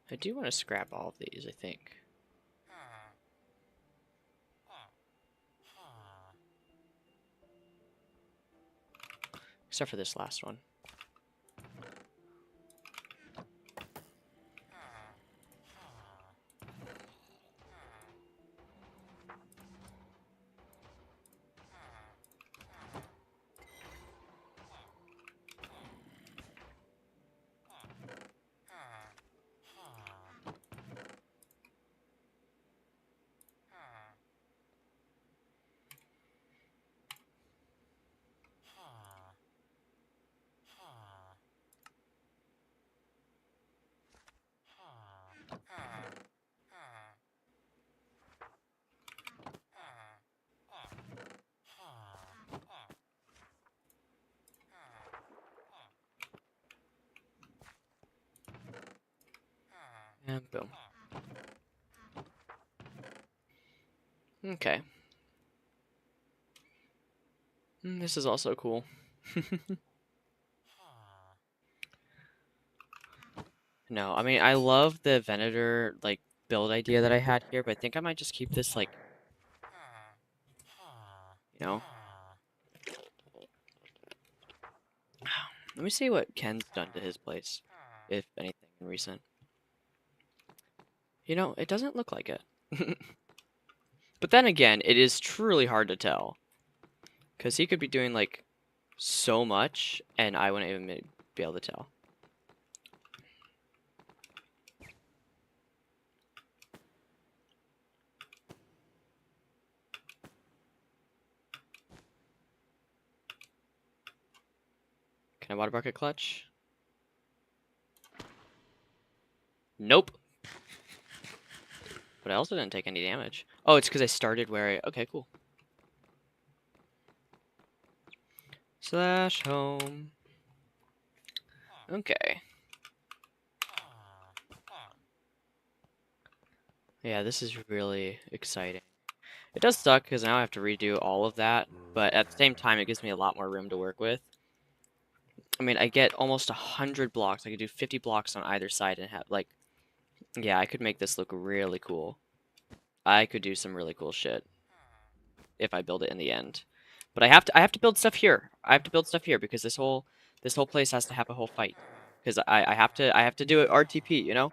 I do want to scrap all of these, I think. Except for this last one. And boom. Okay. This is also cool. No, I mean, I love the Venator, like, build idea that I had here, but I think I might just keep this, like, you know? Let me see what Ken's done to his place, if anything recent. You know, it doesn't look like it. But then again, it is truly hard to tell. Because he could be doing, like, so much, and I wouldn't even be able to tell. Can I water bucket clutch? Nope. But I also didn't take any damage. Oh, it's because I started where I... Okay, cool. Slash home. Okay. Yeah, this is really exciting. It does suck because now I have to redo all of that, but at the same time, it gives me a lot more room to work with. I mean, I get almost 100 blocks. I could do 50 blocks on either side and have, like... Yeah, I could make this look really cool. I could do some really cool shit if I build it in the end. But I have to build stuff here. I have to build stuff here because this whole place has to have a whole fight. Because I have to do it RTP, you know?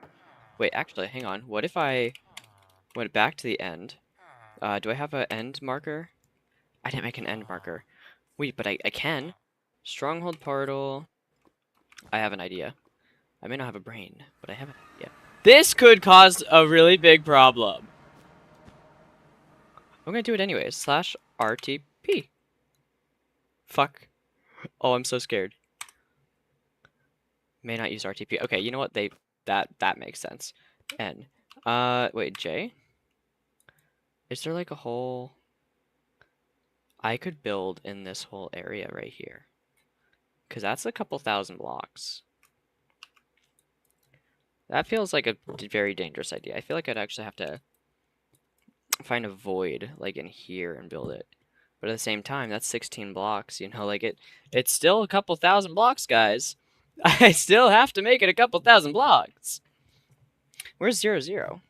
Wait, actually, hang on. What if I went back to the end? Do I have an end marker? I didn't make an end marker. Wait, but I can. Stronghold portal. I have an idea. I may not have a brain, but I have an idea. This could cause a really big problem. I'm gonna do it anyways. Slash RTP. Fuck. Oh, I'm so scared. May not use RTP. Okay, you know what? That makes sense. N. Wait, J? Is there like a whole... I could build in this whole area right here. Because that's a couple thousand blocks. That feels like a very dangerous idea. I feel like I'd actually have to find a void, like in here, and build it. But at the same time, that's 16 blocks, you know, like it's still a couple thousand blocks, guys. I still have to make it a couple thousand blocks. Where's 0, 0?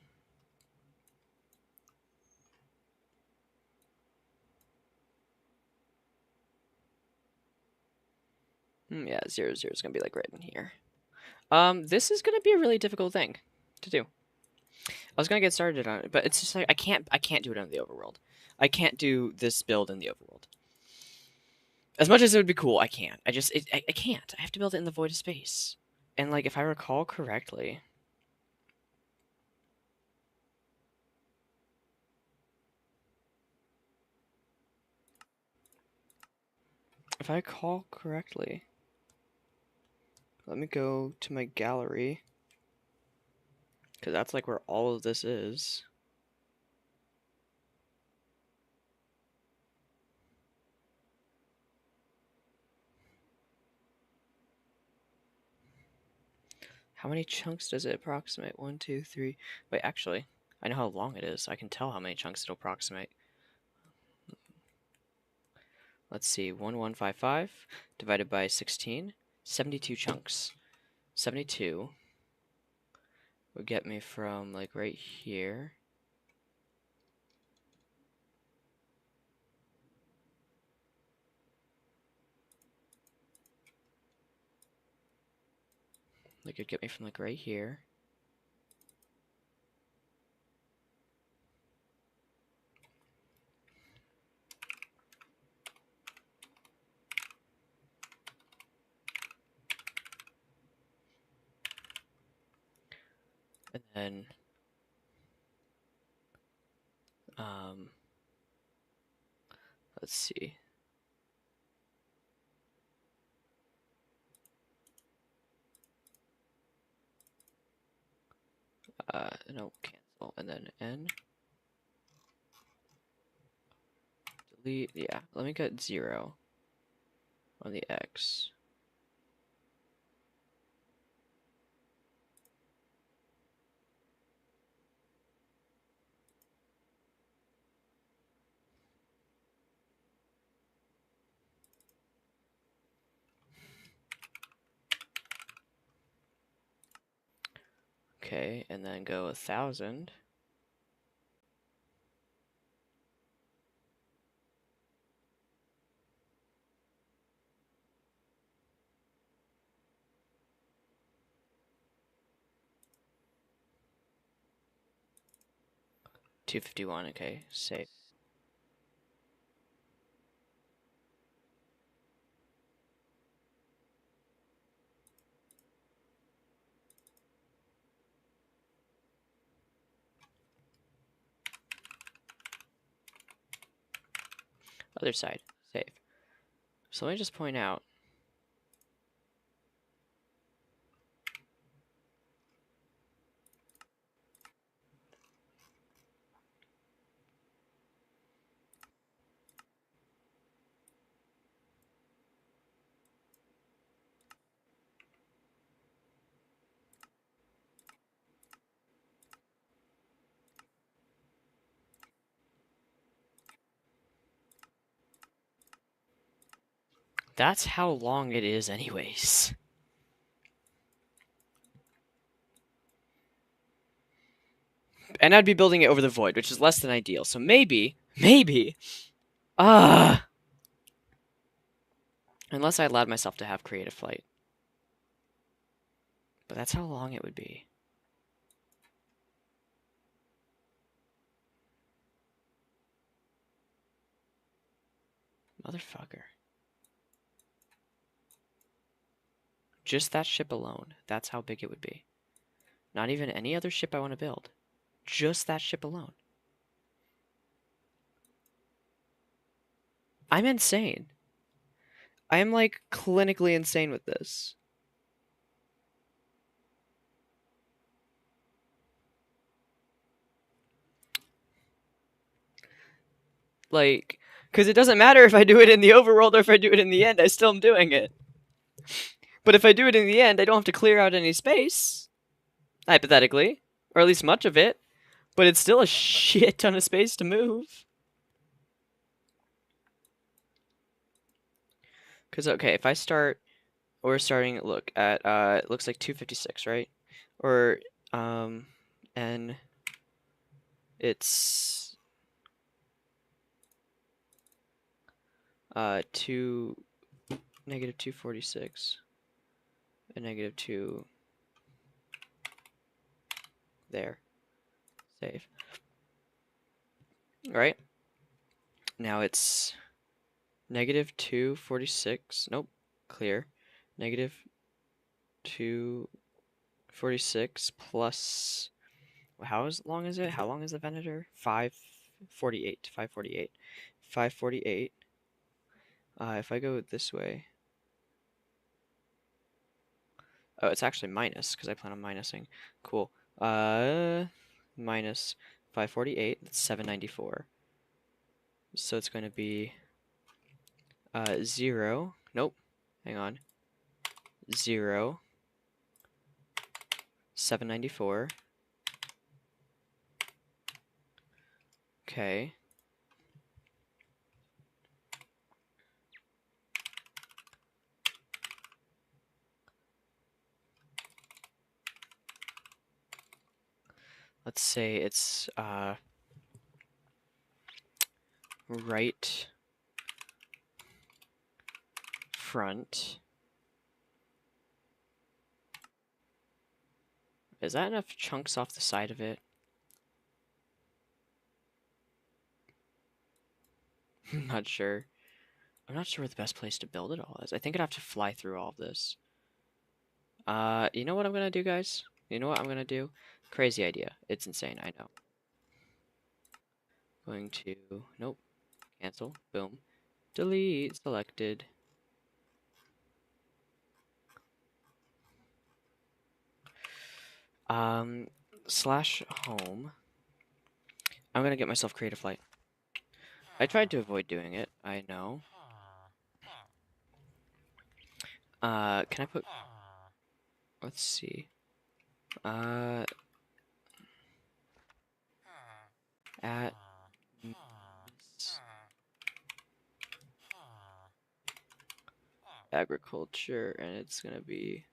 Yeah, 0, 0 is gonna be like right in here. This is gonna be a really difficult thing to do. I was gonna get started on it, but it's just like I can't do it in the overworld. I can't do this build in the overworld. As much as it would be cool, I can't. I can't. I have to build it in the void of space. And like if I recall correctly, let me go to my gallery, because that's like where all of this is. How many chunks does it approximate? 1, 2, 3. Wait, actually, I know how long it is. I can tell how many chunks it'll approximate. Let's see, 1155 divided by 16, 72 chunks. 72 would get me from like right here. Like it'd get me from like right here. And then let's see. No, cancel. And then N. Delete. Yeah, let me get 0 on the X. Okay, and then go 1,000. $251. Okay, save. Other side, save. So let me just point out. That's how long it is anyways. And I'd be building it over the void, which is less than ideal. So maybe, ah, unless I allowed myself to have creative flight. But that's how long it would be. Motherfucker. Just that ship alone, that's how big it would be. Not even any other ship I want to build. Just that ship alone. I'm insane. I am like clinically insane with this. Like, because it doesn't matter if I do it in the overworld or if I do it in the end, I still am doing it. But if I do it in the end, I don't have to clear out any space. Hypothetically. Or at least much of it. But it's still a shit ton of space to move. Because, okay, if I start... We're starting, look, at, it looks like 256, right? Or, and it's... -246 and -2 there. Save. Right? Now it's -246. Nope. Clear. -246 plus... How long is it? How long is the Venator? 548. 548. 548. If I go this way... Oh, it's actually minus, because I plan on minusing. Cool. Minus 548. That's 794. So it's going to be 0. Nope. Hang on. 0. 794. Okay. Let's say it's right front. Is that enough chunks off the side of it? I'm not sure. I'm not sure where the best place to build it all is. I think I'd have to fly through all of this. You know what I'm gonna do, guys? You know what I'm gonna do? Crazy idea. It's insane, I know. Going to... Nope. Cancel. Boom. Delete. Selected. Slash home. I'm gonna get myself creative flight. I tried to avoid doing it, I know. Can I put... Let's see. At... Agriculture, and it's gonna be...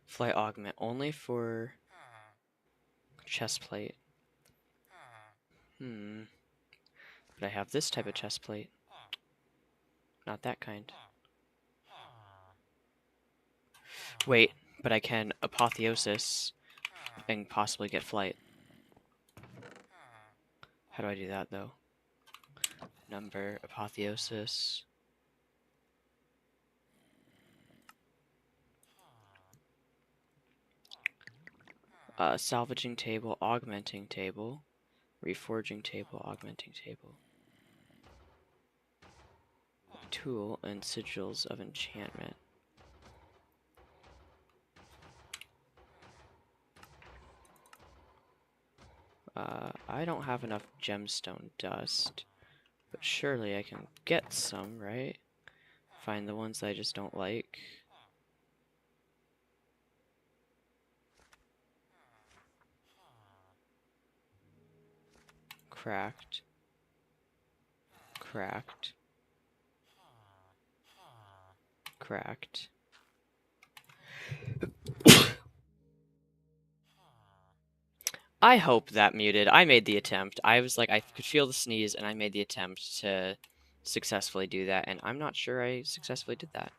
Flight augment only for chest plate. But I have this type of chest plate. Not that kind. Wait, but I can apotheosis and possibly get flight. How do I do that, though? Number, apotheosis. Salvaging table, augmenting table, reforging table, augmenting table. Tool and sigils of enchantment. I don't have enough gemstone dust, but surely I can get some, right? Find the ones that I just don't like. Cracked. Cracked. Cracked. I hope that muted. I made the attempt. I was like, I could feel the sneeze, and I made the attempt to successfully do that, and I'm not sure I successfully did that.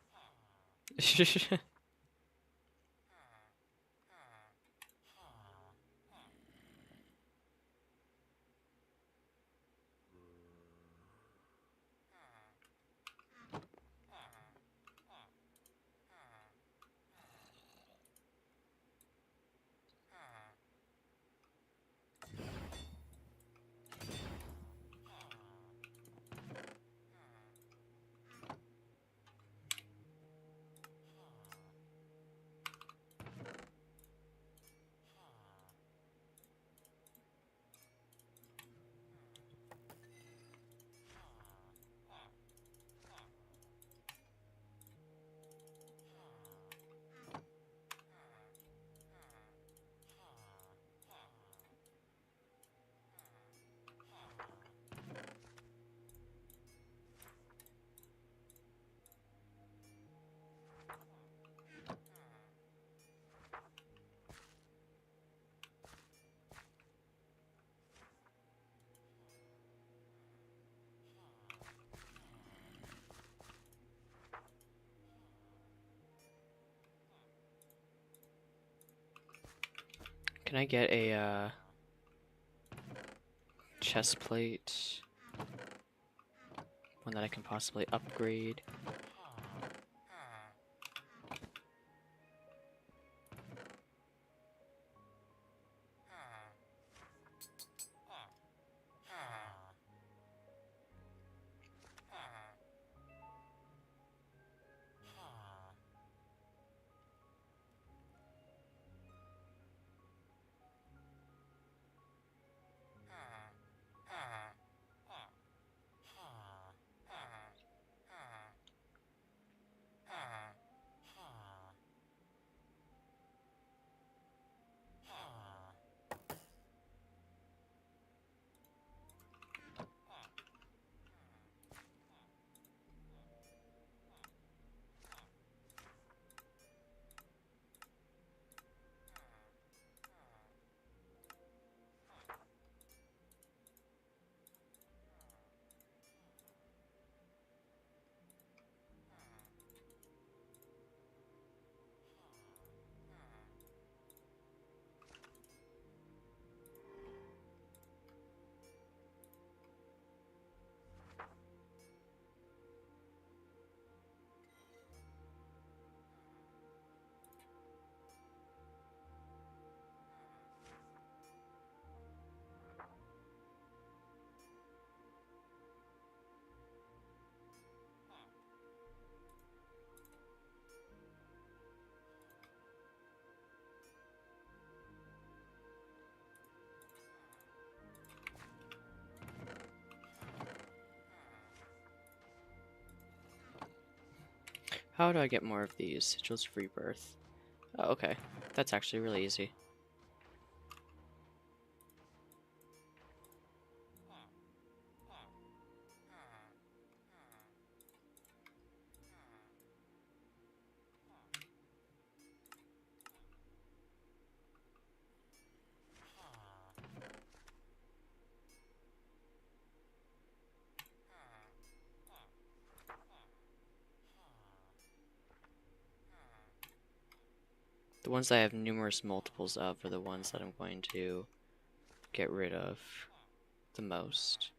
Can I get a chest plate? One that I can possibly upgrade. How do I get more of these? Sigils of Rebirth. Oh, okay. That's actually really easy. The ones I have numerous multiples of are the ones that I'm going to get rid of the most.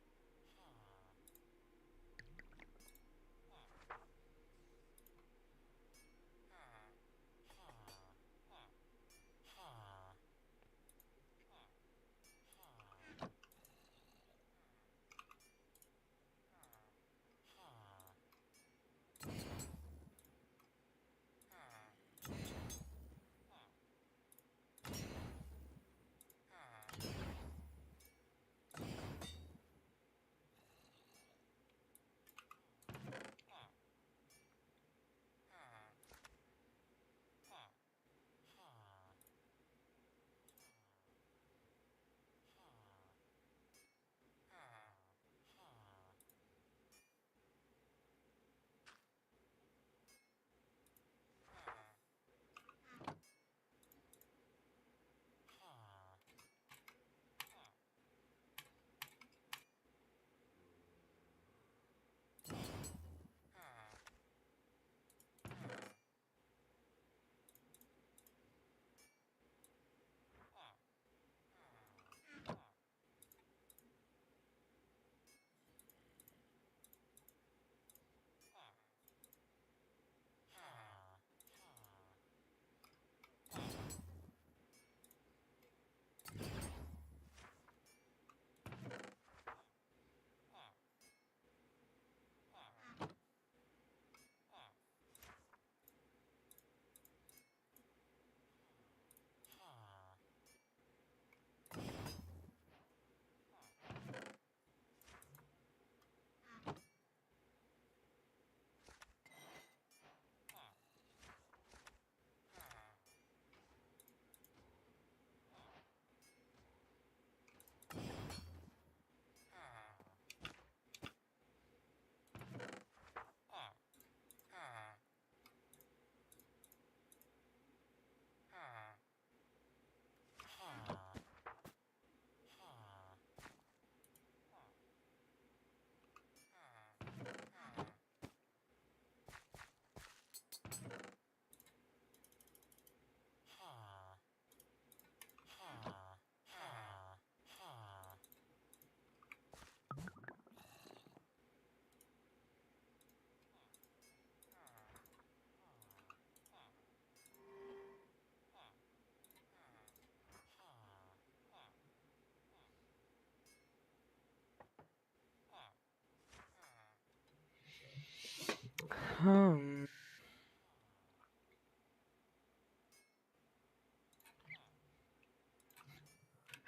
Hmm.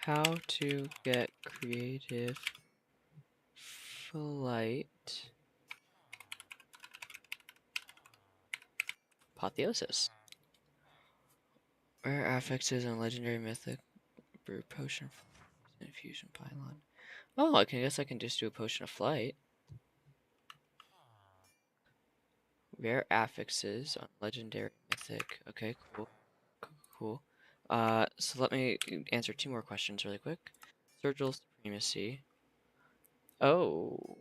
How to get creative flight apotheosis. Rare affixes and legendary mythic brew potion infusion pylon. Oh, I guess I can just do a potion of flight. Rare affixes on legendary mythic. Okay, cool. Cool. So let me answer 2 more questions really quick. Surgical supremacy. Oh.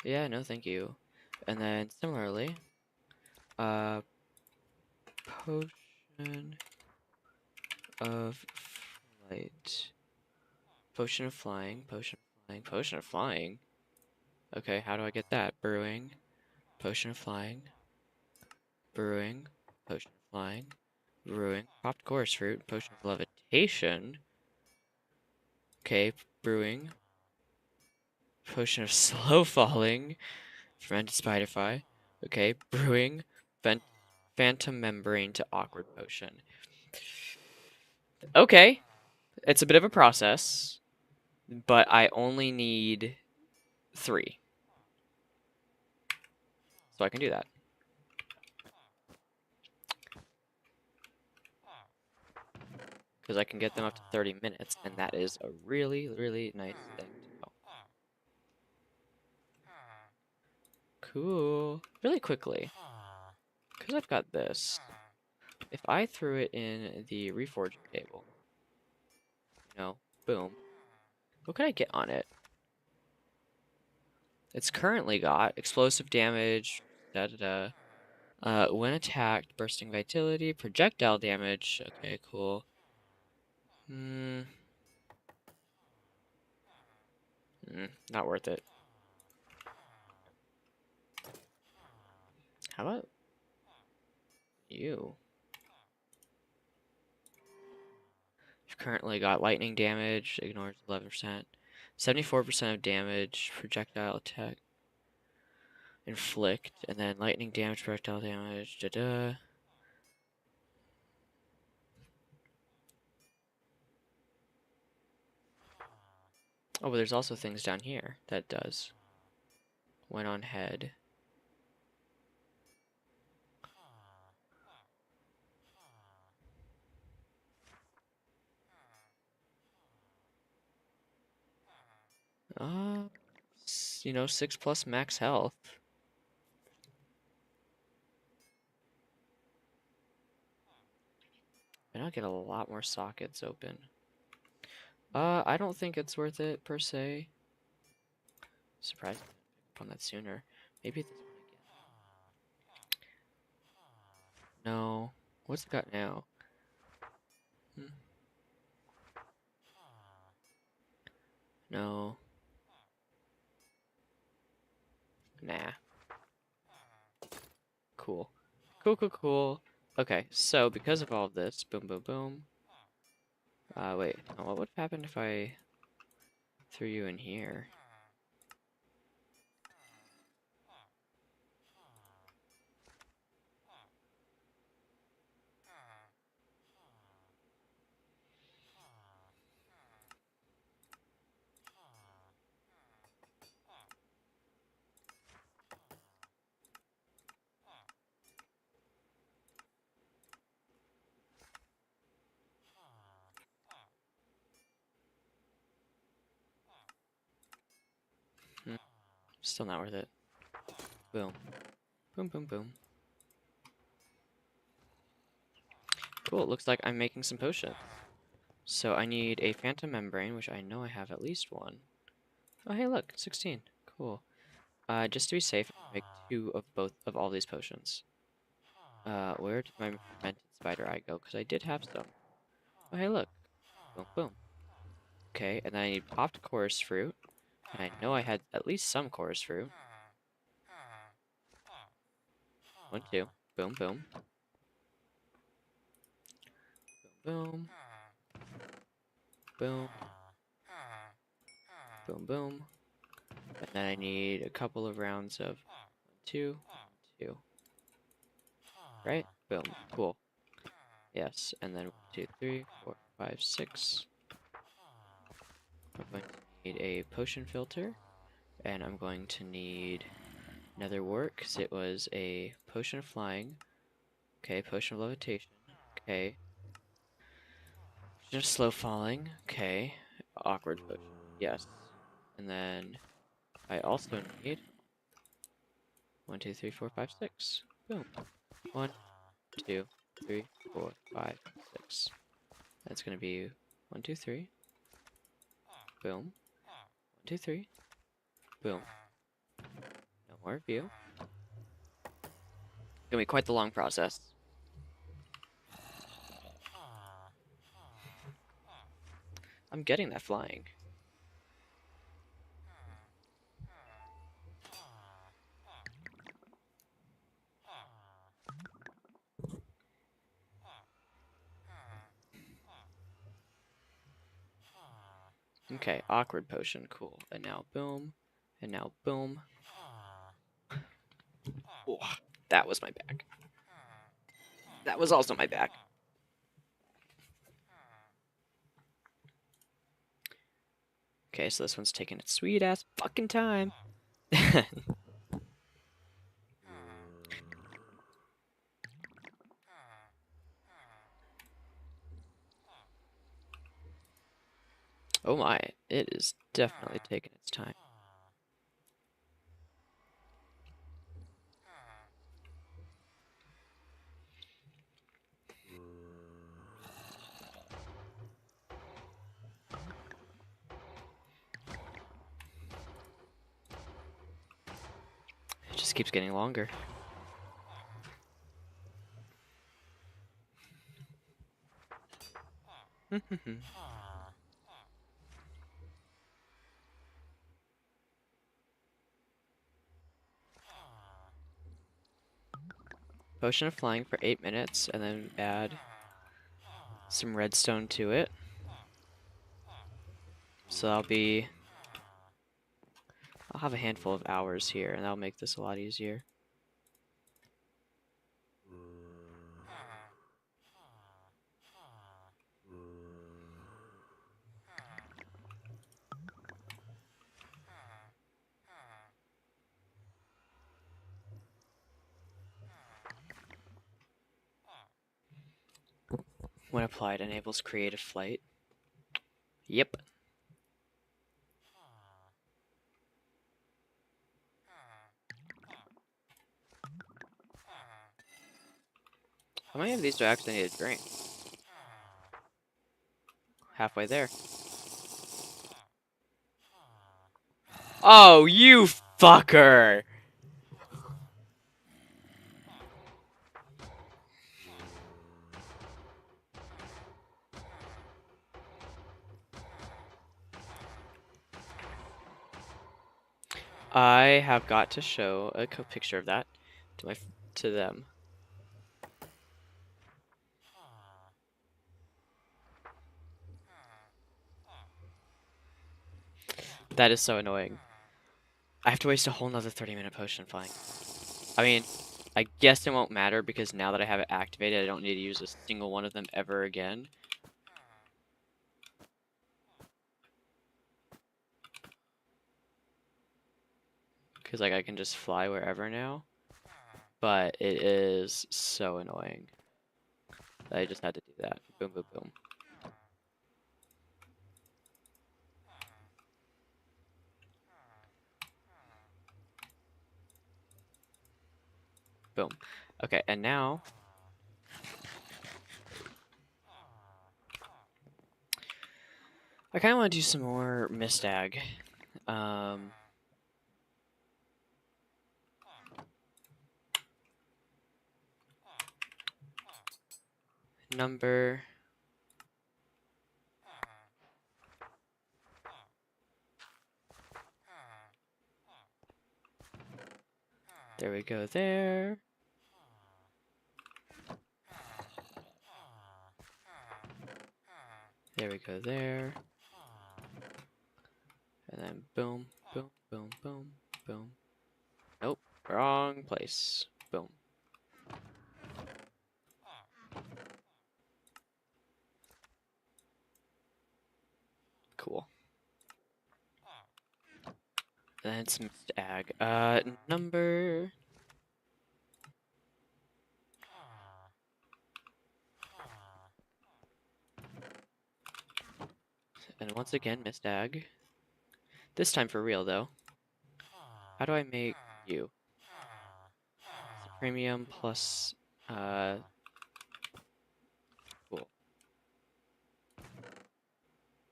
Yeah, no thank you. And then similarly, uh, potion of flight. Potion of flying, potion of flying, potion of flying. Okay, how do I get that? Brewing, potion of flying, brewing, potion of flying, brewing, popped chorus fruit, potion of levitation. Okay, brewing, potion of slow falling, fermented spiderfly. Okay, brewing, phantom membrane to awkward potion. Okay, it's a bit of a process, but I only need 3, so I can do that. Because I can get them up to 30 minutes, and that is a really, really nice thing to know. Cool. Really quickly, because I've got this, if I threw it in the reforging table, boom, what could I get on it? It's currently got explosive damage, da da da. When attacked, bursting vitality, projectile damage. Okay, cool. Not worth it. How about you? You've currently got lightning damage, ignores 11%, 74% of damage, projectile attack, inflict, and then lightning damage, projectile damage, da da. Oh, but there's also things down here that does. Went on head. Uh, 6 plus max health. And I'll get a lot more sockets open. I don't think it's worth it per se. Surprised I didn't pick up on that sooner. Maybe this one again. No. What's it got now? Hmm. No. Nah. Cool. Cool, cool, cool. Okay, so because of all of this, boom, boom, boom. Wait. What would happen if I threw you in here? Hmm. Still not worth it. Boom. Boom, boom, boom. Cool, it looks like I'm making some potions. So I need a phantom membrane, which I know I have at least one. Oh, hey, look, 16. Cool. Just to be safe, I'm gonna make 2 of all these potions. Where did my fermented spider eye go? Because I did have some. Oh, hey, look. Boom, boom. Okay, and then I need popped chorus fruit. And I know I had at least some chorus fruit. 1, 2. Boom, boom. boom, boom, boom, boom. And then I need a couple of rounds of 2, 2. Right? Boom. Cool. Yes. And then 1, 2, 3, 4, 5, 6. I'm going to need a potion filter. And I'm going to need another wart, because it was a potion of flying. Okay, potion of levitation. Okay. Just slow falling. Okay. Awkward potion. Yes. And then I also need 1, 2, 3, 4, 5, 6. Boom. 1, 2, 3, 4, 5, 6. That's gonna be 1, 2, 3. Boom. 1, 2, 3. Boom. No more view. Gonna be quite the long process. I'm getting that flying. Okay, awkward potion, cool. And now boom. And now boom. Oh, that was my back. That was also my back. Okay, so this one's taking its sweet ass fucking time. Oh my, it is definitely taking its time. It just keeps getting longer. Potion of flying for 8 minutes, and then add some redstone to it. So I'll have a handful of hours here, and that'll make this a lot easier. When applied, enables creative flight. Yep. How many of these do I actually need to drink? Halfway there. Oh, you fucker! I have got to show a picture of that to them. That is so annoying. I have to waste a whole nother 30-minute potion flying. I mean, I guess it won't matter because now that I have it activated, I don't need to use a single one of them ever again. Because like I can just fly wherever now. But it is so annoying. I just had to do that. Boom, boom, boom. Boom. Okay, and now I kind of want to do some more Mistag. Number. There we go there. There we go there. And then boom, boom, boom, boom, boom. Nope, wrong place. Boom. Cool. Then it's mixed ag. Number. And once again, missed ag. This time for real, though. How do I make you? Premium plus, cool.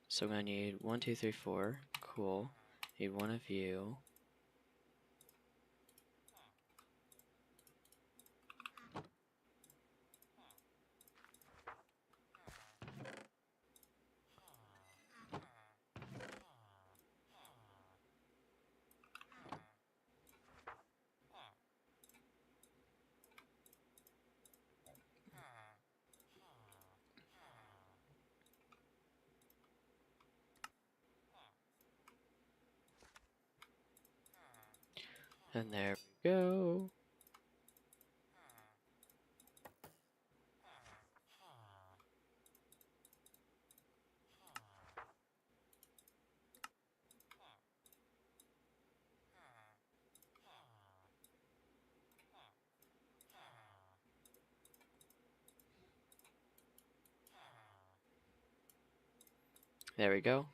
So I'm gonna need 1, 2, 3, 4. Cool. Need one of you. And there we go. There we go.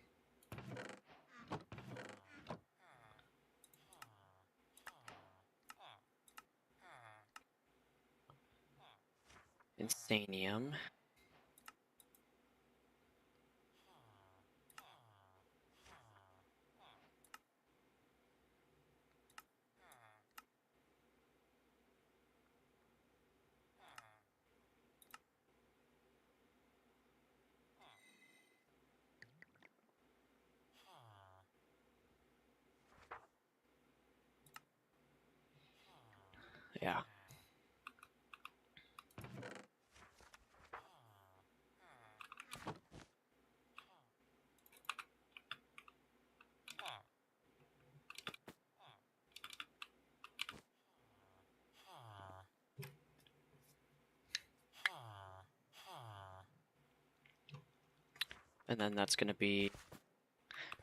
Insanium. Yeah. And then that's gonna be...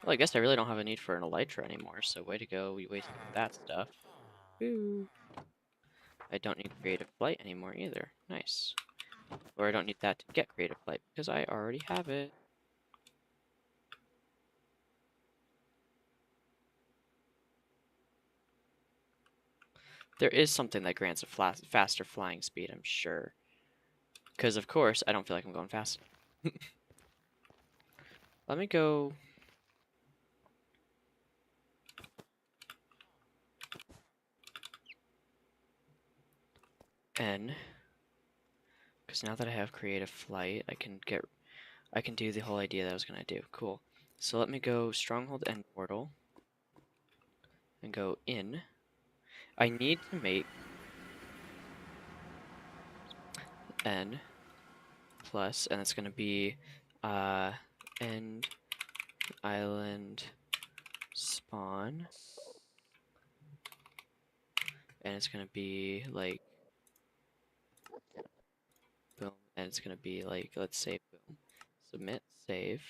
Well, I guess I really don't have a need for an elytra anymore, so way to go, we wasted that stuff. Woo! I don't need creative flight anymore either. Nice. Or I don't need that to get creative flight, because I already have it. There is something that grants a faster flying speed, I'm sure. Because, of course, I don't feel like I'm going fast. Let me go... N. Because now that I have creative flight, I can do the whole idea that I was going to do. Cool. So let me go Stronghold End Portal. And go in. I need to make N plus, and it's going to be end island spawn, and it's going to be like boom, and it's going to be like, let's say boom, submit, save.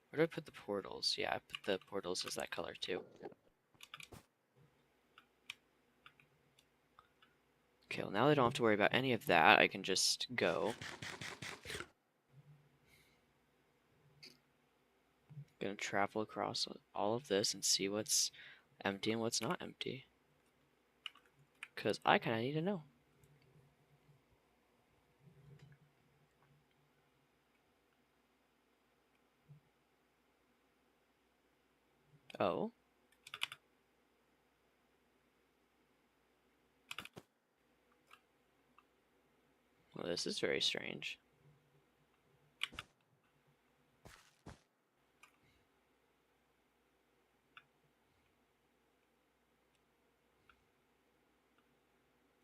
Where do I put the portals? Yeah, I put the portals as that color too. Okay, well now I don't have to worry about any of that. I can just go. Gonna travel across all of this and see what's empty and what's not empty. Because I kind of need to know. Oh. Well, this is very strange.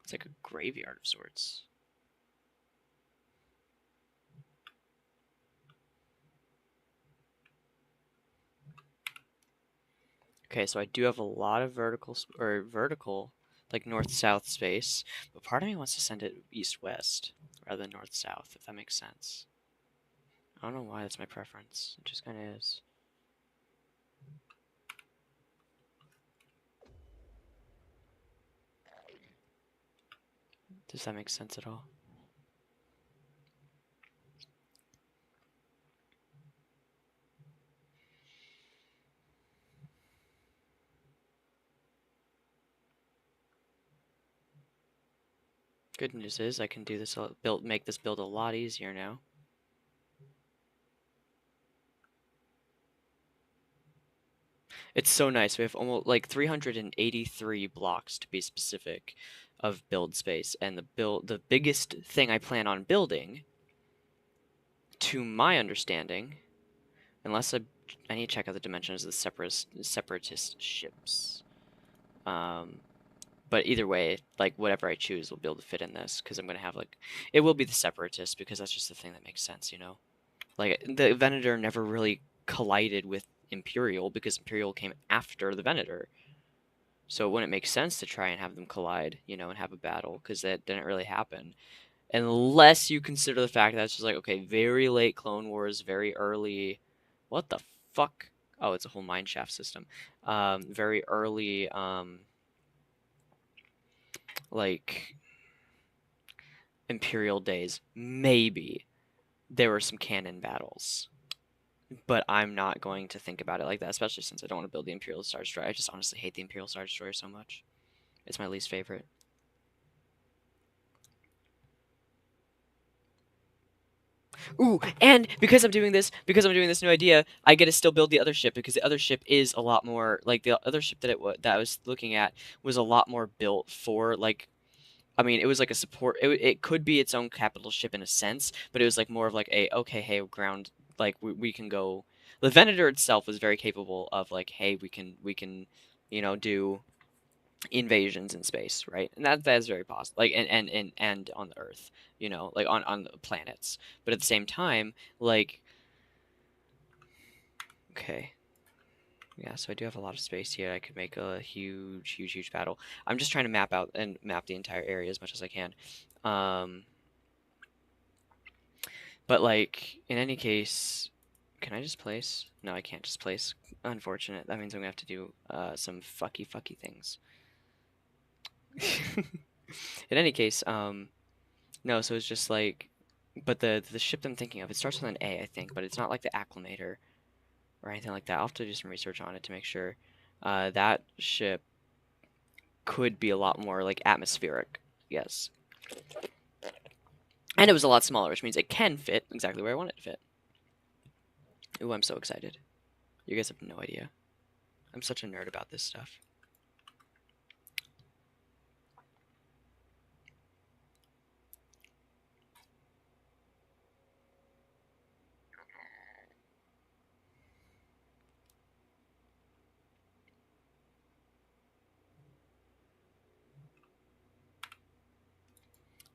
It's like a graveyard of sorts. Okay, so I do have a lot of vertical, like north-south space, but part of me wants to send it east-west rather than north-south, if that makes sense. I don't know why that's my preference. It just kind of is. Does that make sense at all? Good news is I can do this make this build a lot easier now. It's so nice. We have almost like 383 blocks to be specific of build space, and the biggest thing I plan on building, to my understanding, unless I need to check out the dimensions of the separatist ships. But either way, like whatever I choose will be able to fit in this because I'm gonna have like it will be the separatist because that's just the thing that makes sense, you know. Like the Venator never really collided with Imperial because Imperial came after the Venator. So it wouldn't make sense to try and have them collide, you know, and have a battle because that didn't really happen. Unless you consider the fact that it's just like, okay, very late Clone Wars, very early. What the fuck? Oh, it's a whole mine shaft system. Very early, like Imperial days. Maybe there were some canon battles, but I'm not going to think about it like that, especially since I don't want to build the Imperial Star Destroyer. I just honestly hate the Imperial Star Destroyer so much. It's my least favorite. Ooh, and because I'm doing this new idea, I get to still build the other ship because the other ship is a lot more like the other ship that I was looking at was a lot more built for like I mean, it was like a support. It could be its own capital ship in a sense, but it was like more of like a okay, hey, ground like we can go. The Venator itself was very capable of like, hey, we can, you know, do invasions in space, right? And that is very possible. Like and on the Earth, you know, like on the planets. But at the same time, like okay, yeah. So I do have a lot of space here. I could make a huge battle. I'm just trying to map out and map the entire area as much as I can. Um, but like in any case, can I just place? No, I can't just place. Unfortunate. That means I'm gonna have to do some fucky things. In any case, no, so it's just like, but the ship I'm thinking of, it starts with an A, I think, but it's not like the Acclimator or anything like that. I'll have to do some research on it to make sure. That ship could be a lot more like atmospheric, yes. And it was a lot smaller, which means it can fit exactly where I want it to fit. Ooh, I'm so excited. You guys have no idea. I'm such a nerd about this stuff.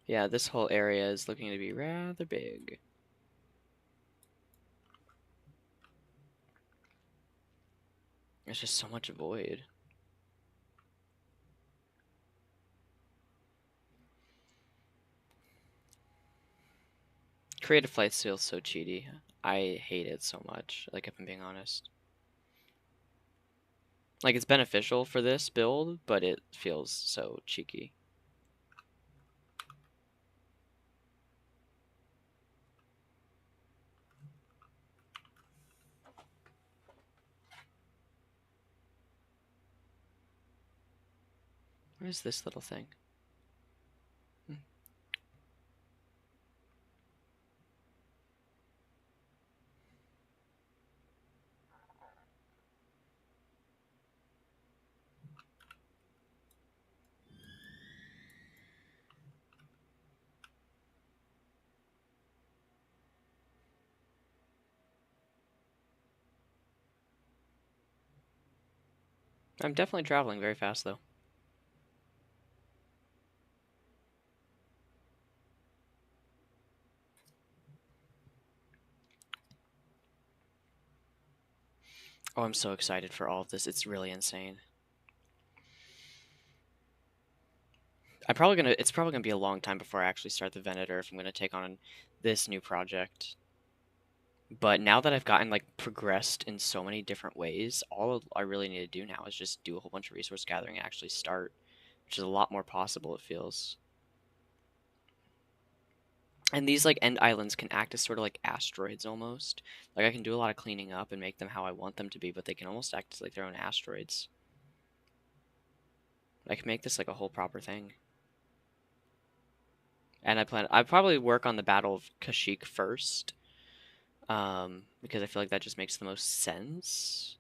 Yeah, this whole area is looking to be rather big. There's just so much void. Creative Flight feels so cheaty. I hate it so much, like if I'm being honest. Like it's beneficial for this build, but it feels so cheeky. What is this little thing? I'm definitely traveling very fast though. Oh, I'm so excited for all of this. It's really insane. It's probably gonna be a long time before I actually start the Venator if I'm gonna take on this new project. But now that I've gotten like progressed in so many different ways, all I really need to do now is just do a whole bunch of resource gathering and actually start, which is a lot more possible, it feels. And these like end islands can act as sort of like asteroids almost. Like I can do a lot of cleaning up and make them how I want them to be, but they can almost act as like their own asteroids. I can make this like a whole proper thing. And I'd probably work on the Battle of Kashyyyk first, because I feel like that just makes the most sense.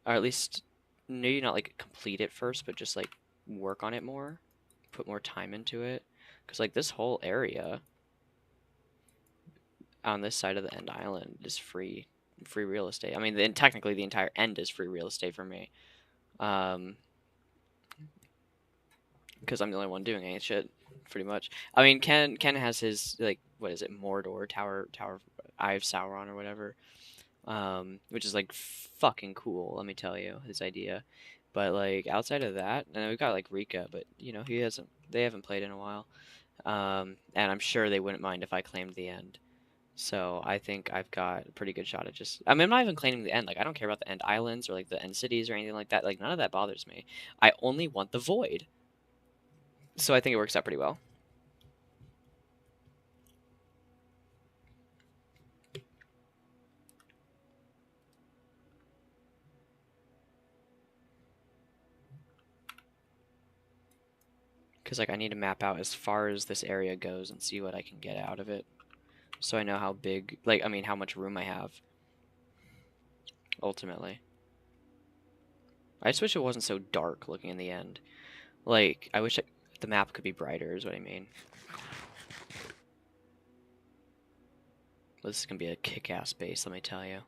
Or at least maybe not like complete it first, but just like work on it more, put more time into it. Because like this whole area on this side of the end island is free real estate. I mean, then technically the entire end is free real estate for me, um, because I'm the only one doing any shit, pretty much. I mean, Ken has his like what is it, Mordor Tower Eye of Sauron or whatever, which is like fucking cool. Let me tell you, his idea. But like outside of that, and we've got like Rika, but you know they haven't played in a while, and I'm sure they wouldn't mind if I claimed the end. So I think I've got a pretty good shot at just. I mean, I'm not even claiming the end. Like I don't care about the end islands or like the end cities or anything like that. Like none of that bothers me. I only want the void. So I think it works out pretty well. Because like I need to map out as far as this area goes and see what I can get out of it, so I know how big, like I mean, how much room I have ultimately. I just wish it wasn't so dark looking in the end. Like I wish the map could be brighter. Is what I mean. This is gonna be a kick-ass base, let me tell you.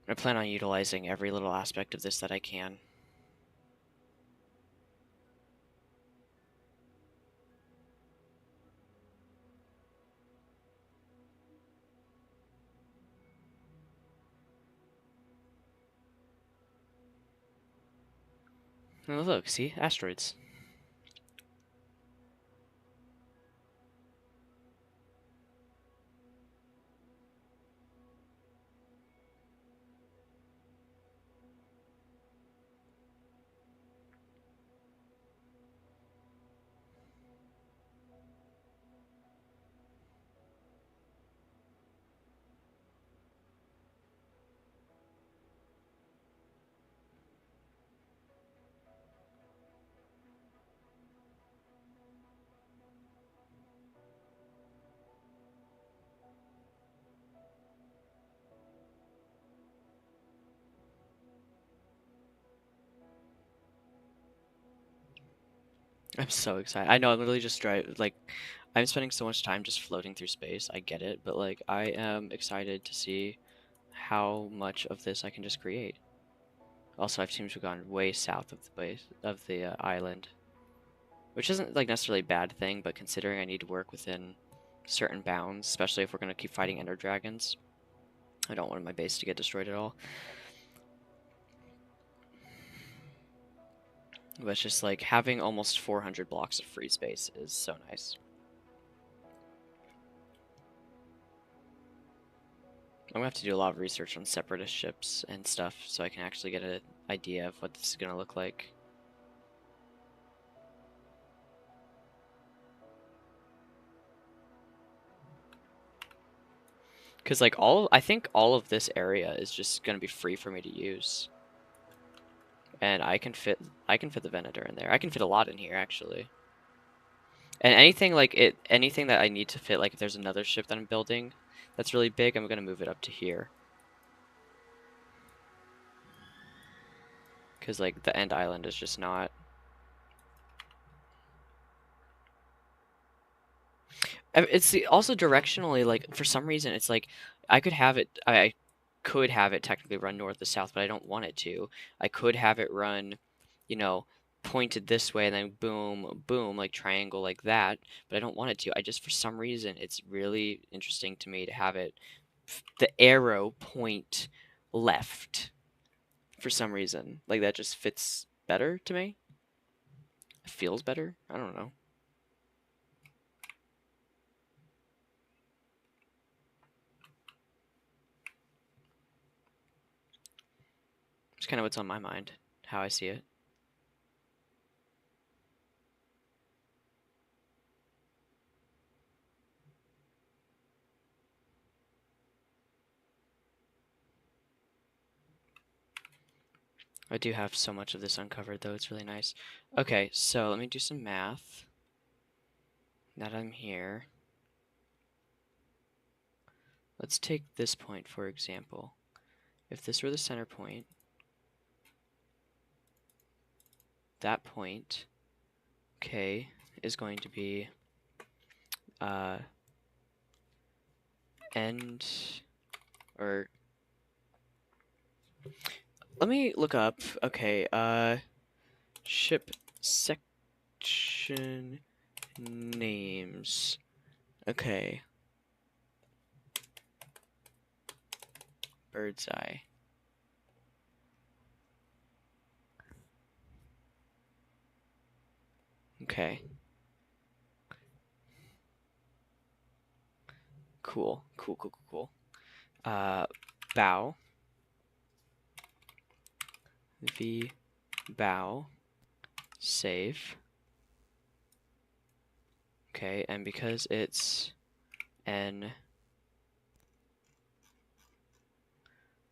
I plan on utilizing every little aspect of this that I can. Oh, look, see? Asteroids. I'm so excited. I know, I'm literally just I'm spending so much time just floating through space. I get it, but like, I am excited to see how much of this I can just create. Also, I've seemed to have gone way south of the base of the island, which isn't like necessarily a bad thing, but considering I need to work within certain bounds, especially if we're gonna keep fighting ender dragons, I don't want my base to get destroyed at all. But it's just like having almost 400 blocks of free space is so nice. I'm gonna have to do a lot of research on separatist ships and stuff so I can actually get an idea of what this is gonna look like. Because like I think all of this area is just gonna be free for me to use, and I can fit the Venator in there. I can fit a lot in here actually. And anything that I need to fit, like if there's another ship that I'm building that's really big, I'm gonna move it up to here. Because like the end island is just not. It's also directionally, like for some reason it's like I could have it technically run north to south, but I don't want it to. I could have it run, you know, pointed this way and then boom, boom, like triangle like that, but I don't want it to. I just, for some reason, it's really interesting to me to have it, the arrow point left for some reason. Like that just fits better to me. It feels better. I don't know. It's kind of what's on my mind, how I see it. I do have so much of this uncovered, though. It's really nice. Okay, so let me do some math. Now that I'm here, let's take this point, for example. If this were the center point, that point, okay, is going to be end, or let me look up, okay, ship section names. Okay. Bird's eye. Okay. Cool. Cool, cool, cool, cool. Bow. V bow. Save. Okay, and because it's n,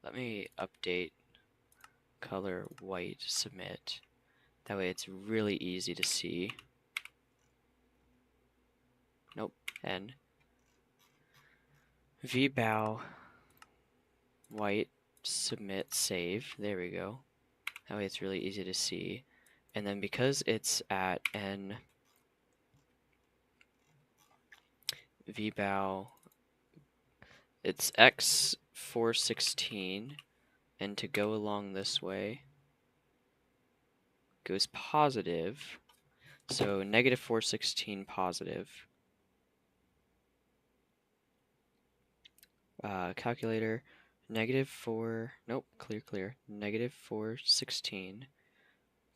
let me update color white submit. That way it's really easy to see. Nope, n. V bow white submit save. There we go. That way it's really easy to see. And then because it's at n vbow, it's x 416, and to go along this way goes positive, so negative 416 positive. Calculator, negative 4, nope, clear, negative 416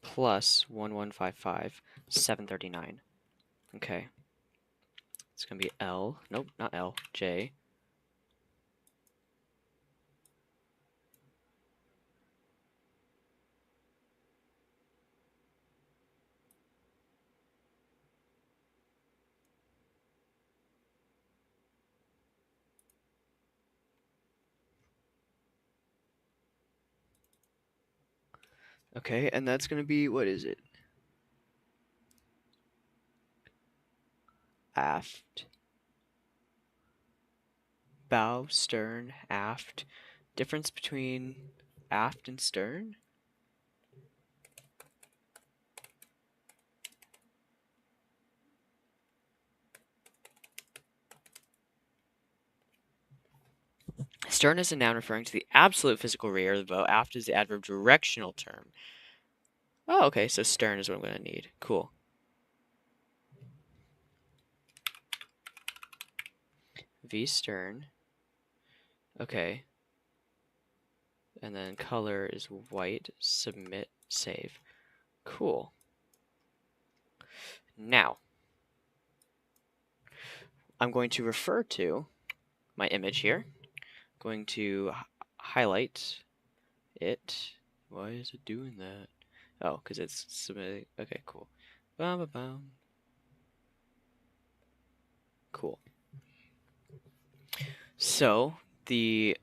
plus 1155, 739. Okay. It's going to be L, nope, not L, J. Okay, and that's going to be, what is it? Aft. Bow, stern, aft. Difference between aft and stern? Stern is a noun referring to the absolute physical rear of the bow. Aft is the adverb directional term. Oh, okay, so stern is what I'm going to need. Cool. V stern. Okay. And then color is white. Submit, save. Cool. Now, I'm going to refer to my image here. Going to highlight it. Why is it doing that? Oh, because it's submitting. Okay, cool. Bam, bam, bam. Cool. So it's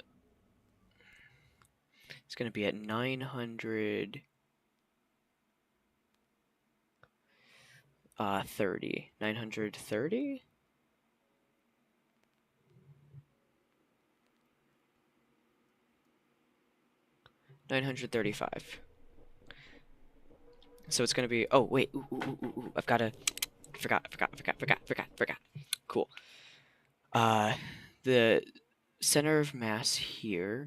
going to be at 930. 930? 935. So it's going to be, oh, wait, ooh, I've got to, forgot. Cool. The center of mass here,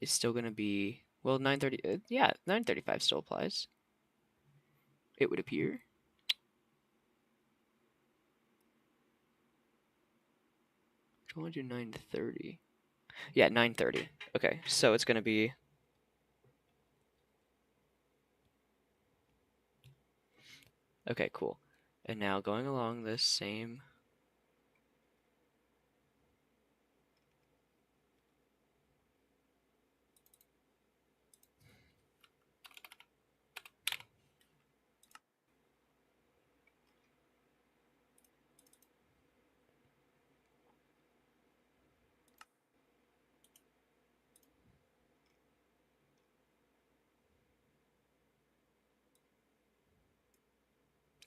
is still going to be, well, 930, yeah, 935 still applies. it would appear. I want to do 930. Yeah, 930. Okay, so it's going to be... Okay, cool. And now going along this same...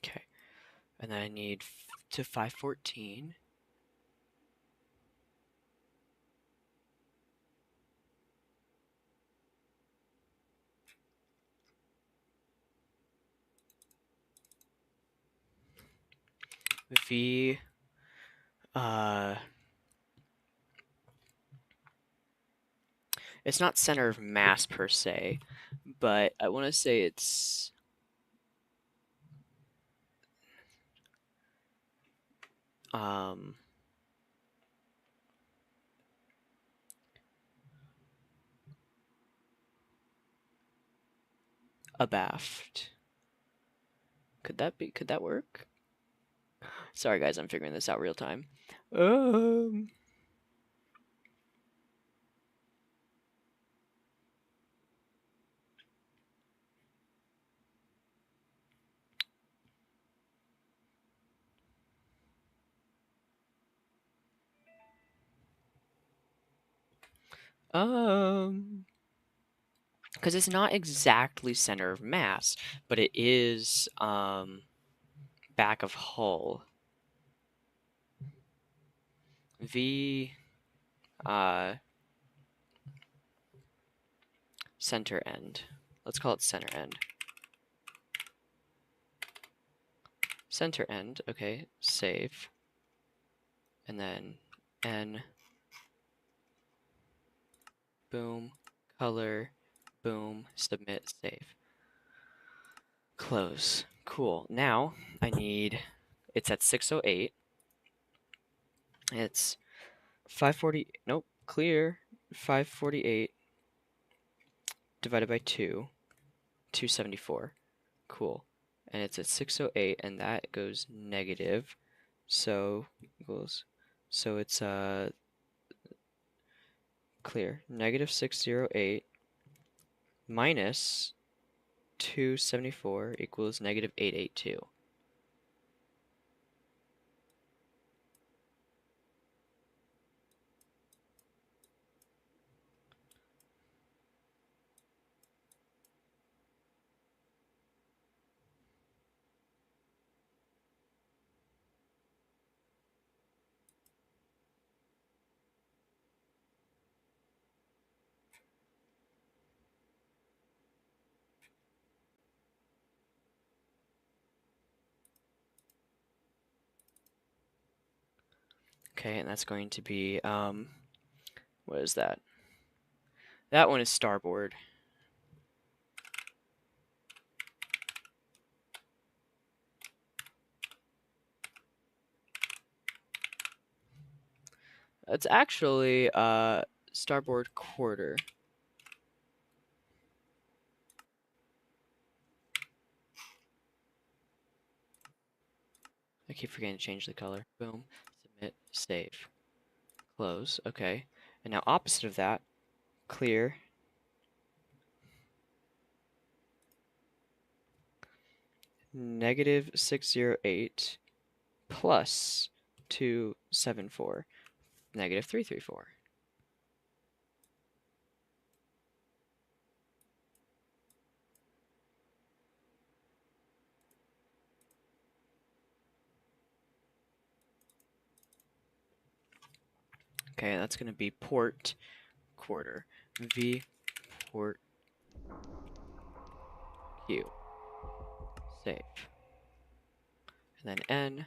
Okay, and then I need to 514. V... Uh... It's not center of mass per se, but I want to say it's... abaft. Could that work? Sorry guys, I'm figuring this out real time. Um, um, because it's not exactly center of mass, but it is back of hull. V center end. Let's call it center end. Center end, okay, save. And then N, boom, color, boom, submit, save. Close. Cool. Now I need, it's at 608. It's 540, nope, clear. 548 divided by 2, 274. Cool. And it's at 608 and that goes negative. So equals, so it's clear. Negative 608 minus 274 equals negative 882. Okay, and that's going to be, what is that? That one is starboard. It's actually starboard quarter. I keep forgetting to change the color. Boom, submit, save, close. Okay, and now opposite of that, clear. Negative 608 plus 274, negative 334. Okay, that's going to be port quarter. V port Q. Save. And then N.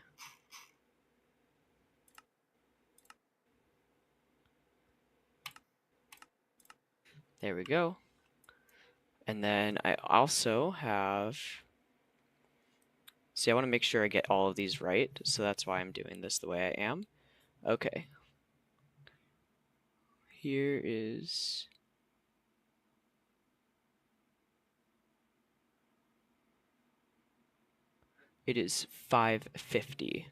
There we go. And then I also have See, I want to make sure I get all of these right, so that's why I'm doing this the way I am. Okay. Here is... It is 550.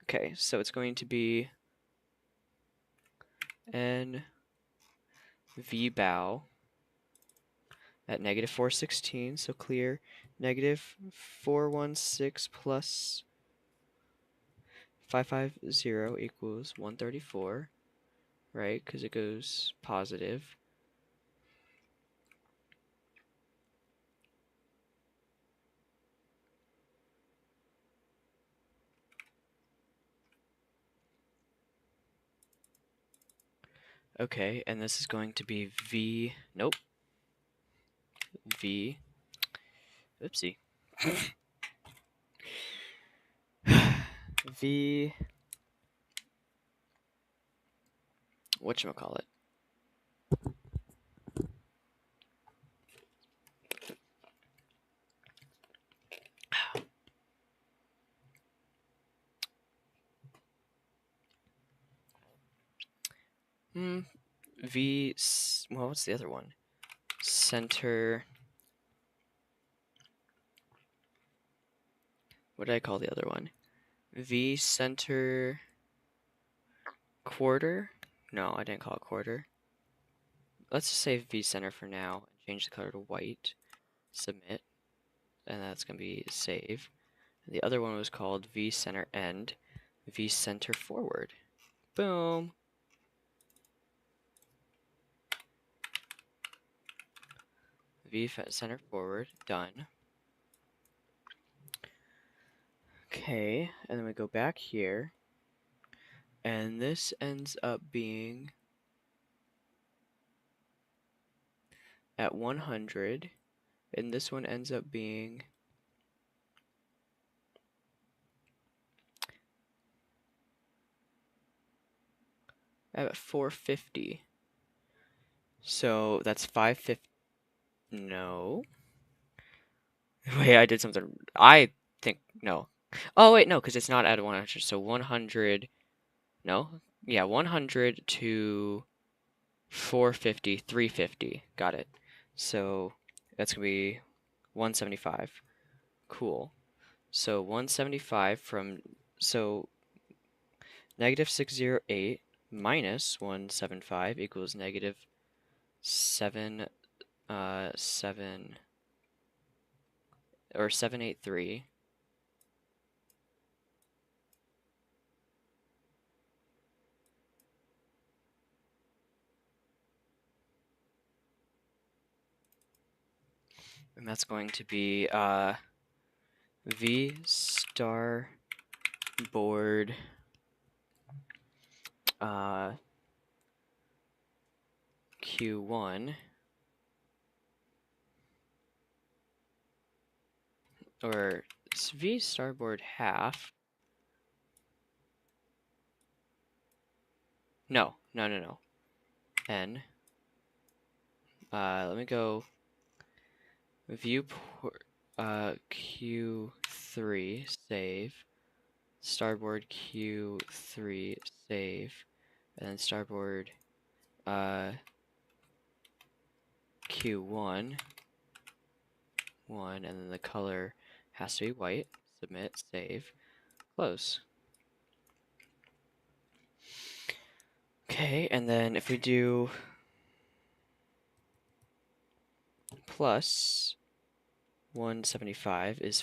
Okay, so it's going to be n v bow at negative 416, so clear. Negative 416 plus 550 equals 134, right? Because it goes positive. Okay, and this is going to be v, nope, v, oopsie, v, whatchamacallit, v, well, what's the other one? Center, what did I call the other one? V center quarter? No, I didn't call it quarter. Let's just say V center for now and change the color to white. Submit, and that's going to be save. The other one was called V center end, V center forward. Boom. V center forward, done. Okay, and then we go back here, and this ends up being at 100, and this one ends up being at 450. So that's 550. No. Wait, I did something. I think, no. Oh, wait, no, because it's not at 100. So 100, no? Yeah, 100 to 450, 350. Got it. So that's going to be 175. Cool. So 175 from, so negative 608 minus 175 equals negative 7, 7, or 783. And that's going to be V star board Q1, or V starboard half. No, no, no, no. N. Let me go viewport Q3 save. Starboard Q3 save, and then starboard Q1 1, and then the color has to be white. Submit, save, close. Okay, and then if we do plus 175 is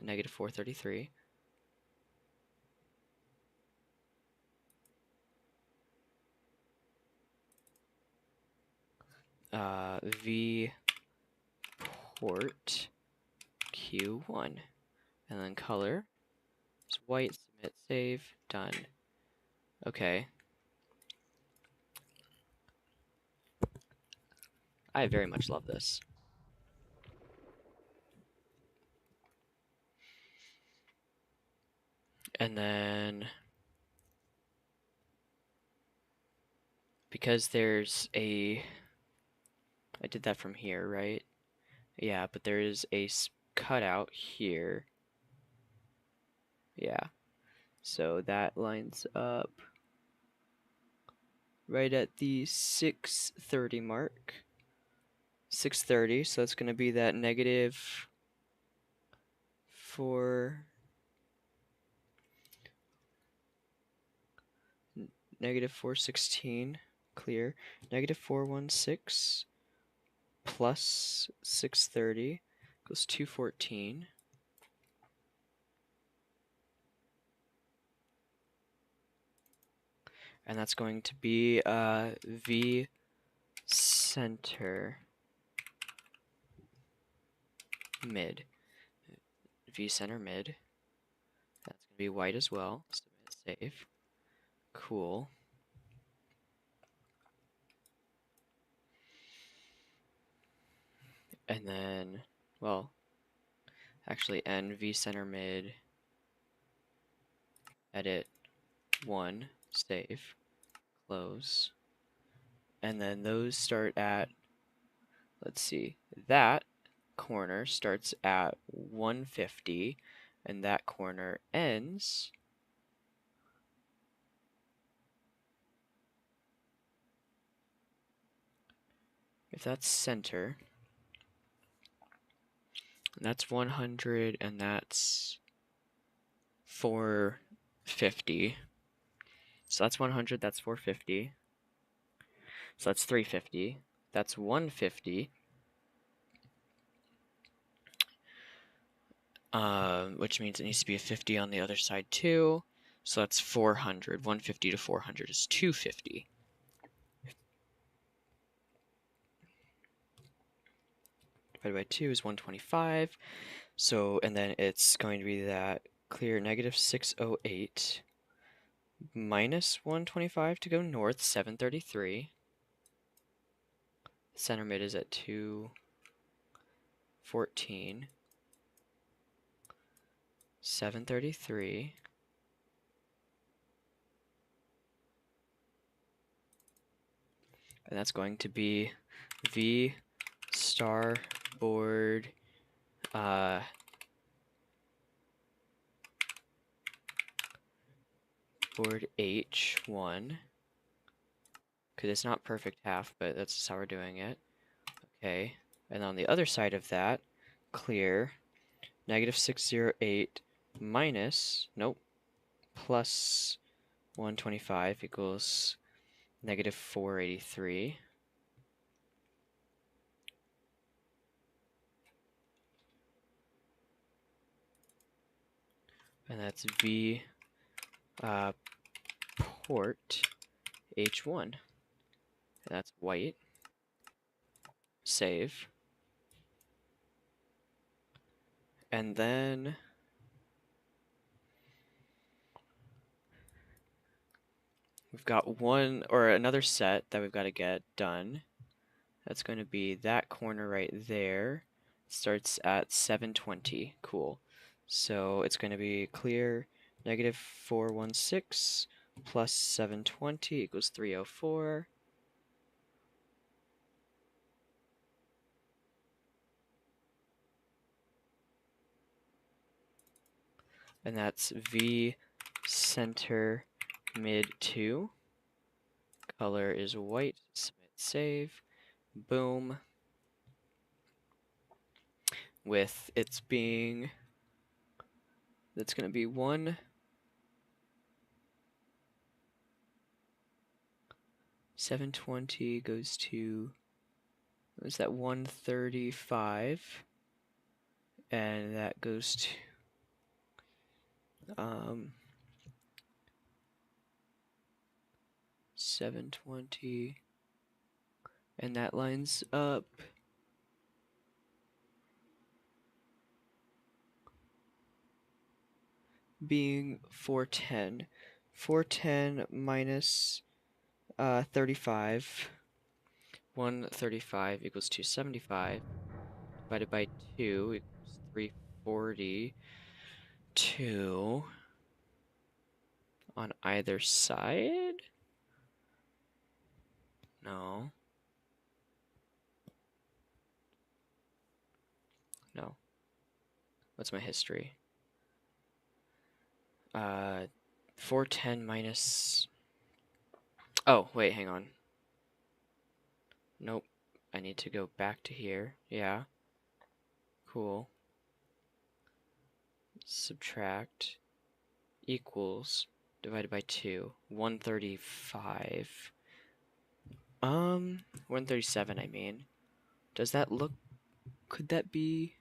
negative 433. V port Q1, and then color is white. Submit, save, done. Okay. I very much love this. And then because there's a, I did that from here, right? Yeah, but there is a cutout here. Yeah. So that lines up right at the 630 mark. 630, so that's going to be that negative 4, negative 416, clear, negative 416 plus 630 equals 214. And that's going to be V center mid. V center mid. That's going to be white as well. Submit, save. Cool. And then, well, actually N V center mid, edit 1, save, close. And then those start at, let's see, that corner starts at 150 and that corner ends if that's center, and that's 100 and that's 450. So that's 100, that's 450. So that's 350. That's 150. Which means it needs to be a 50 on the other side too. So that's 400. 150 to 400 is 250. Divided by 2 is 125. So, and then it's going to be that clear negative 608 minus 125 to go north, 733. Center mid is at 214. 733. And that's going to be V starboard board H1. Because it's not perfect half, but that's just how we're doing it. Okay. And on the other side of that, clear negative 608 minus, nope, plus 125 equals negative 483. And that's V port H1. And that's white. Save. And then we've got one or another set that we've got to get done. That's going to be that corner right there. Starts at 720. Cool. So it's going to be clear negative 416 plus 720 equals 304. And that's V center mid 2. Color is white. Submit, save. Boom. With its being, that's going to be 720 goes to, was that 135? And that goes to 720, and that lines up being 410. 410 minus 35. 135 equals 275 divided by 2 equals 342 on either side? No. No. What's my history? 410 minus... Oh, wait, hang on. Nope. I need to go back to here. Yeah. Cool. Subtract equals divided by 2. 135. 137, I mean. Does that look... Could that be...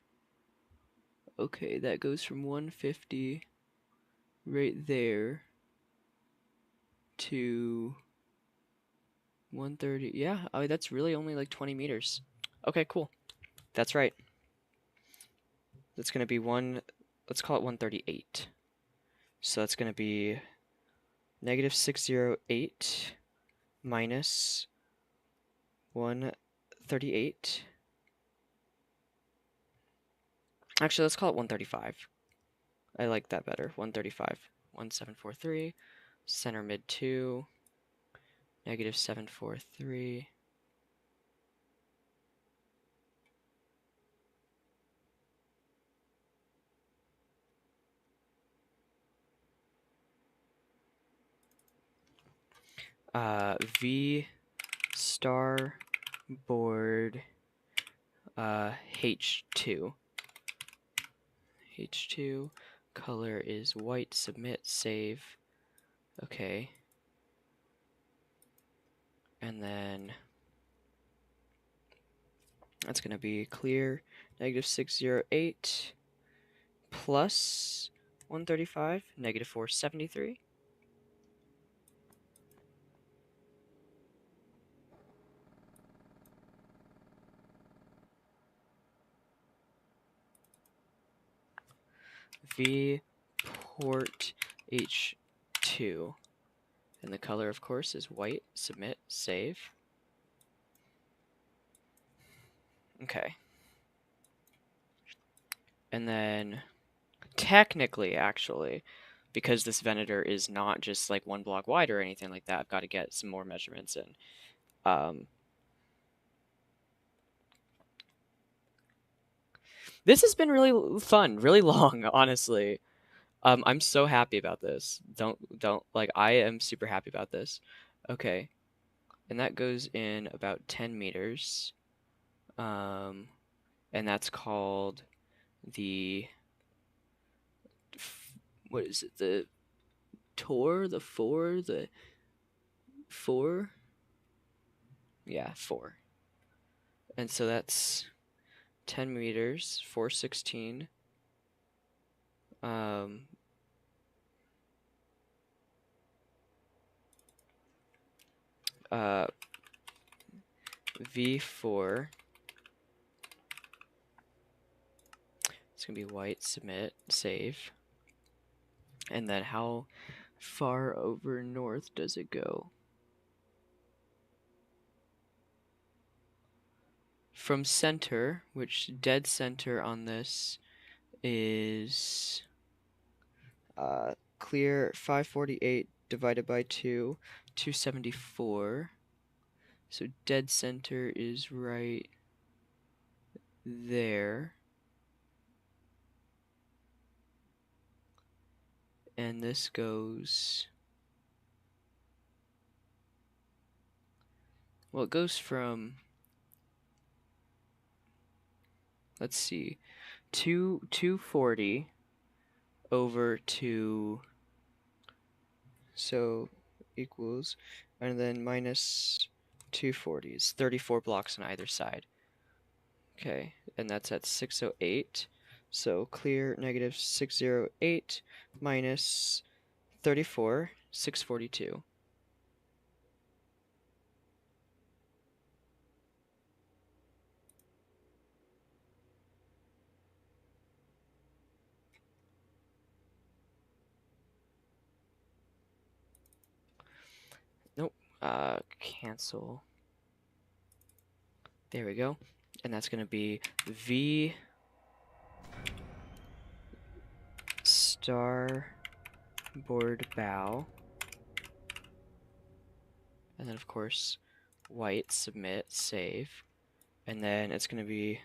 Okay, that goes from 150 right there to 130. Yeah, oh, that's really only like 20 meters. Okay, cool. That's right. That's going to be let's call it 138. So that's going to be negative 608 minus 138. Actually, let's call it 135. I like that better. 135. 1743. Center mid 2. Negative 743. V star board H2. H2. Color is white. Submit. Save. Okay. And then that's going to be clear. Negative 608 plus 135. Negative 473. V port H2. And the color, of course, is white. Submit. Save. Okay. And then technically, actually, because this Venator is not just like one block wide or anything like that, I've got to get some more measurements in. This has been really fun, really long, honestly. I'm so happy about this. Don't like, I am super happy about this. Okay, and that goes in about 10 meters. And that's called the what is it? The Tor, the four, the 4. Yeah, 4. And so that's 10 meters, 416. V4. It's gonna be white, submit, save. And then how far over north does it go? From center, which dead center on this is clear 548 divided by 2, 274. So dead center is right there. And this goes... Well, it goes from... Let's see. 240 over to... So equals... And then minus 240 is 34 blocks on either side. Okay, and that's at 608. So clear negative 608 minus 34, 642. Nope, cancel. There we go. And that's going to be V star board bow. And then, of course, white, submit, save. And then it's going to be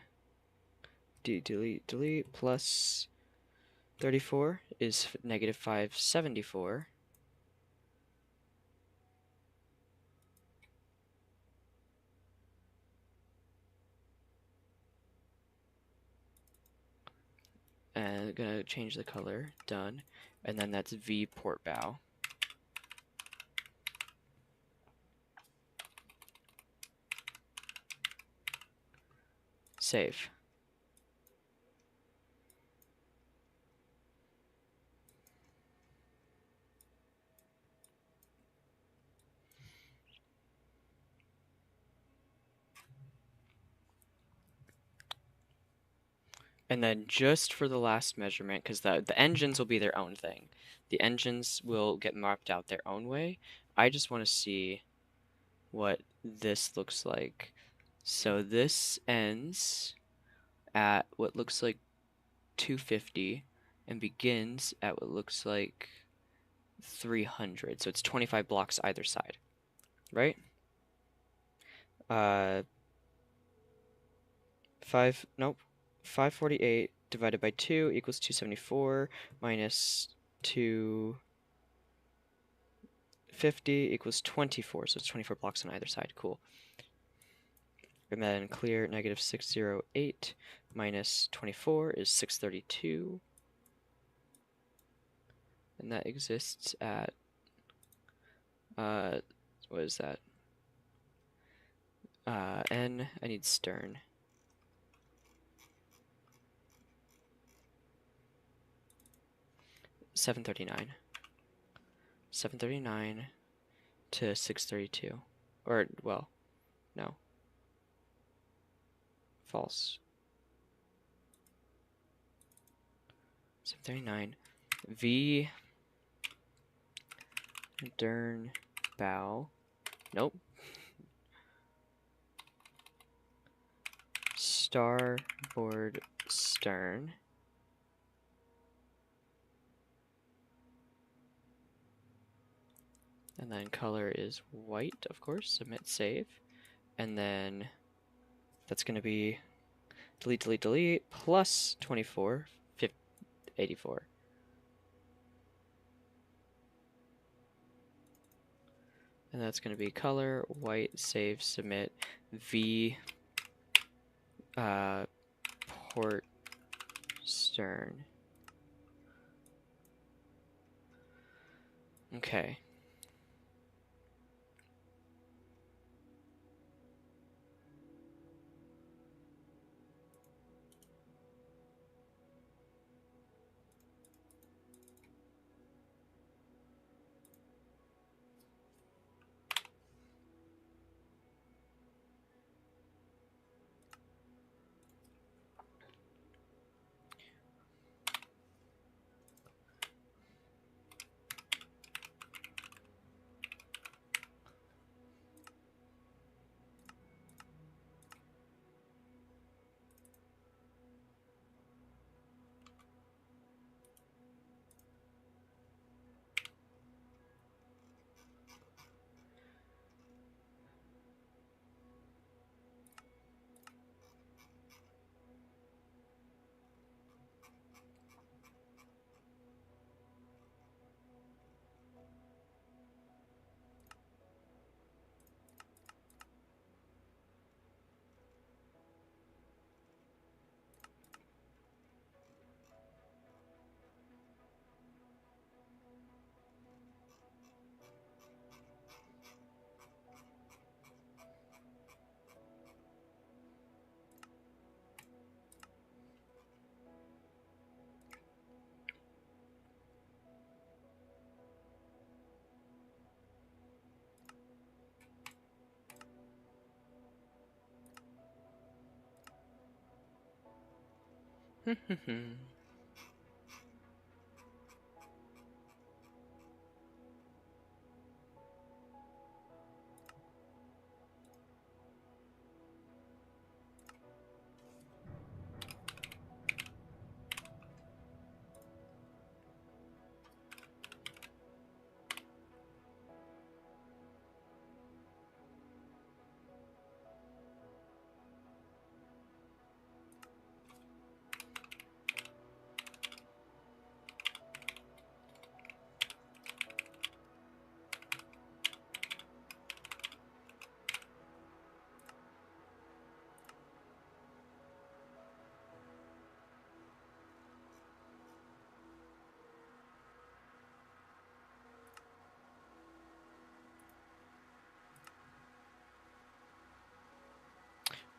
delete plus 34 is negative 574. And gonna change the color, done. And then that's V port bow. Save. And then just for the last measurement, because the engines will be their own thing. The engines will get mapped out their own way. I just want to see what this looks like. So this ends at what looks like 250 and begins at what looks like 300. So it's 25 blocks either side, right? Uh, nope. 548 divided by 2 equals 274 minus 250 equals 24. So it's 24 blocks on either side. Cool. And then clear negative 608 minus 24 is 632. And that exists at, what is that? N, I need stern. 739. 739 to 632. Or, well, no. False. 739. V Dern bow. Nope. Starboard stern. And then color is white, of course. Submit, save. And then that's going to be delete, delete, delete, plus 24, 84. And that's going to be color, white, save, submit, V, port, stern. Okay.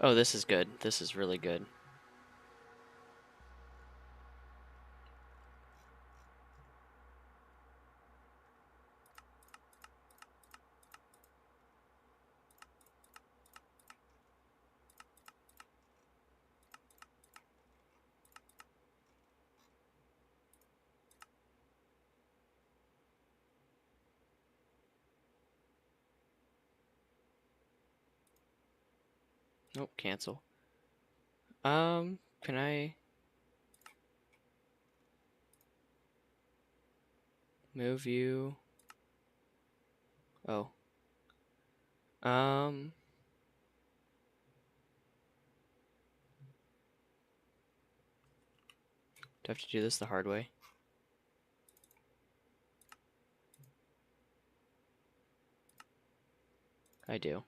Oh, this is good. This is really good. Nope, cancel. Can I move you? Oh. Um, do I have to do this the hard way? I do.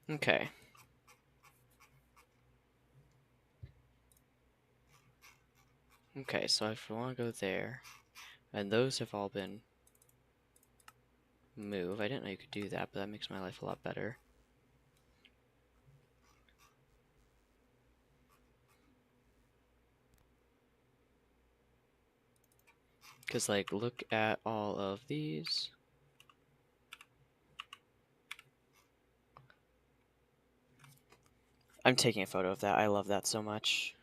Okay. Okay, so if I want to go there, and those have all been moved. I didn't know you could do that, but that makes my life a lot better. Because, like, look at all of these. I'm taking a photo of that. I love that so much.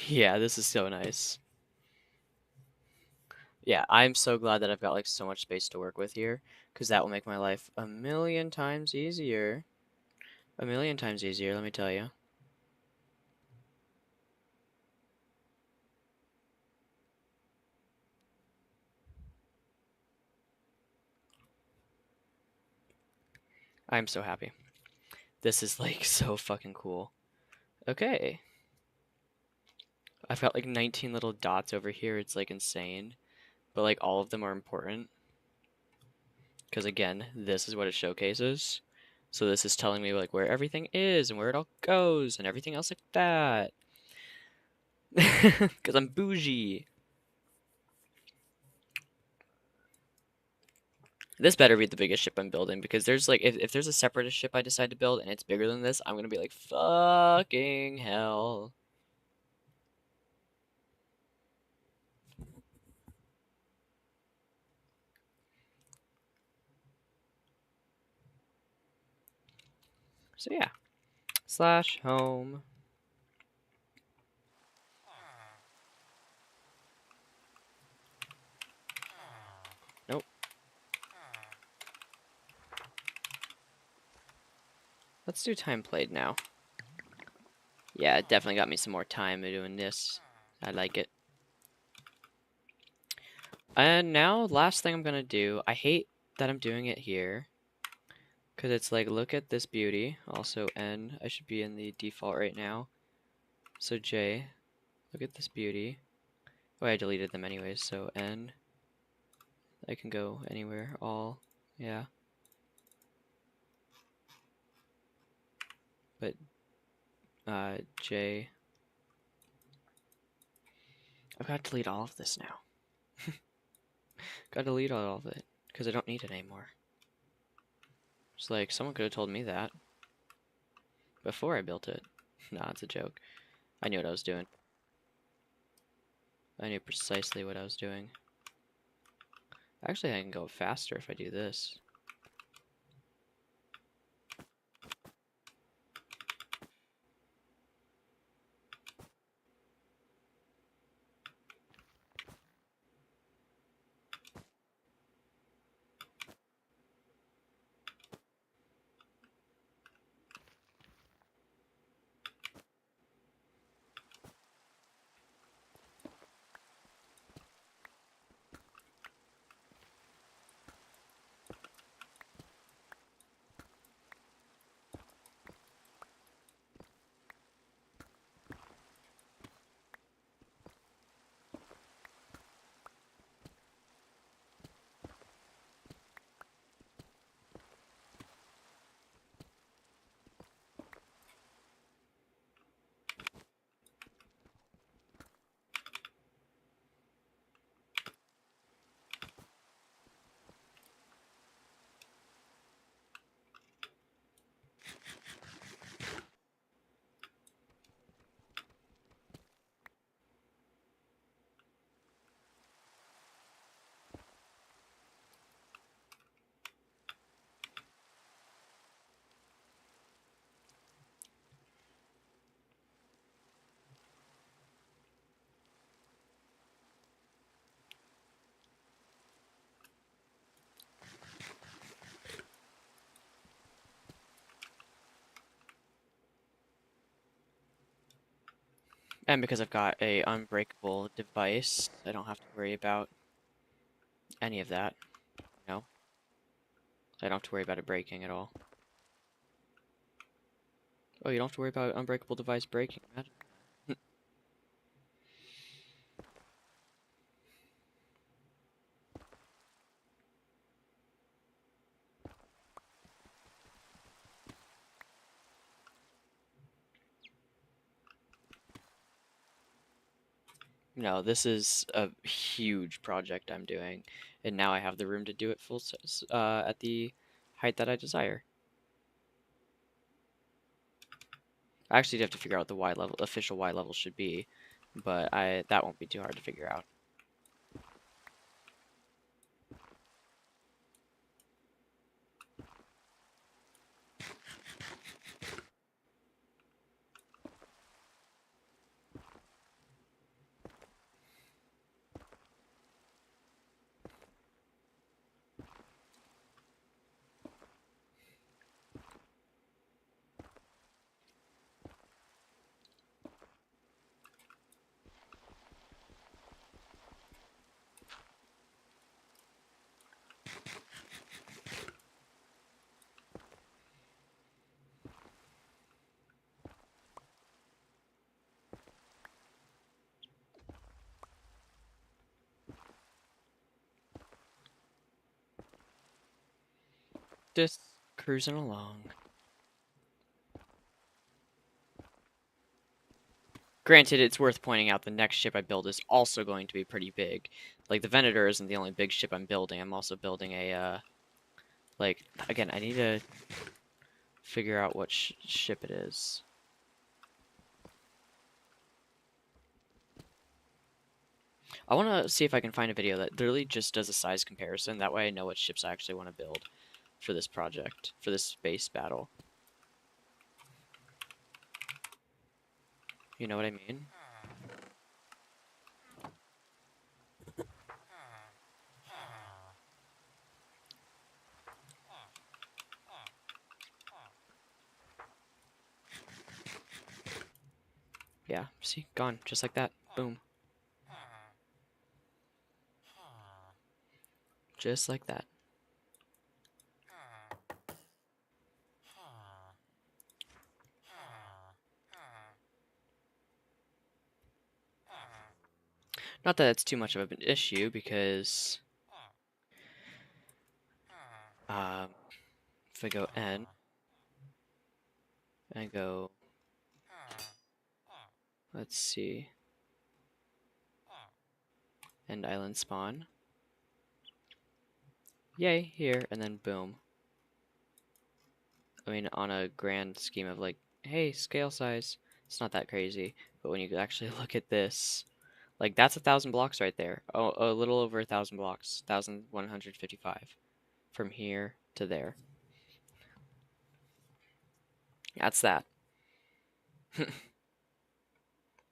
Yeah, this is so nice. Yeah, I'm so glad that I've got like so much space to work with here, because that will make my life a million times easier. A million times easier, let me tell you. I'm so happy. This is like so fucking cool. Okay. I've got like 19 little dots over here. It's like insane. But like all of them are important. Because again, this is what it showcases. So this is telling me like where everything is and where it all goes and everything else like that. Because I'm bougie. This better be the biggest ship I'm building, because there's like if there's a separatist ship I decide to build and it's bigger than this, I'm gonna be like fucking hell. So yeah. Slash home. Nope. Let's do time played now. Yeah, it definitely got me some more time doing this. I like it. And now, last thing I'm gonna do, I hate that I'm doing it here, because it's like, look at this beauty. Also N, I should be in the default right now. So J, look at this beauty. Oh, I deleted them anyways, so N, I can go anywhere, all, yeah. But J, I've got to delete all of this now. Got to delete all of it because I don't need it anymore. It's like someone could have told me that before I built it. Nah, it's a joke. I knew what I was doing. I knew precisely what I was doing. Actually, I can go faster if I do this. And because I've got a unbreakable device, I don't have to worry about any of that. You know, I don't have to worry about it breaking at all. Oh, you don't have to worry about unbreakable device breaking. Imagine. No, this is a huge project I'm doing, and now I have the room to do it full at the height that I desire. I actually have to figure out what the Y level, official Y level should be, but that won't be too hard to figure out. Just cruising along. Granted, it's worth pointing out the next ship I build is also going to be pretty big. Like, the Venator isn't the only big ship I'm building. I'm also building a, like, again, I need to figure out what ship it is. I want to see if I can find a video that literally just does a size comparison. That way I know what ships I actually want to build for this project, for this space battle. You know what I mean? Yeah, see? Gone. Just like that. Boom. Just like that. Not that it's too much of an issue, because um, if I go N, and I go, let's see. End island spawn. Yay, here, and then boom. I mean, on a grand scheme of like, hey, scale size, it's not that crazy. But when you actually look at this, like that's 1,000 blocks right there. Oh, a little over 1,000 blocks, 1,155 from here to there. That's that.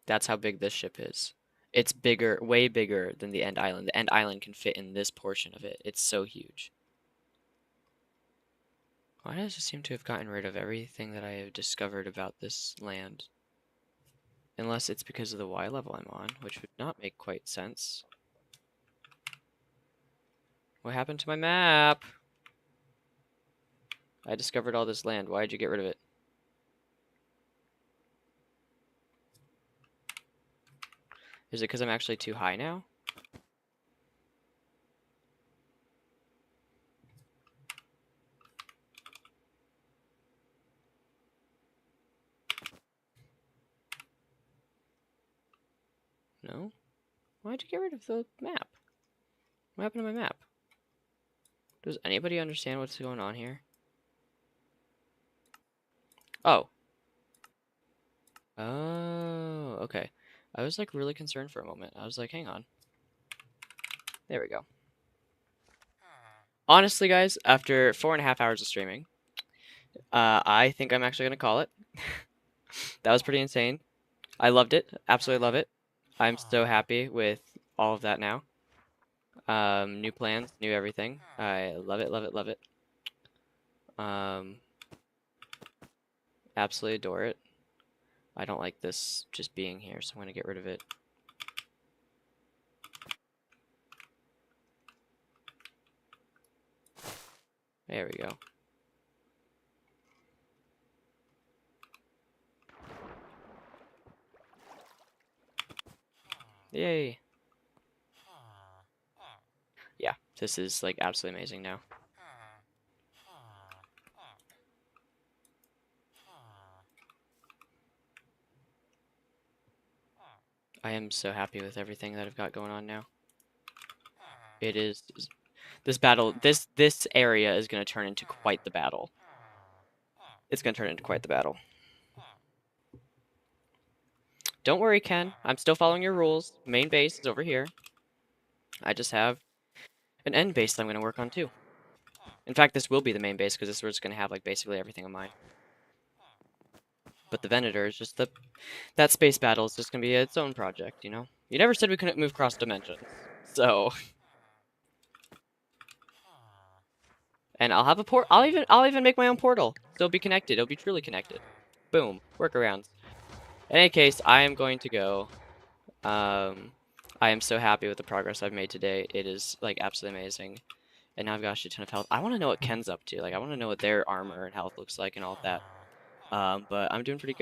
That's how big this ship is. It's bigger, way bigger than the end island. The end island can fit in this portion of it. It's so huge. Why does it seem to have gotten rid of everything that I have discovered about this land? Unless it's because of the Y level I'm on, which would not make quite sense. What happened to my map? I discovered all this land. Why'd you get rid of it? Is it because I'm actually too high now? No? Why'd you get rid of the map? What happened to my map? Does anybody understand what's going on here? Oh. Oh, okay. I was like really concerned for a moment. I was like, hang on. There we go. Honestly, guys, after 4.5 hours of streaming, I think I'm actually gonna call it. That was pretty insane. I loved it. Absolutely love it. I'm so happy with all of that now. New plans, new everything. I love it, love it, love it. Um, absolutely adore it. I don't like this just being here, so I'm gonna get rid of it. There we go. Yay. Yeah, this is like absolutely amazing now. I am so happy with everything that I've got going on now. It is this battle, this area is going to turn into quite the battle. It's going to turn into quite the battle. Don't worry, Ken. I'm still following your rules. Main base is over here. I just have an end base that I'm going to work on too. In fact, this will be the main base because this is where it's going to have like basically everything of mine. But the Venator is just that space battle is just going to be its own project, you know? You never said we couldn't move cross dimensions. So, and I'll have a port. I'll even make my own portal. So it'll be connected. It'll be truly connected. Boom. Workarounds. In any case, I am going to go. I am so happy with the progress I've made today. It is like absolutely amazing. And now I've got a shit ton of health. I want to know what Ken's up to. Like I want to know what their armor and health looks like and all of that. But I'm doing pretty good.